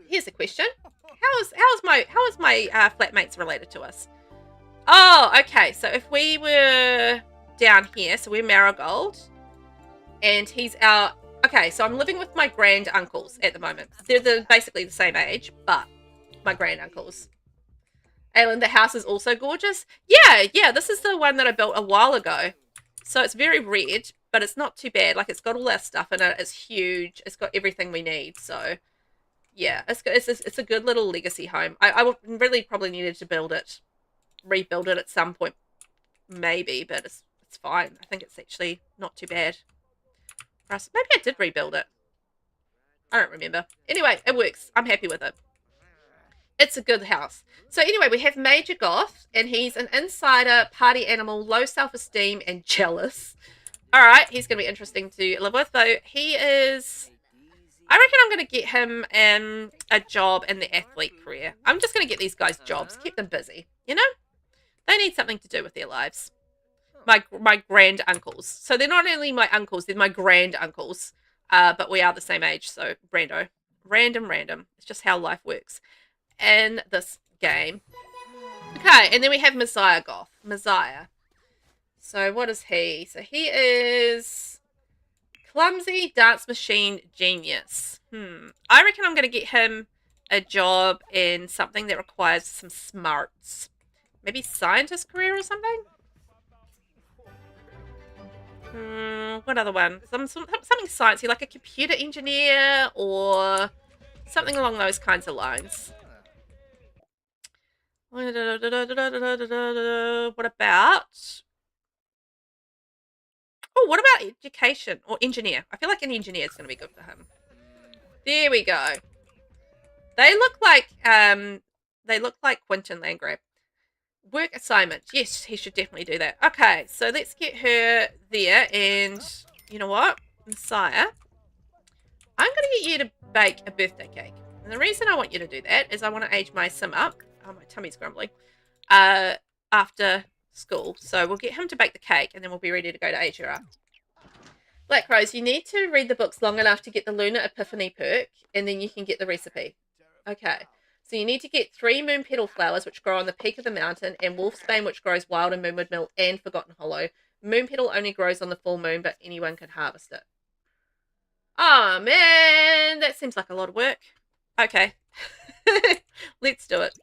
Here's a question. How is my flatmates related to us? Oh, okay. So if we were down here, so we're Marigold, and he's our... Okay, so I'm living with my grand uncles at the moment. They're basically the same age, but my grand uncles. Aylin, the house is also gorgeous. Yeah, this is the one that I built a while ago. So it's very red, but it's not too bad. Like, it's got all our stuff in it. It's huge. It's got everything we need. So, yeah, it's a good little legacy home. I really probably needed to rebuild it at some point, maybe, but it's fine. I think it's actually not too bad. Maybe I did rebuild it. I don't remember. Anyway, it works. I'm happy with it. It's a good house. So anyway, we have Major Goth, and he's an insider, party animal, low self-esteem, and jealous. All right, he's going to be interesting to live with, though. He is... I reckon I'm going to get him a job in the athlete career. I'm just going to get these guys jobs, keep them busy, you know? They need something to do with their lives. My grand uncles. So they're not only my uncles, they're my grand uncles. But we are the same age, so Brando. Random. It's just how life works in this game. Okay, and then we have Messiah Goth. Messiah. So what is he? So he is clumsy dance machine genius. I reckon I'm going to get him a job in something that requires some smarts. Maybe scientist career or something? What other one? Something sciencey, like a computer engineer or something along those kinds of lines. What about... Oh, what about education or engineer? I feel like an engineer is going to be good for him. There we go. They look like Quentin Landgraf. Work assignment. Yes, he should definitely do that. Okay, so let's get her there. And you know what? Messiah, I'm going to get you to bake a birthday cake. And the reason I want you to do that is I want to age my sim up. Oh, my tummy's grumbling. After school. So we'll get him to bake the cake and then we'll be ready to go to age her up. Black Rose, you need to read the books long enough to get the Lunar Epiphany perk and then you can get the recipe. Okay. So you need to get 3 moon petal flowers, which grow on the peak of the mountain, and wolfsbane, which grows wild in Moonwood Mill and Forgotten Hollow. Moon petal only grows on the full moon, but anyone can harvest it. Oh, man. That seems like a lot of work. Okay. Let's do it.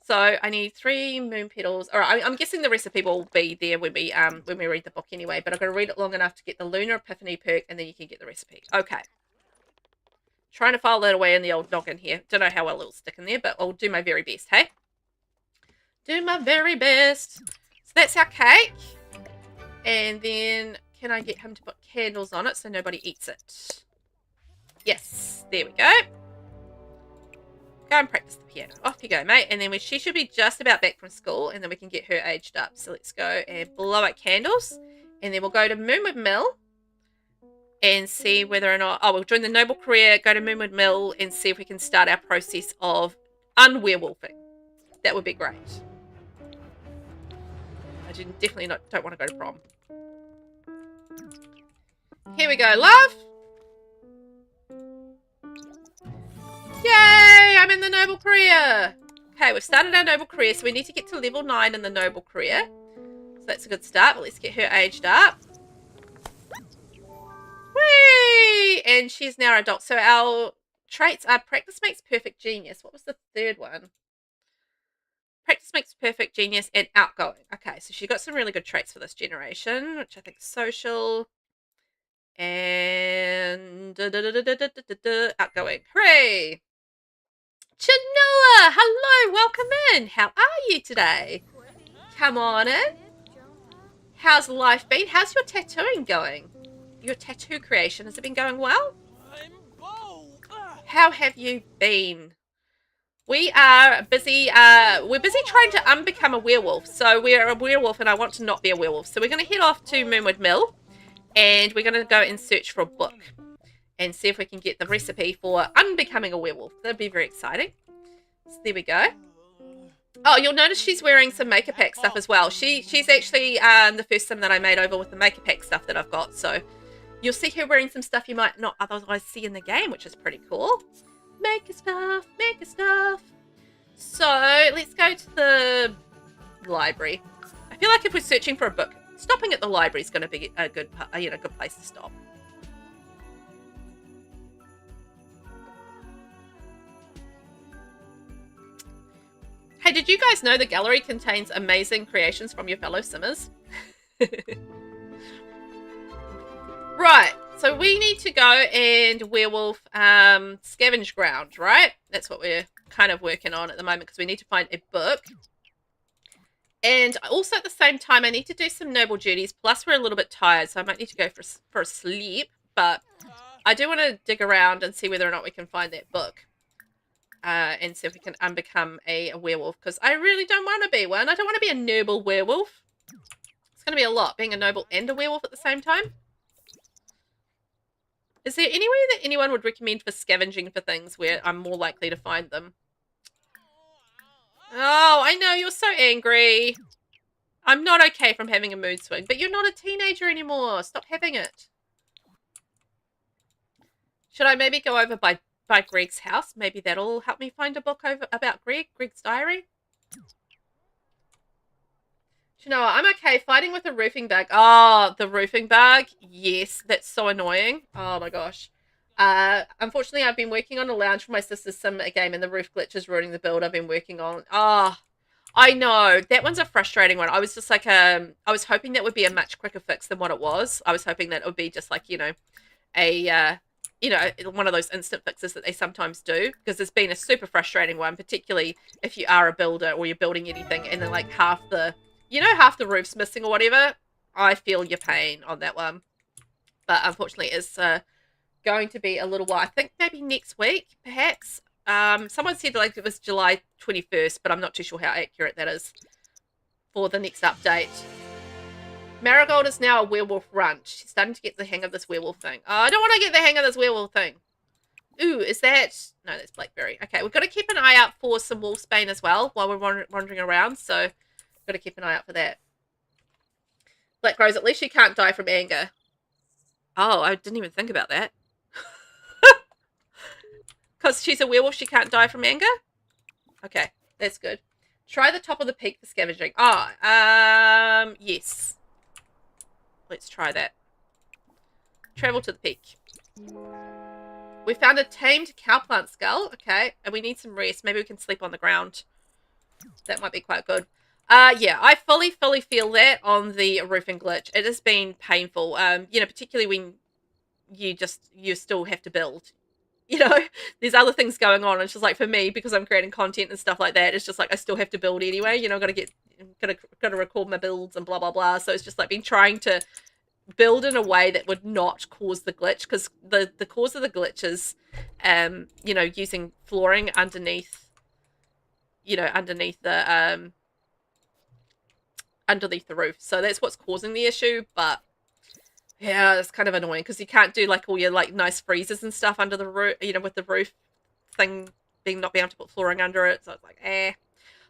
So So I need 3 moon petals. All right, I'm guessing the recipe will be there when we read the book anyway, but I've got to read it long enough to get the Lunar Epiphany perk, and then you can get the recipe. Okay. Trying to file that away in the old noggin here. Don't know how well it'll stick in there, but I'll do my very best, hey? Do my very best. So that's our cake. And then can I get him to put candles on it so nobody eats it? Yes, there we go. Go and practice the piano. Off you go, mate. And then she should be just about back from school, and then we can get her aged up. So let's go and blow out candles. And then we'll go to Moonwood Mill and see whether or not... Oh, we'll join the Noble Career, go to Moonwood Mill, and see if we can start our process of unwerewolfing. That would be great. I definitely don't want to go to prom. Here we go, love. Yay! I'm in the Noble Career. Okay, we've started our Noble Career, so we need to get to level 9 in the Noble Career. So that's a good start, but let's get her aged up. Whee! And she's now an adult. So our traits are Practice Makes Perfect Genius. What was the third one? Practice Makes Perfect Genius and Outgoing. Okay, so she got some really good traits for this generation, which I think is social and outgoing. Hooray! Chanoa! Hello, welcome in. How are you today? Come on in. How's life been? How's your tattooing going? Your tattoo creation, has it been going well? How have you been? We are busy, we're busy trying to unbecome a werewolf. So we're a werewolf and I want to not be a werewolf. So we're going to head off to Moonwood Mill and we're going to go and search for a book and see if we can get the recipe for unbecoming a werewolf. That'd be very exciting. So there we go. Oh, you'll notice she's wearing some Maker Pack stuff as well. She's actually the first sim that I made over with the Maker Pack stuff that I've got. So you'll see her wearing some stuff you might not otherwise see in the game, which is pretty cool. Maker stuff, maker stuff. So let's go to the library. I feel like if we're searching for a book, stopping at the library is going to be a good place to stop. Hey, did you guys know the gallery contains amazing creations from your fellow simmers? Right, so we need to go and werewolf scavenge ground, right? That's what we're kind of working on at the moment because we need to find a book. And also at the same time, I need to do some noble duties. Plus, we're a little bit tired, so I might need to go for a sleep. But I do want to dig around and see whether or not we can find that book. And see if we can unbecome a werewolf. Because I really don't want to be one. I don't want to be a noble werewolf. It's going to be a lot, being a noble and a werewolf at the same time. Is there any way that anyone would recommend for scavenging for things where I'm more likely to find them? Oh, I know, you're so angry. I'm not okay from having a mood swing, but you're not a teenager anymore. Stop having it. Should I maybe go over by Greg's house? Maybe that'll help me find a book about Greg's diary. You know, I'm okay fighting with a roofing bug. Oh, the roofing bug. Yes, that's so annoying. Oh my gosh. Unfortunately, I've been working on a lounge for my sister's sim game and the roof glitch is ruining the build I've been working on. Oh, I know. That one's a frustrating one. I was just like, I was hoping that would be a much quicker fix than what it was. I was hoping that it would be just like, one of those instant fixes that they sometimes do, because it's been a super frustrating one, particularly if you are a builder or you're building anything and then like half the roof's missing or whatever. I feel your pain on that one. But unfortunately it's going to be a little while. I think maybe next week, perhaps. Someone said like it was July 21st, but I'm not too sure how accurate that is for the next update. Marigold is now a werewolf runt. She's starting to get the hang of this werewolf thing. Oh, I don't want to get the hang of this werewolf thing. Ooh, is that... No, that's Blackberry. Okay, we've got to keep an eye out for some wolfsbane as well while we're wandering around, so got to keep an eye out for that. Black Rose, at least she can't die from anger. Oh, I didn't even think about that. Because she's a werewolf, she can't die from anger? Okay, that's good. Try the top of the peak for scavenging. Oh, yes. Let's try that. Travel to the peak. We found a tamed cowplant skull. Okay, and we need some rest. Maybe we can sleep on the ground. That might be quite good. Yeah, I fully feel that on the roofing glitch. It has been painful. You know, particularly when you still have to build. You know, there's other things going on. It's just like for me, because I'm creating content and stuff like that, it's just like I still have to build anyway. You know, gotta record my builds and blah blah blah. So it's just like been trying to build in a way that would not cause the glitch, because the cause of the glitch is, you know, using flooring underneath, you know, underneath the roof. So that's what's causing the issue. But yeah, it's kind of annoying because you can't do like all your like nice freezers and stuff under the roof, you know, with the roof thing not being able to put flooring under it. So it's like, eh.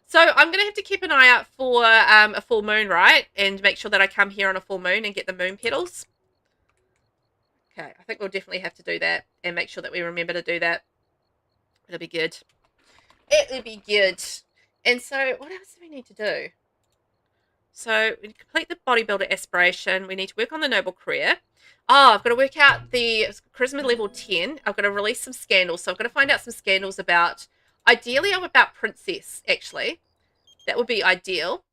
So I'm going to have to keep an eye out for a full moon, right? And make sure that I come here on a full moon and get the moon petals. Okay, I think we'll definitely have to do that and make sure that we remember to do that. It'll be good. It'll be good. And so what else do we need to do? So we complete the bodybuilder aspiration. We need to work on the noble career. Oh, I've got to work out the charisma level 10. I've got to release some scandals. So I've got to find out some scandals about, ideally about princess, actually. That would be ideal.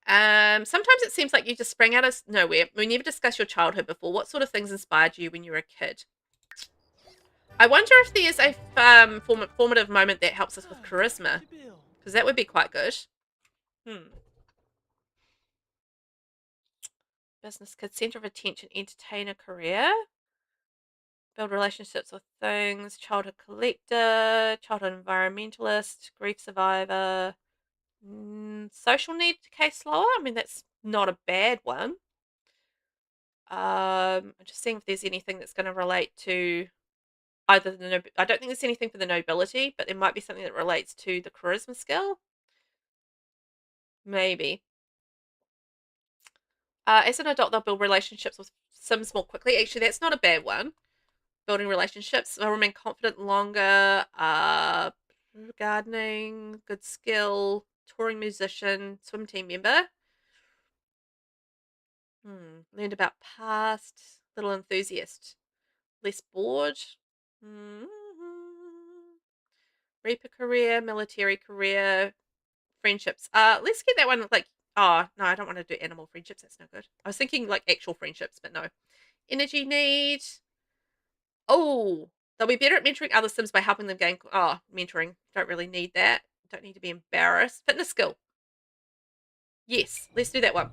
Sometimes it seems like you just sprang out of nowhere. We never discussed your childhood before. What sort of things inspired you when you were a kid? I wonder if there's a formative moment that helps us with charisma, because that would be quite good. Business kid, center of attention, entertainer, career. Build relationships with things. Childhood collector, childhood environmentalist, grief survivor. Social need decay slower. I mean, that's not a bad one. I'm just seeing if there's anything that's going to relate to either the I don't think there's anything for the nobility, but there might be something that relates to the charisma skill. Maybe. As an adult, they'll build relationships with Sims more quickly. Actually, that's not a bad one. Building relationships. They'll remain confident longer. Gardening, good skill, touring musician, swim team member. Learned about past, little enthusiast. Less bored. Reaper career, military career, friendships. Let's get that one like, oh, no, I don't want to do animal friendships. That's no good. I was thinking like actual friendships, but no. Energy need. Oh, they'll be better at mentoring other Sims by helping them gain... Oh, mentoring. Don't really need that. Don't need to be embarrassed. Fitness skill. Yes, let's do that one.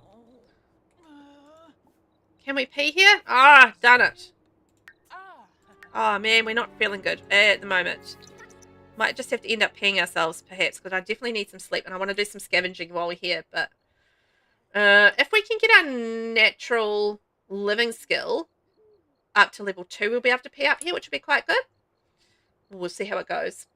Can we pee here? Ah, done it. Oh, man, we're not feeling good at the moment. Might just have to end up peeing ourselves, perhaps, because I definitely need some sleep, and I want to do some scavenging while we're here, but... if we can get our natural living skill up to level 2, we'll be able to pee up here, which will be quite good. We'll see how it goes.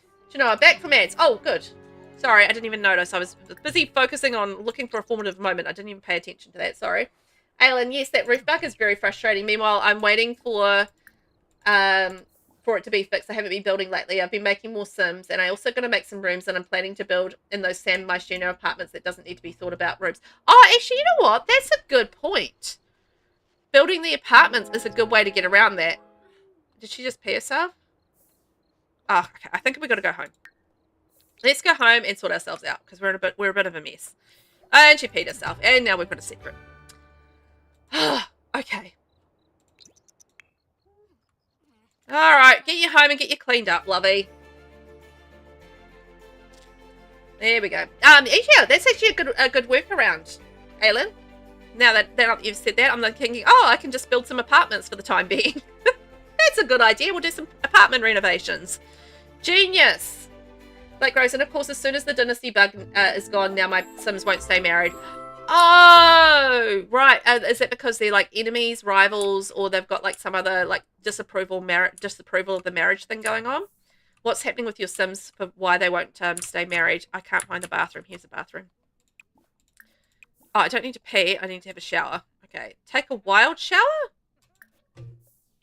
Do you know, I'm back from ads. Oh, good. Sorry, I didn't even notice. I was busy focusing on looking for a formative moment. I didn't even pay attention to that. Sorry. Aylin, yes, that roof bug is very frustrating. Meanwhile, I'm waiting for it to be fixed. I haven't been building lately. I've been making more Sims, and I also going to make some rooms, and I'm planning to build in those San Myshuno apartments that doesn't need to be thought about rooms. Oh, actually, you know what? That's a good point. Building the apartments is a good way to get around that. Did she just pee herself? Oh, okay. I think we've got to go home. Let's go home and sort ourselves out, because we're a bit of a mess. And she peed herself, and now we've got a secret. Okay. Alright, get you home and get you cleaned up, lovey. There we go. Yeah, that's actually a good workaround, Aylin. Now that you've said that, I'm like thinking, oh, I can just build some apartments for the time being. That's a good idea. We'll do some apartment renovations. Genius. Like Rose, and of course, as soon as the Dynasty bug is gone, now my Sims won't stay married. Oh, right. Is that because they're like enemies, rivals, or they've got like some other like disapproval of the marriage thing going on? What's happening with your Sims for why they won't stay married? I can't find the bathroom. Here's the bathroom. Oh, I don't need to pee. I need to have a shower. Okay. Take a wild shower?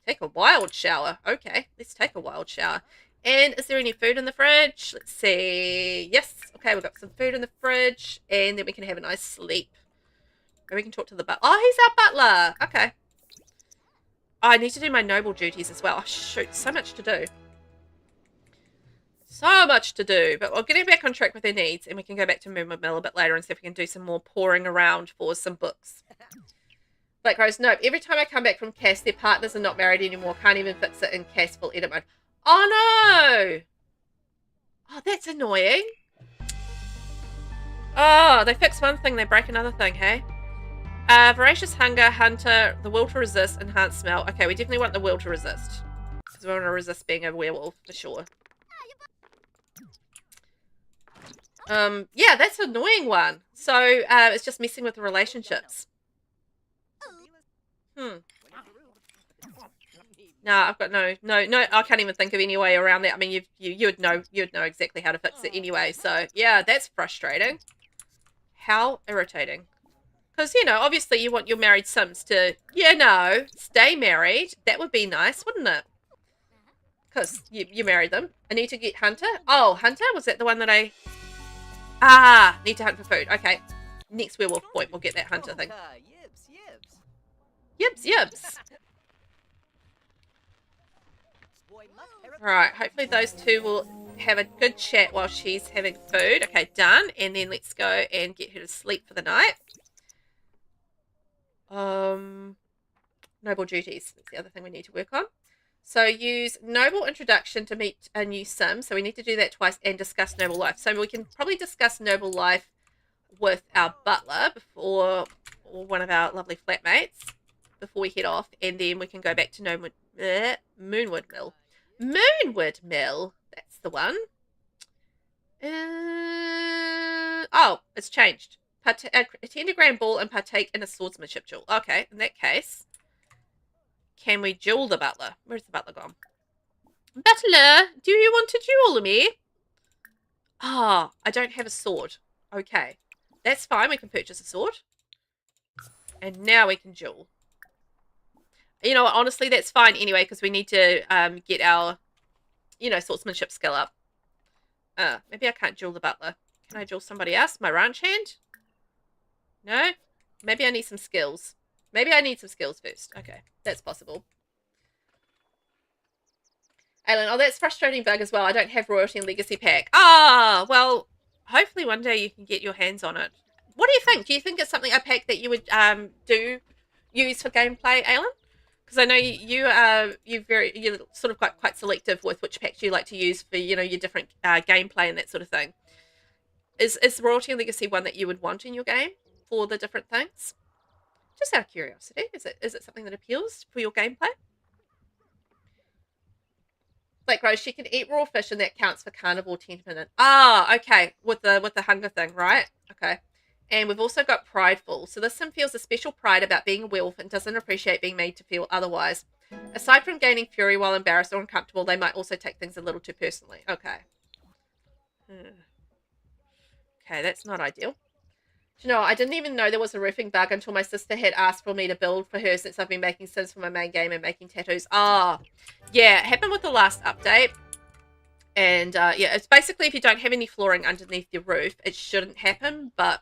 Take a wild shower. Okay. Let's take a wild shower. And is there any food in the fridge? Let's see. Yes. Okay, we've got some food in the fridge. And then we can have a nice sleep. And we can talk to the butler. Oh, he's our butler. Okay. Oh, I need to do my noble duties as well. Oh, shoot. So much to do. So much to do, but we'll get her back on track with her needs, and we can go back to Moonwood Mill a bit later and see if we can do some more pouring around for some books. Black Rose, nope. Every time I come back from CAS, their partners are not married anymore. Can't even fix it in CAS full edit mode. Oh, no! Oh, that's annoying. Oh, they fix one thing, they break another thing, hey? Voracious Hunger, Hunter, the Will to Resist, Enhanced Smell. Okay, we definitely want the Will to Resist. Because we want to resist being a werewolf, for sure. Yeah, that's an annoying one. So, it's just messing with the relationships. No, I've got no, I can't even think of any way around that. I mean, you'd know exactly how to fix it anyway. So, yeah, that's frustrating. How irritating. Because, you know, obviously you want your married Sims to, you know, stay married. That would be nice, wouldn't it? Because you married them. I need to get Hunter. Oh, Hunter? Was that the one that I... Ah, need to hunt for food. Okay. Next werewolf point, we'll get that Hunter thing. Yibs. Right, hopefully those two will have a good chat while she's having food. Okay, done. And then let's go and get her to sleep for the night. Noble duties. That's the other thing we need to work on. So use noble introduction to meet a new sim. So we need to do that twice and discuss noble life. So we can probably discuss noble life with our butler before, or one of our lovely flatmates before we head off. And then we can go back to Moonwood Mill. Moonwood Mill. That's the one. Oh, it's changed. Attend a grand ball and partake in a swordsmanship duel. Okay, in that case, can we duel the butler? Where's the butler gone? Butler, do you want to duel me? Ah, I don't have a sword. Okay, that's fine. We can purchase a sword. And now we can duel. You know what, honestly, that's fine anyway, because we need to get our, you know, swordsmanship skill up. Maybe I can't duel the butler. Can I duel somebody else? My ranch hand? No? Maybe I need some skills. Maybe I need some skills first. Okay, that's possible. Aylin, oh, that's frustrating bug as well. I don't have Royalty and Legacy pack. Ah, well, hopefully one day you can get your hands on it. What do you think? Do you think it's something, a pack that you would use for gameplay, Aylin? Because I know you're sort of quite selective with which packs you like to use for, you know, your different gameplay and that sort of thing. Is Royalty and Legacy one that you would want in your game for the different things? Just out of curiosity, is it something that appeals for your gameplay? Like Rose, she can eat raw fish and that counts for carnivore temperament. Ah, okay, with the hunger thing, right? Okay. And we've also got prideful. So this sim feels a special pride about being a werewolf and doesn't appreciate being made to feel otherwise. Aside from gaining fury while embarrassed or uncomfortable, they might also take things a little too personally. Okay. Okay, that's not ideal. Do you know, I didn't even know there was a roofing bug until my sister had asked for me to build for her since I've been making Sims for my main game and making tattoos. Ah, yeah, it happened with the last update. And, yeah, it's basically if you don't have any flooring underneath your roof, it shouldn't happen, but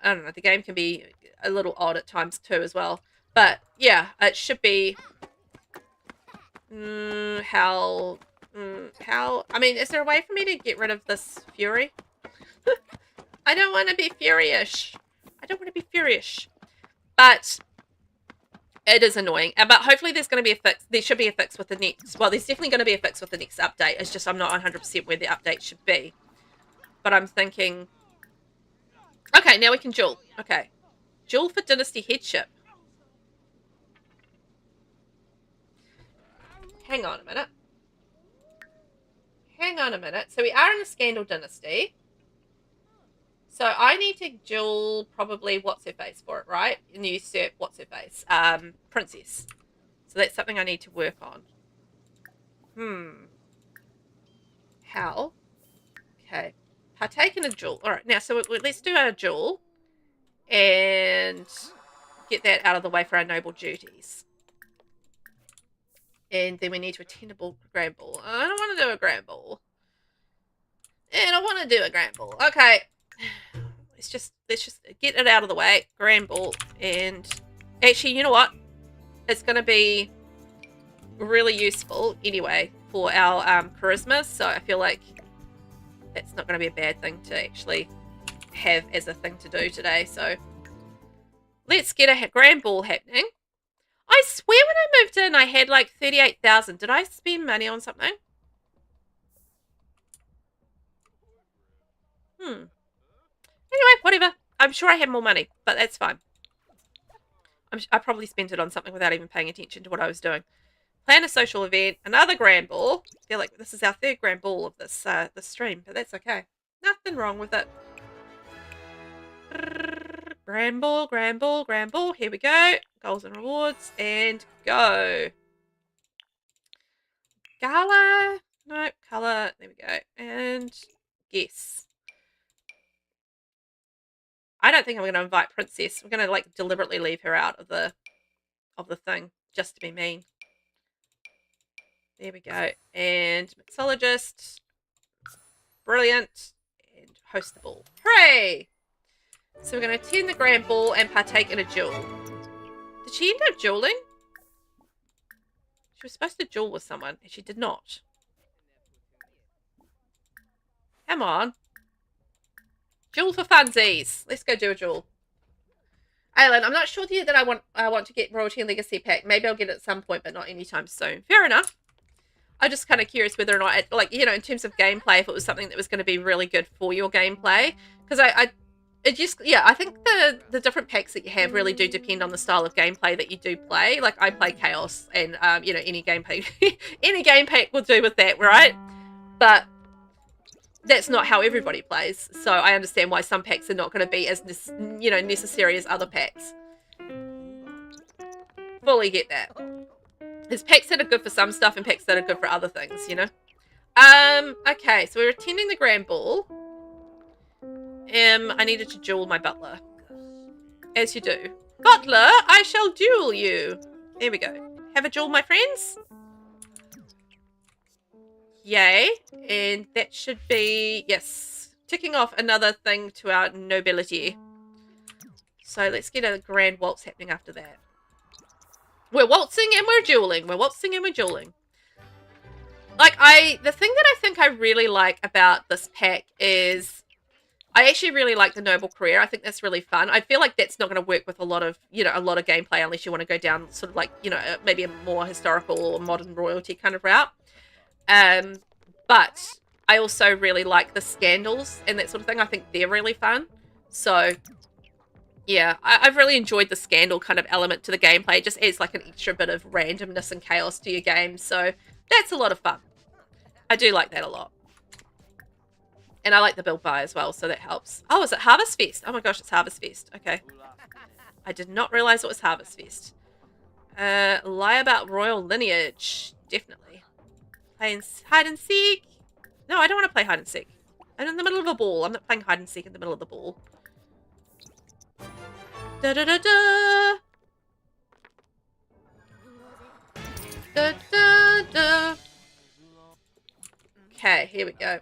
I don't know, the game can be a little odd at times too as well. But, yeah, it should be... how... I mean, is there a way for me to get rid of this fury? I don't want to be furious. I don't want to be furious. But it is annoying. But hopefully there's going to be a fix. There should be a fix with the next... Well, there's definitely going to be a fix with the next update. It's just I'm not 100% where the update should be. But I'm thinking... Okay, now we can duel. Okay. Duel for Dynasty Headship. Hang on a minute. Hang on a minute. So we are in a Scandal Dynasty. So I need to duel probably what's-her-face for it, right? And usurp what's-her-face. Princess. So that's something I need to work on. How? Okay. Partake in a duel. Alright, now, so let's do our duel. And get that out of the way for our noble duties. And then we need to attend a grand ball. I don't want to do a grand ball. And I want to do a grand ball. Okay. Let's just get it out of the way. Grand ball. And actually, you know what? It's going to be really useful anyway for our charisma, so I feel like that's not going to be a bad thing to actually have as a thing to do today. So let's get a grand ball happening. I swear when I moved in, I had like 38,000. Did I spend money on something? Anyway, whatever. I'm sure I had more money, but that's fine. I probably spent it on something without even paying attention to what I was doing. Plan a social event, another grand ball. I feel like this is our third grand ball of this stream, but that's okay. Nothing wrong with it. Grand ball, grand ball, grand ball. Here we go. Goals and rewards, and go. Gala. No, colour. There we go. And guess. I don't think I'm going to invite Princess. We're going to like deliberately leave her out of the thing just to be mean. There we go. And mixologist. Brilliant. And host the ball. Hooray! So we're going to attend the grand ball and partake in a duel. Did she end up dueling? She was supposed to duel with someone, and she did not. Come on. Duel for funsies. Let's go do a duel. Aylin, I'm not sure yet that I want to get Royalty and Legacy pack. Maybe I'll get it at some point, but not anytime soon. Fair enough. I'm just kind of curious whether or not, like, you know, in terms of gameplay, if it was something that was going to be really good for your gameplay. Because I think the different packs that you have really do depend on the style of gameplay that you do play. Like, I play Chaos, and, you know, any gameplay, any game pack will do with that, right? But that's not how everybody plays. So I understand why some packs are not going to be as, you know, necessary as other packs. Fully get that. There's packs that are good for some stuff and packs that are good for other things, you know? Okay, so we're attending the grand ball. I needed to duel my butler. As you do. Butler, I shall duel you. There we go. Have a duel, my friends. Yay. And that should be, yes, ticking off another thing to our nobility. So let's get a grand waltz happening after that. We're waltzing and we're dueling. We're waltzing and we're dueling. Like, the thing that I think I really like about this pack is I actually really like the Noble Career. I think that's really fun. I feel like that's not going to work with a lot of, you know, a lot of gameplay unless you want to go down sort of like, you know, maybe a more historical or modern royalty kind of route. But I also really like the scandals and that sort of thing. I think they're really fun. So yeah, I've really enjoyed the scandal kind of element to the gameplay. It just adds like an extra bit of randomness and chaos to your game. So that's a lot of fun. I do like that a lot. And I like the build buy as well, so that helps. Oh, is it Harvest Fest? Oh my gosh, it's Harvest Fest. Okay. I did not realize it was Harvest Fest. Lie about royal lineage. Definitely. Playing hide and seek. No, I don't want to play hide and seek. I'm in the middle of a ball. I'm not playing hide and seek in the middle of the ball. Da da da da. Da da da. Okay, here we go.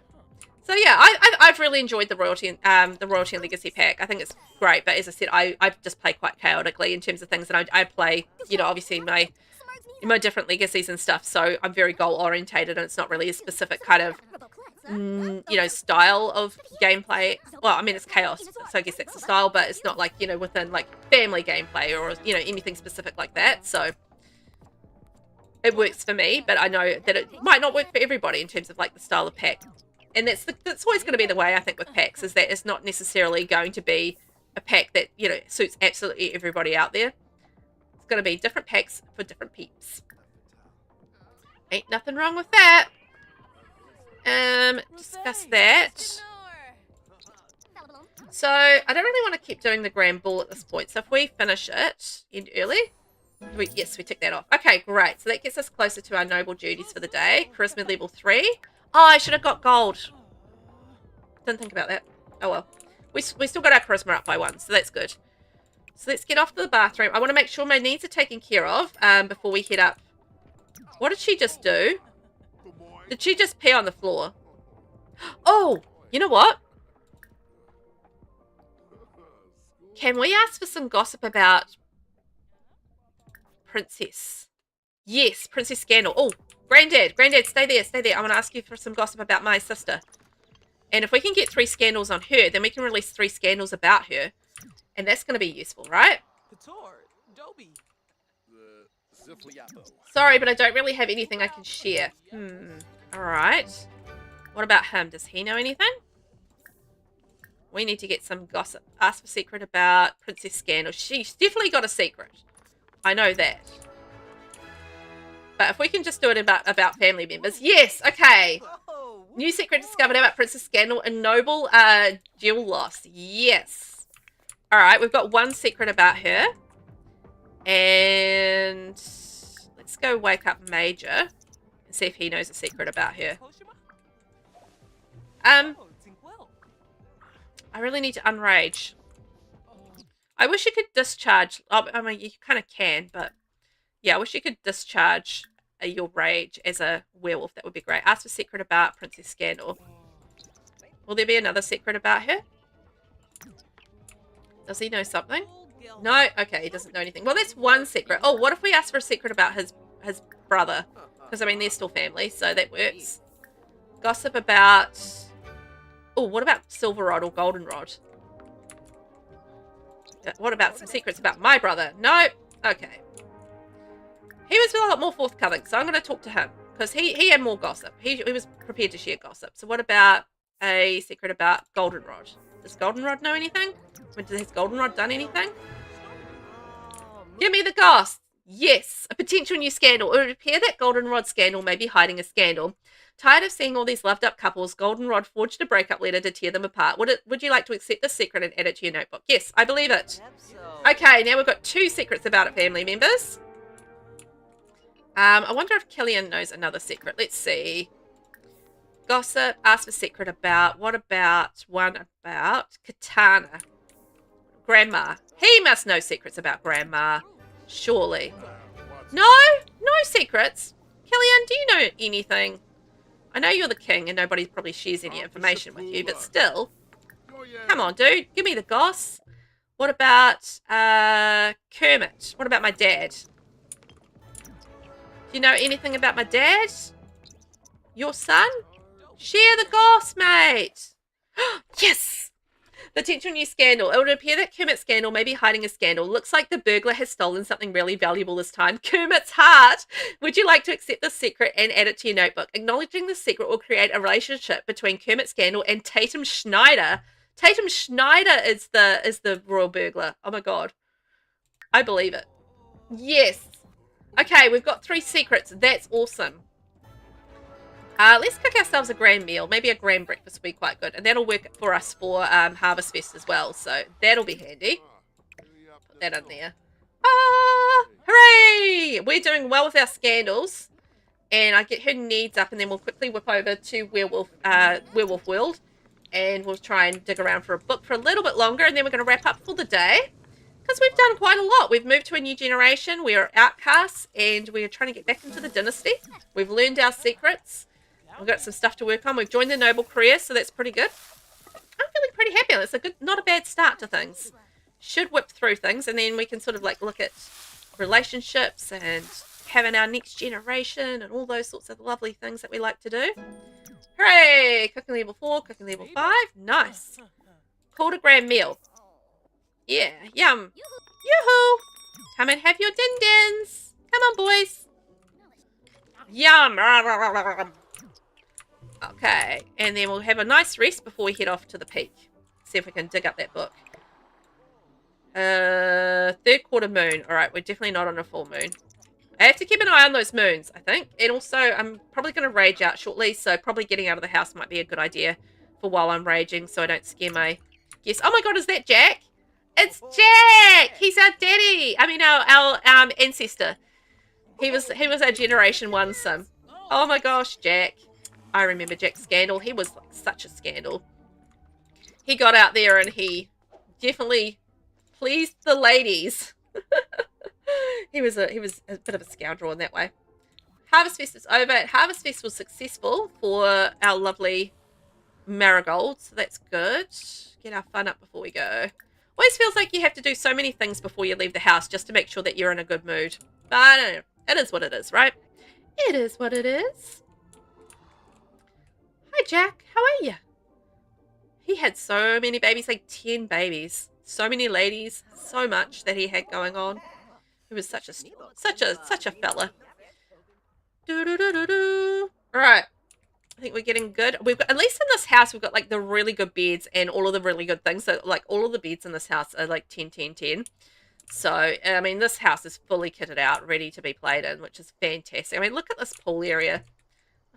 So yeah, I've really enjoyed the Royalty and Legacy pack. I think it's great, but as I said, I just play quite chaotically in terms of things that I play. You know, obviously in my different legacies and stuff. So I'm very goal orientated, and it's not really a specific kind of you know, style of gameplay. Well, I mean, it's chaos, so I guess that's the style, but it's not like, you know, within like family gameplay or, you know, anything specific like that. So it works for me, but I know that it might not work for everybody in terms of like the style of pack. And that's always going to be the way, I think, with packs, is that it's not necessarily going to be a pack that, you know, suits absolutely everybody out there. It's going to be different packs for different peeps. Ain't nothing wrong with that. Discuss that. So, I don't really want to keep doing the grand ball at this point. So if we finish it, end early. Yes, we tick that off. Okay, great. So that gets us closer to our noble duties for the day. Charisma level 3. Oh, I should have got gold. Didn't think about that. Oh well. We still got our charisma up by 1, so that's good. So let's get off to the bathroom. I want to make sure my needs are taken care of before we head up. What did she just do? Did she just pee on the floor? Oh, you know what? Can we ask for some gossip about Princess? Yes, Princess Scandal. Oh, Granddad, stay there, stay there. I want to ask you for some gossip about my sister. And if we can get 3 scandals on her, then we can release 3 scandals about her. And that's going to be useful, right? Sorry, but I don't really have anything I can share. Alright. What about him? Does he know anything? We need to get some gossip. Ask for secret about Princess Scandal. She's definitely got a secret. I know that. But if we can just do it about family members. Yes, okay. New secret discovered about Princess Scandal and Noble jewel loss. Yes. Alright, we've got 1 secret about her. And let's go wake up Major and see if he knows a secret about her. I really need to unrage. I wish you could discharge. I mean, you kind of can, but yeah, I wish you could discharge your rage as a werewolf. That would be great. Ask for secret about Princess Scandal. Will there be another secret about her? Does he know something? No? Okay, he doesn't know anything. Well, that's 1 secret. Oh, what if we ask for a secret about his brother? Because, I mean, they're still family, so that works. Gossip about... Oh, what about Silverrod or Goldenrod? What about some secrets about my brother? No? Okay. He was a lot more forthcoming, so I'm going to talk to him. Because he had more gossip. He was prepared to share gossip. So what about a secret about Goldenrod? Does Goldenrod know anything? Has Goldenrod done anything? Give me the goss. Yes, a potential new scandal. It would appear that Goldenrod scandal may be hiding a scandal. Tired of seeing all these loved-up couples, Goldenrod forged a breakup letter to tear them apart. Would you like to accept this secret and add it to your notebook? Yes, I believe it. Okay, now we've got 2 secrets about it, family members. I wonder if Killian knows another secret. Let's see. Gossip, ask for secret about. What about one about Katana? Grandma. He must know secrets about Grandma. Surely. No? No secrets? Killian, do you know anything? I know you're the king and nobody probably shares any information with you, but still. Come on, dude. Give me the goss. What about Kermit? What about my dad? Do you know anything about my dad? Your son? Share the goss, mate. Yes! Potential new scandal. It would appear that Kermit's scandal may be hiding a scandal. Looks like the burglar has stolen something really valuable this time. Kermit's heart. Would you like to accept this secret and add it to your notebook? Acknowledging the secret will create a relationship between Kermit Scandal and Tatum Schneider. Tatum Schneider is the royal burglar. Oh my god. I believe it. Yes. Okay, we've got 3 secrets. That's awesome. Let's cook ourselves a grand meal. Maybe a grand breakfast would be quite good. And that'll work for us for Harvest Fest as well. So that'll be handy. Put that in there. Ah! Hooray! We're doing well with our scandals. And I get her needs up and then we'll quickly whip over to Werewolf World. And we'll try and dig around for a book for a little bit longer. And then we're going to wrap up for the day. Because we've done quite a lot. We've moved to a new generation. We are outcasts. And we are trying to get back into the dynasty. We've learned our secrets. We've got some stuff to work on. We've joined the noble career, so that's pretty good. I'm feeling pretty happy. It's a good, not a bad start to things. Should whip through things, and then we can sort of like look at relationships and having our next generation and all those sorts of lovely things that we like to do. Hooray! Cooking level 4, cooking level 5. Nice. Called a grand meal. Yeah, yum. Yoo-hoo! Come and have your din-dins. Come on, boys. Yum. Okay, and then we'll have a nice rest before we head off to the peak. See if we can dig up that book. 3rd quarter moon. Alright, we're definitely not on a full moon. I have to keep an eye on those moons, I think. And also, I'm probably going to rage out shortly, so probably getting out of the house might be a good idea for while I'm raging, so I don't scare my guests. Oh my god, is that Jack? It's Jack! He's our daddy! I mean, our ancestor. He was our Generation 1 sim. Oh my gosh, Jack. I remember Jack's scandal. He was like such a scandal. He got out there and he definitely pleased the ladies. he was a bit of a scoundrel in that way. Harvest Fest is over. Harvest Fest was successful for our lovely Marigold, so that's good. Get our fun up before we go. Always feels like you have to do so many things before you leave the house just to make sure that you're in a good mood. But I don't know. It is what it is, right? It is what it is. Hi, Jack. How are you? He had so many babies, like 10 babies. So many ladies, so much that he had going on. He was such a fella. Right. I think we're getting good. We've got, at least in this house, we've got like the really good beds and all of the really good things. So like all of the beds in this house are like 10, 10, 10. So, I mean, this house is fully kitted out, ready to be played in, which is fantastic. I mean, look at this pool area.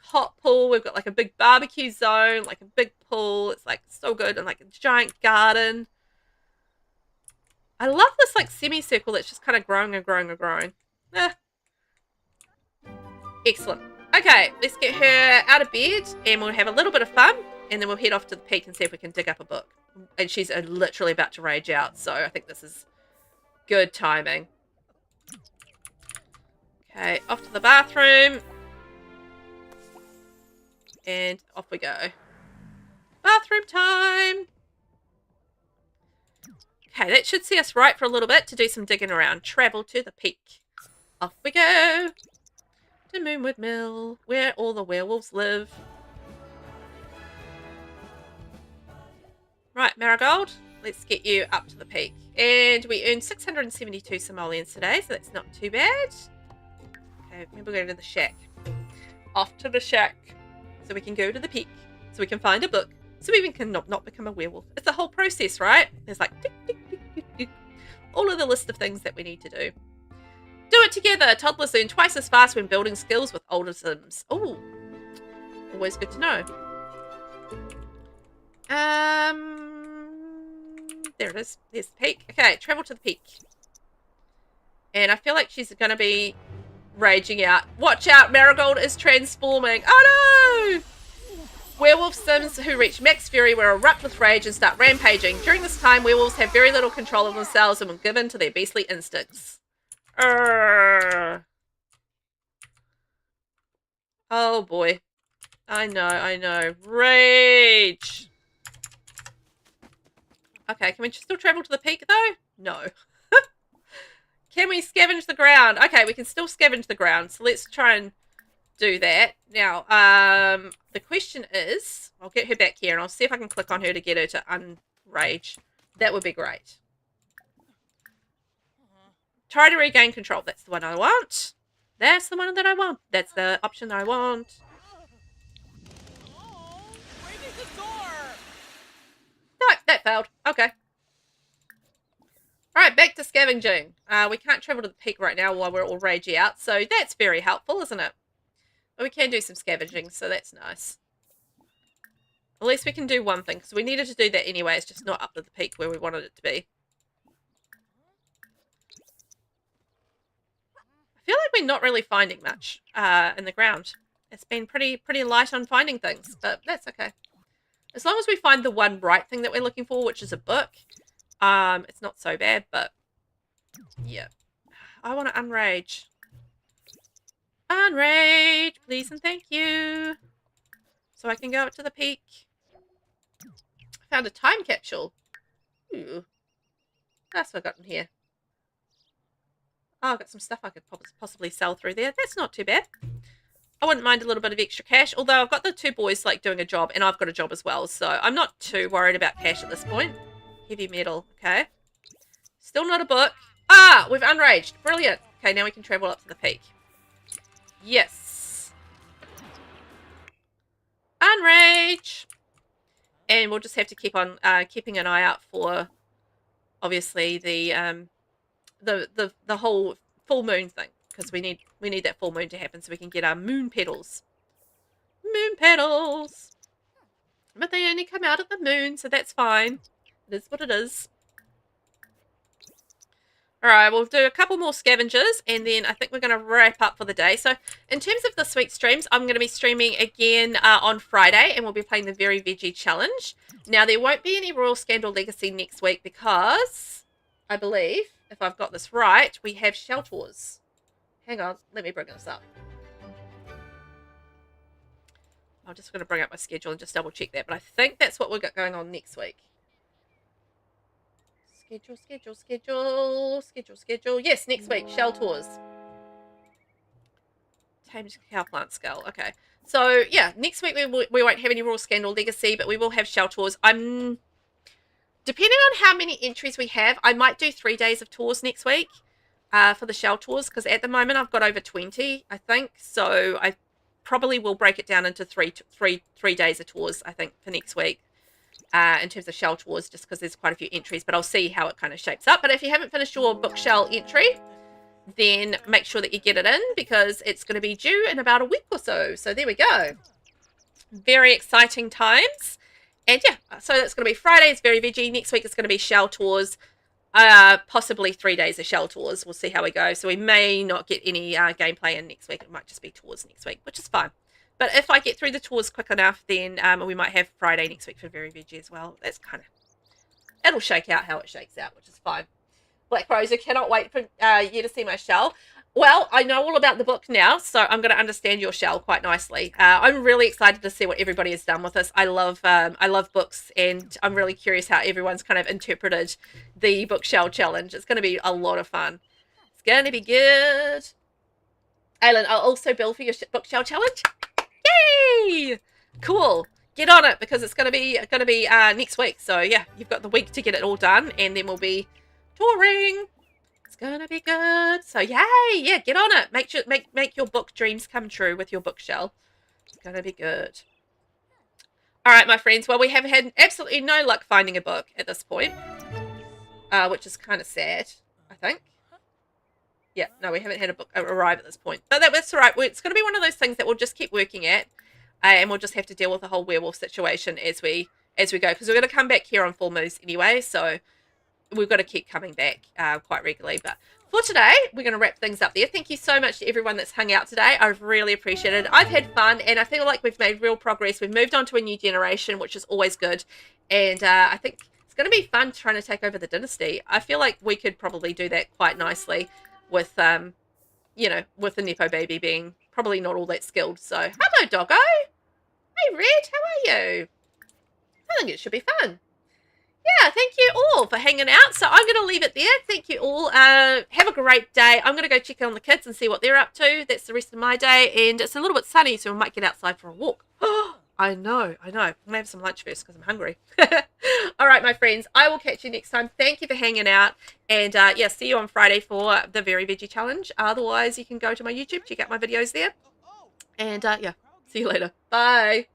Hot pool. We've got like a big barbecue zone, like a big pool. It's like so good, and like a giant garden. I love this like semicircle that's just kind of growing and growing and growing. Excellent. Okay, let's get her out of bed and we'll have a little bit of fun, and then we'll head off to the peak and see if we can dig up a book. And she's literally about to rage out, so I think this is good timing. Okay, off to the bathroom. And off we go. Bathroom time! Okay, that should see us right for a little bit to do some digging around. Travel to the peak. Off we go. To Moonwood Mill, where all the werewolves live. Right, Marigold, let's get you up to the peak. And we earned 672 simoleons today, so that's not too bad. Okay, maybe we'll go to the shack. Off to the shack. So we can go to the peak. So we can find a book. So we can not become a werewolf. It's a whole process, right? There's like tick, tick, tick, tick, tick. All of the list of things that we need to do. Do it together. Toddlers learn twice as fast when building skills with older Sims. Oh, always good to know. There it is. There's the peak. Okay, travel to the peak. And I feel like she's going to be raging out. Watch out, Marigold is transforming. Oh no! Werewolf Sims who reach max fury will erupt with rage and start rampaging. During this time, werewolves have very little control of themselves and will give in to their beastly instincts. Oh boy. I know. Rage! Okay, can we still travel to the peak though? No. Can we scavenge the ground? Okay, we can still scavenge the ground, so let's try and do that. Now, the question is, I'll get her back here and I'll see if I can click on her to get her to unrage. That would be great. Try to regain control. That's the one I want. That's the one that I want. That's the option I want. No, that failed. Okay. Alright, back to scavenging. We can't travel to the peak right now while we're all ragey out, so that's very helpful, isn't it? But we can do some scavenging, so that's nice. At least we can do one thing, because we needed to do that anyway. It's just not up to the peak where we wanted it to be. I feel like we're not really finding much in the ground. It's been pretty light on finding things, but that's okay. As long as we find the one right thing that we're looking for, which is a book, it's not so bad, but yeah. I want to unrage. Unrage, please and thank you. So I can go up to the peak. I found a time capsule. Ooh. That's what I got in here. Oh, I've got some stuff I could possibly sell through there. That's not too bad. I wouldn't mind a little bit of extra cash, although I've got the two boys like doing a job and I've got a job as well, so I'm not too worried about cash at this point. Heavy metal, okay. Still not a book. Ah, we've unraged. Brilliant. Okay, now we can travel up to the peak. Yes. Unrage. And we'll just have to keep on keeping an eye out for, obviously, the whole full moon thing, because we need that full moon to happen so we can get our moon petals. Moon petals. But they only come out at the moon, so that's fine. It is what it is. Alright, we'll do a couple more scavengers, and then I think we're going to wrap up for the day. So, in terms of this week's streams, I'm going to be streaming again on Friday, and we'll be playing the Very Veggie Challenge. Now, there won't be any Royal Scandal Legacy next week because, I believe, if I've got this right, we have Shell Tours. Hang on, let me bring this up. I'm just going to bring up my schedule and just double check that, but I think that's what we've got going on next week. Schedule. Yes, next week, Shell Tours. came to Cow Plant Skull. Okay. So, yeah, next week we won't have any Raw Scandal Legacy, but we will have Shell Tours. Depending on how many entries we have, I might do 3 days of tours next week for the Shell Tours, because at the moment I've got over 20, I think. So I probably will break it down into three days of tours, I think, for next week. In terms of Shell Tours, just because there's quite a few entries, but I'll see how it kind of shapes up. But if you haven't finished your book shell entry, then make sure that you get it in, because it's going to be due in about a week or so. So there we go. Very exciting times. And yeah, so that's going to be Friday. It's very veggie. Next week it's going to be Shell Tours. Possibly 3 days of Shell Tours. We'll see how we go. So we may not get any gameplay in next week. It might just be tours next week, which is fine. But if I get through the tours quick enough, then we might have Friday next week for Very Veggie as well. That's kind of... It'll shake out how it shakes out, which is fine. Black Rose, I cannot wait for you to see my shell. Well, I know all about the book now, so I'm going to understand your shell quite nicely. I'm really excited to see what everybody has done with this. I love books, and I'm really curious how everyone's kind of interpreted the book shell challenge. It's going to be a lot of fun. It's going to be good. Aylin, I'll also bill for your book shell challenge. Yay! Cool. Get on it, because it's going to be next week. So yeah, you've got the week to get it all done, and then we'll be touring. It's going to be good. So yay! Yeah, get on it. Make your book dreams come true with your book shell. It's going to be good. All right, my friends. Well, we have had absolutely no luck finding a book at this point, which is kind of sad, I think. Yeah, no, we haven't had a book arrive at this point. But that's all right. It's going to be one of those things that we'll just keep working at. And we'll just have to deal with the whole werewolf situation as we go. Because we're going to come back here on full moons anyway. So we've got to keep coming back quite regularly. But for today, we're going to wrap things up there. Thank you so much to everyone that's hung out today. I've really appreciated it. I've had fun. And I feel like we've made real progress. We've moved on to a new generation, which is always good. And I think it's going to be fun trying to take over the dynasty. I feel like we could probably do that quite nicely. With you know, with the Nepo-Baby being probably not all that skilled. So hello, doggo. Hey, Red, how are you? I think it should be fun. Yeah, thank you all for hanging out. So I'm going to leave it there. Thank you all. Have a great day. I'm going to go check on the kids and see what they're up to. That's the rest of my day. And it's a little bit sunny, so we might get outside for a walk. I know. I'm going to have some lunch first because I'm hungry. All right, my friends. I will catch you next time. Thank you for hanging out. And, yeah, see you on Friday for the Very Veggie Challenge. Otherwise, you can go to my YouTube, check out my videos there. And, yeah, see you later. Bye.